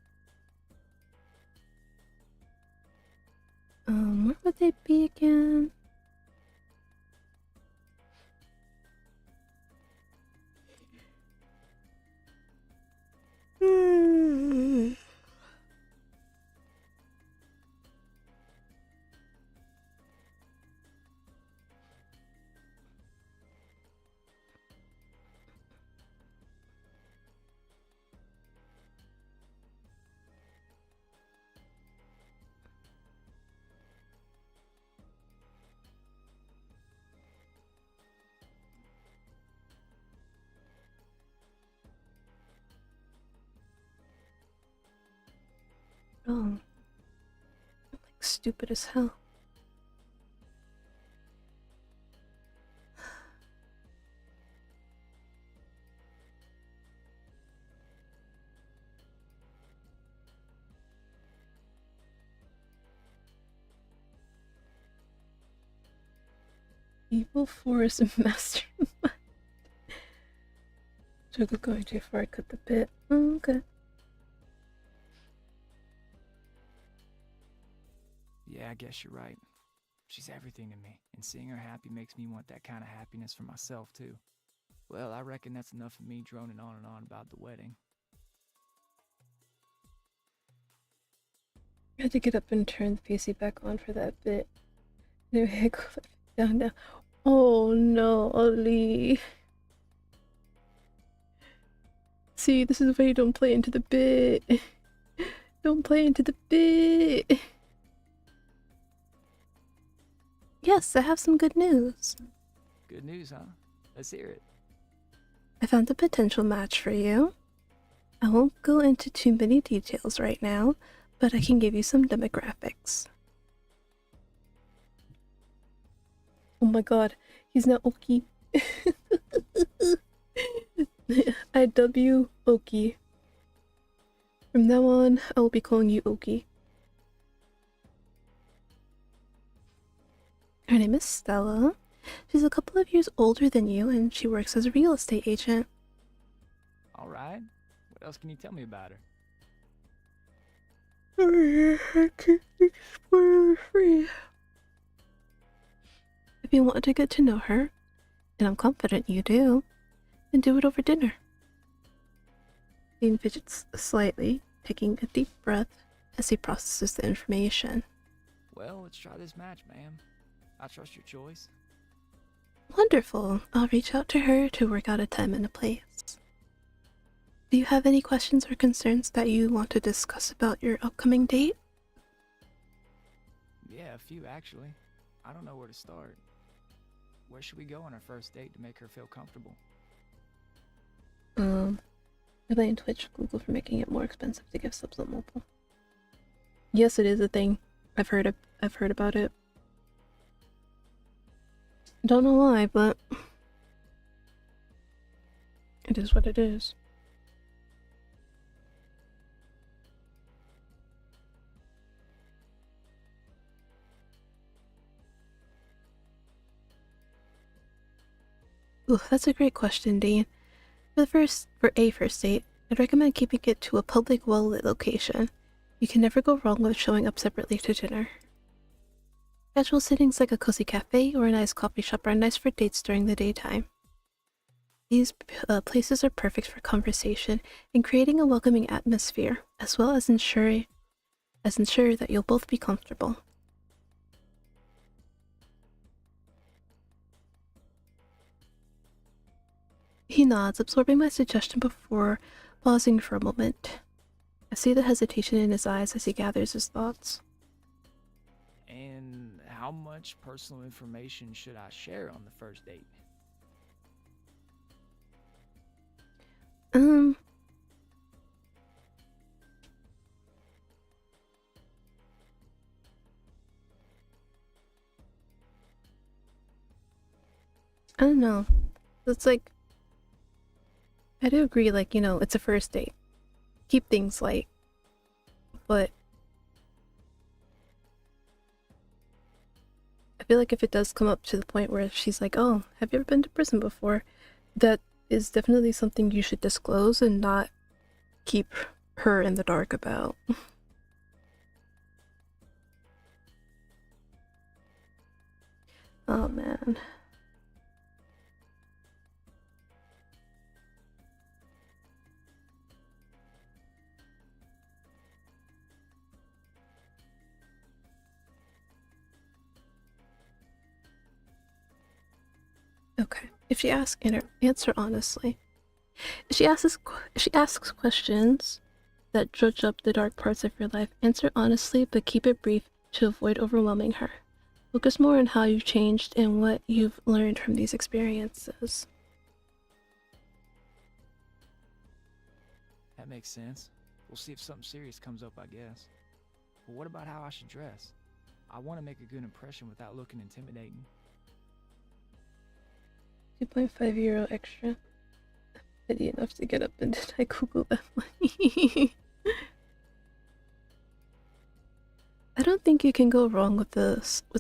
Where would they be again? Oh, I'm like stupid as hell. Evil Forest Mastermind. Joke was going too far, I cut the bit. Oh, okay. Yeah, I guess you're right. She's everything to me, and seeing her happy makes me want that kind of happiness for myself, too. Well, I reckon that's enough of me droning on and on about the wedding. I had to get up and turn the PC back on for that bit. Anyway, I go down now. Oh no, Ollie. See, this is why you don't play into the bit. Don't play into the bit. Yes, I have some good news. Good news, huh? Let's hear it. I found a potential match for you. I won't go into too many details right now, but I can give you some demographics. Oh my god, he's now Oki. IW Oki. From now on, I will be calling you Oki. Her name is Stella. She's a couple of years older than you, and she works as a real estate agent. All right. What else can you tell me about her? Spoiler free. If you want to get to know her, and I'm confident you do, then do it over dinner. Dean fidgets slightly, taking a deep breath as he processes the information. Well, let's try this match, ma'am. I trust your choice. Wonderful. I'll reach out to her to work out a time and a place. Do you have any questions or concerns that you want to discuss about your upcoming date? Yeah, a few actually. I don't know where to start. Where should we go on our first date to make her feel comfortable? I blame Twitch Google for making it more expensive to give subs on mobile. Yes, it is a thing. I've heard about it. Don't know why, but it is what it is. Ooh, that's a great question, Dean. For a first date, I'd recommend keeping it to a public, well-lit location. You can never go wrong with showing up separately to dinner. Casual sittings like a cozy cafe or a nice coffee shop are nice for dates during the daytime. These places are perfect for conversation and creating a welcoming atmosphere, as well as ensure that you'll both be comfortable. He nods, absorbing my suggestion before pausing for a moment. I see the hesitation in his eyes as he gathers his thoughts. And how much personal information should I share on the first date? I don't know. It's like, I do agree, like, it's a first date. Keep things light. But I feel like if it does come up to the point where she's like, oh, have you ever been to prison before? That is definitely something you should disclose and not keep her in the dark about. Oh man. Okay. If she asks, answer honestly. If she asks questions that judge up the dark parts of your life, answer honestly, but keep it brief to avoid overwhelming her. Focus more on how you've changed and what you've learned from these experiences. That makes sense. We'll see if something serious comes up, I guess. But what about how I should dress? I want to make a good impression without looking intimidating. 2.5 euro extra. Pity enough to get up and deny Google that money. I don't think you can go wrong with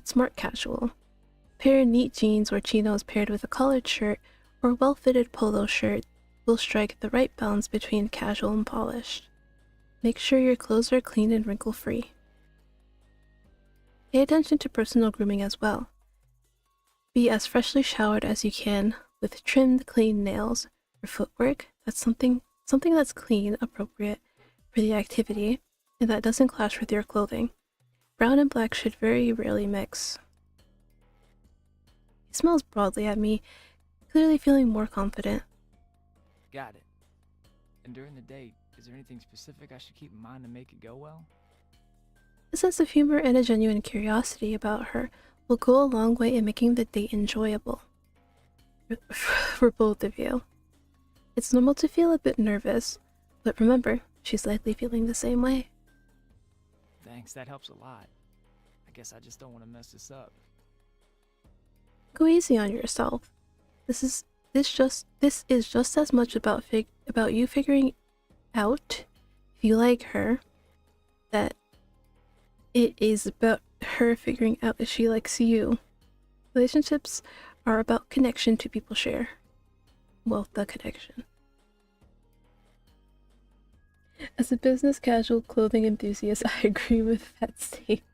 smart casual. Pair neat jeans or chinos paired with a collared shirt or well-fitted polo shirt will strike the right balance between casual and polished. Make sure your clothes are clean and wrinkle-free. Pay attention to personal grooming as well. Be as freshly showered as you can with trimmed, clean nails. For footwork, that's something that's clean, appropriate for the activity, and that doesn't clash with your clothing. Brown and black should very rarely mix. He smiles broadly at me, clearly feeling more confident. Got it. And during the date, is there anything specific I should keep in mind to make it go well? A sense of humor and a genuine curiosity about her will go a long way in making the date enjoyable for both of you. It's normal to feel a bit nervous, but remember, she's likely feeling the same way. Thanks, that helps a lot. I guess I just don't want to mess this up. Go easy on yourself. This is just as much about you figuring out if you like her that it is about her figuring out if she likes you. Relationships are about connection two people share. Well, the connection. As a business casual clothing enthusiast, I agree with that statement.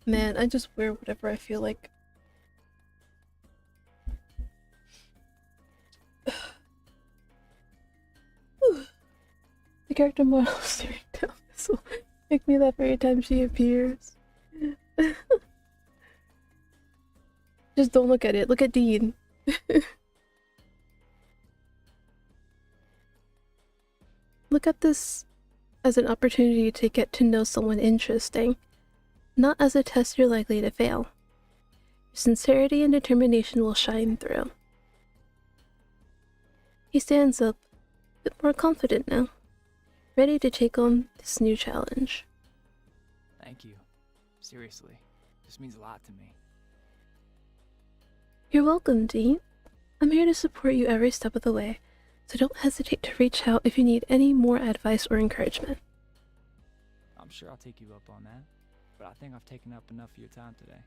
Man, I just wear whatever I feel like. The character model staring down this will make me laugh every time she appears. Just don't look at it. Look at Dean. Look at this as an opportunity to get to know someone interesting, not as a test you're likely to fail. Your sincerity and determination will shine through. He stands up, a bit more confident now. ready to take on this new challenge. Thank you. Seriously, this means a lot to me. You're welcome, Dean. I'm here to support you every step of the way, so don't hesitate to reach out if you need any more advice or encouragement. I'm sure I'll take you up on that, but I think I've taken up enough of your time today.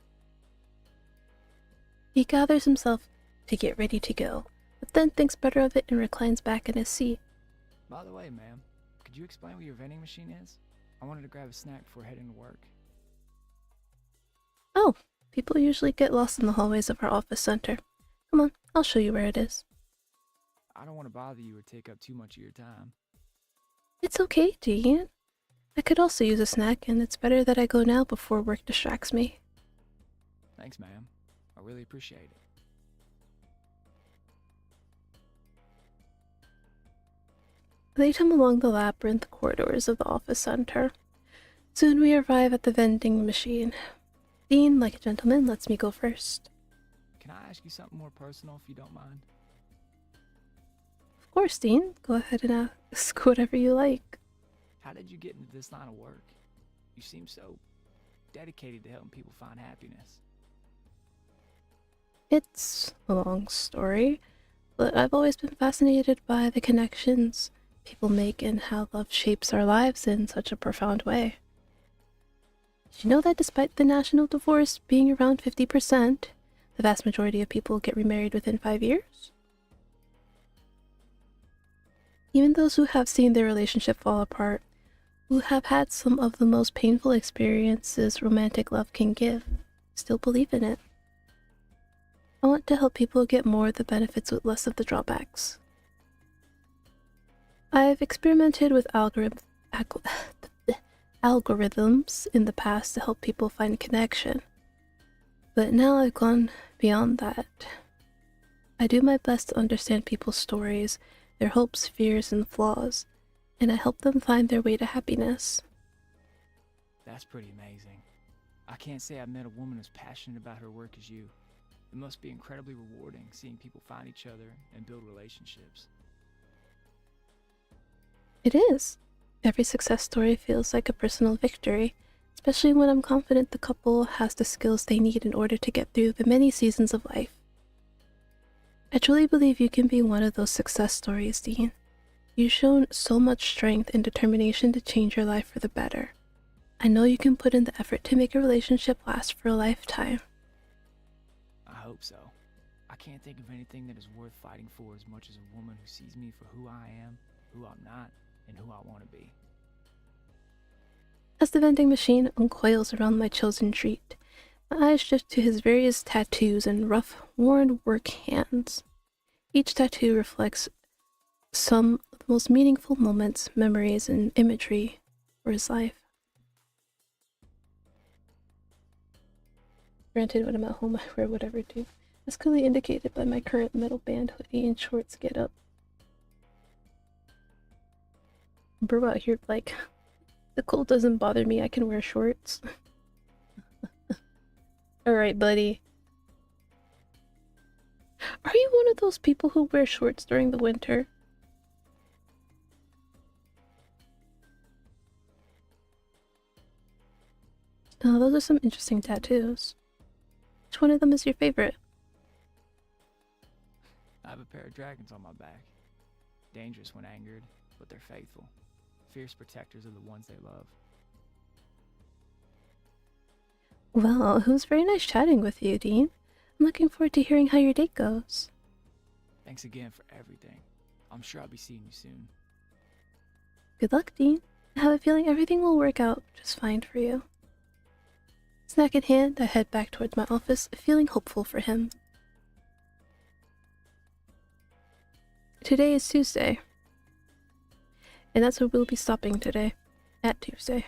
He gathers himself to get ready to go, but then thinks better of it and reclines back in his seat. By the way, ma'am, could you explain what your vending machine is? I wanted to grab a snack before heading to work. Oh, people usually get lost in the hallways of our office center. Come on, I'll show you where it is. I don't want to bother you or take up too much of your time. It's okay, Dean. I could also use a snack, and it's better that I go now before work distracts me. Thanks, ma'am. I really appreciate it. They come along the labyrinth corridors of the office center. Soon we arrive at the vending machine. Dean, like a gentleman, lets me go first. Can I ask you something more personal if you don't mind? Of course, Dean. Go ahead and ask whatever you like. How did you get into this line of work? You seem so dedicated to helping people find happiness. It's a long story, but I've always been fascinated by the connections people make and how love shapes our lives in such a profound way. Did you know that despite the national divorce being around 50%, the vast majority of people get remarried within 5 years? Even those who have seen their relationship fall apart, who have had some of the most painful experiences romantic love can give, still believe in it. I want to help people get more of the benefits with less of the drawbacks. I've experimented with algorithms in the past to help people find connection, but now I've gone beyond that. I do my best to understand people's stories, their hopes, fears, and flaws, and I help them find their way to happiness. That's pretty amazing. I can't say I've met a woman as passionate about her work as you. It must be incredibly rewarding seeing people find each other and build relationships. It is. Every success story feels like a personal victory, especially when I'm confident the couple has the skills they need in order to get through the many seasons of life. I truly believe you can be one of those success stories, Dean. You've shown so much strength and determination to change your life for the better. I know you can put in the effort to make a relationship last for a lifetime. I hope so. I can't think of anything that is worth fighting for as much as a woman who sees me for who I am, who I'm not, and who I want to be. As the vending machine uncoils around my chosen treat, my eyes shift to his various tattoos and rough, worn work hands. Each tattoo reflects some of the most meaningful moments, memories, and imagery for his life. Granted, when I'm at home, I wear whatever too, as clearly indicated by my current metal band hoodie and shorts getup. Bro out here, like, the cold doesn't bother me, I can wear shorts. Alright, buddy. Are you one of those people who wear shorts during the winter? Oh, those are some interesting tattoos. Which one of them is your favorite? I have a pair of dragons on my back. Dangerous when angered, but they're faithful. Fierce protectors of the ones they love. Well, it was very nice chatting with you, Dean. I'm looking forward to hearing how your date goes. Thanks again for everything. I'm sure I'll be seeing you soon. Good luck, Dean. I have a feeling everything will work out just fine for you. Snack in hand, I head back towards my office, feeling hopeful for him. Today is Tuesday. And that's where we'll be stopping today. At Tuesday.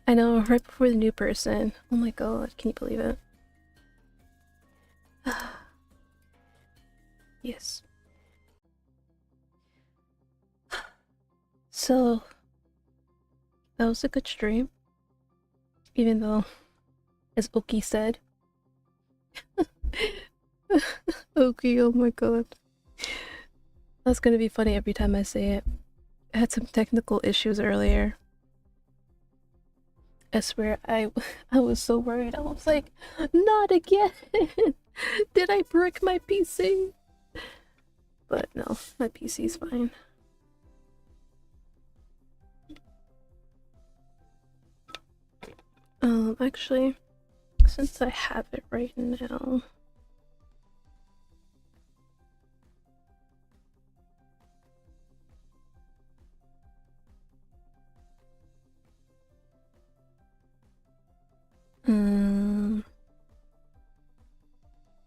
I know, right before the new person. Oh my god, can you believe it? Yes. So, that was a good stream. Even though, as Oki said. Oki, oh my god. That's gonna be funny every time I say it. I had some technical issues earlier. I swear, I was so worried. I was like, not again! Did I brick my PC? But no, my PC's fine. Actually, since I have it right now.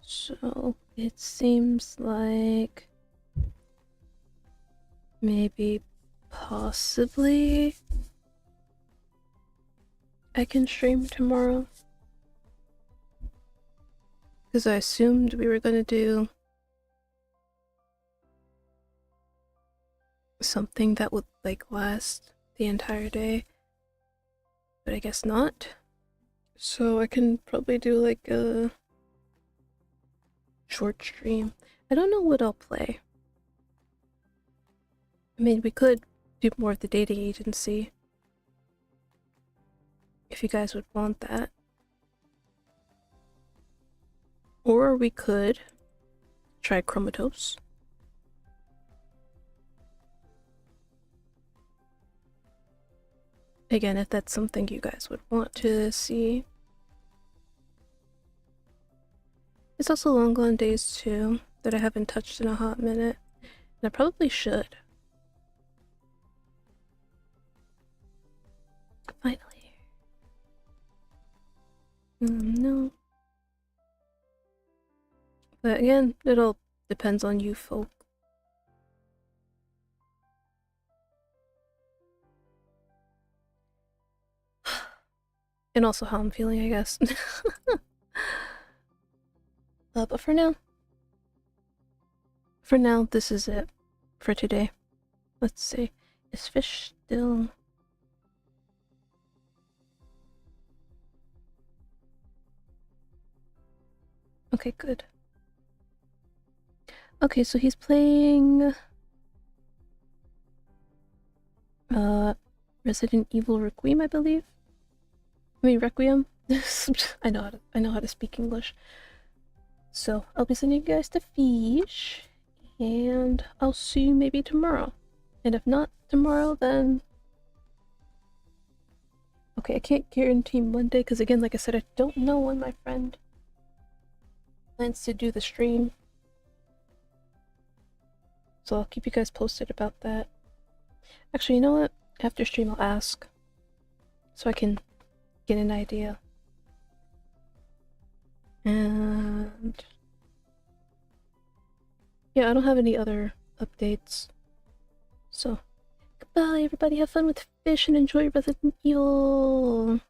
So it seems like maybe possibly I can stream tomorrow. Because I assumed we were gonna do something that would like last the entire day. But I guess not. So I can probably do like a short stream. I don't know what I'll play. I mean, we could do more of the dating agency. If you guys would want that. Or we could try Chromatos. Again, if that's something you guys would want to see. It's also Long Gone Days too, that I haven't touched in a hot minute. And I probably should. Finally. No. But again, it all depends on you folk. And also how I'm feeling, I guess. But for now, this is it for today. Let's see. Is Fish still... Okay, good. Okay, so he's playing... Resident Evil Requiem, I believe? I mean, Requiem? I know how to speak English. So, I'll be sending you guys to Fish, and I'll see you maybe tomorrow. And if not tomorrow, then... Okay, I can't guarantee Monday, because again, like I said, I don't know when my friend plans to do the stream. So I'll keep you guys posted about that. Actually, you know what? After stream, I'll ask. So I can get an idea. And... yeah, I don't have any other updates. So, goodbye everybody, have fun with Fish and enjoy Resident Evil!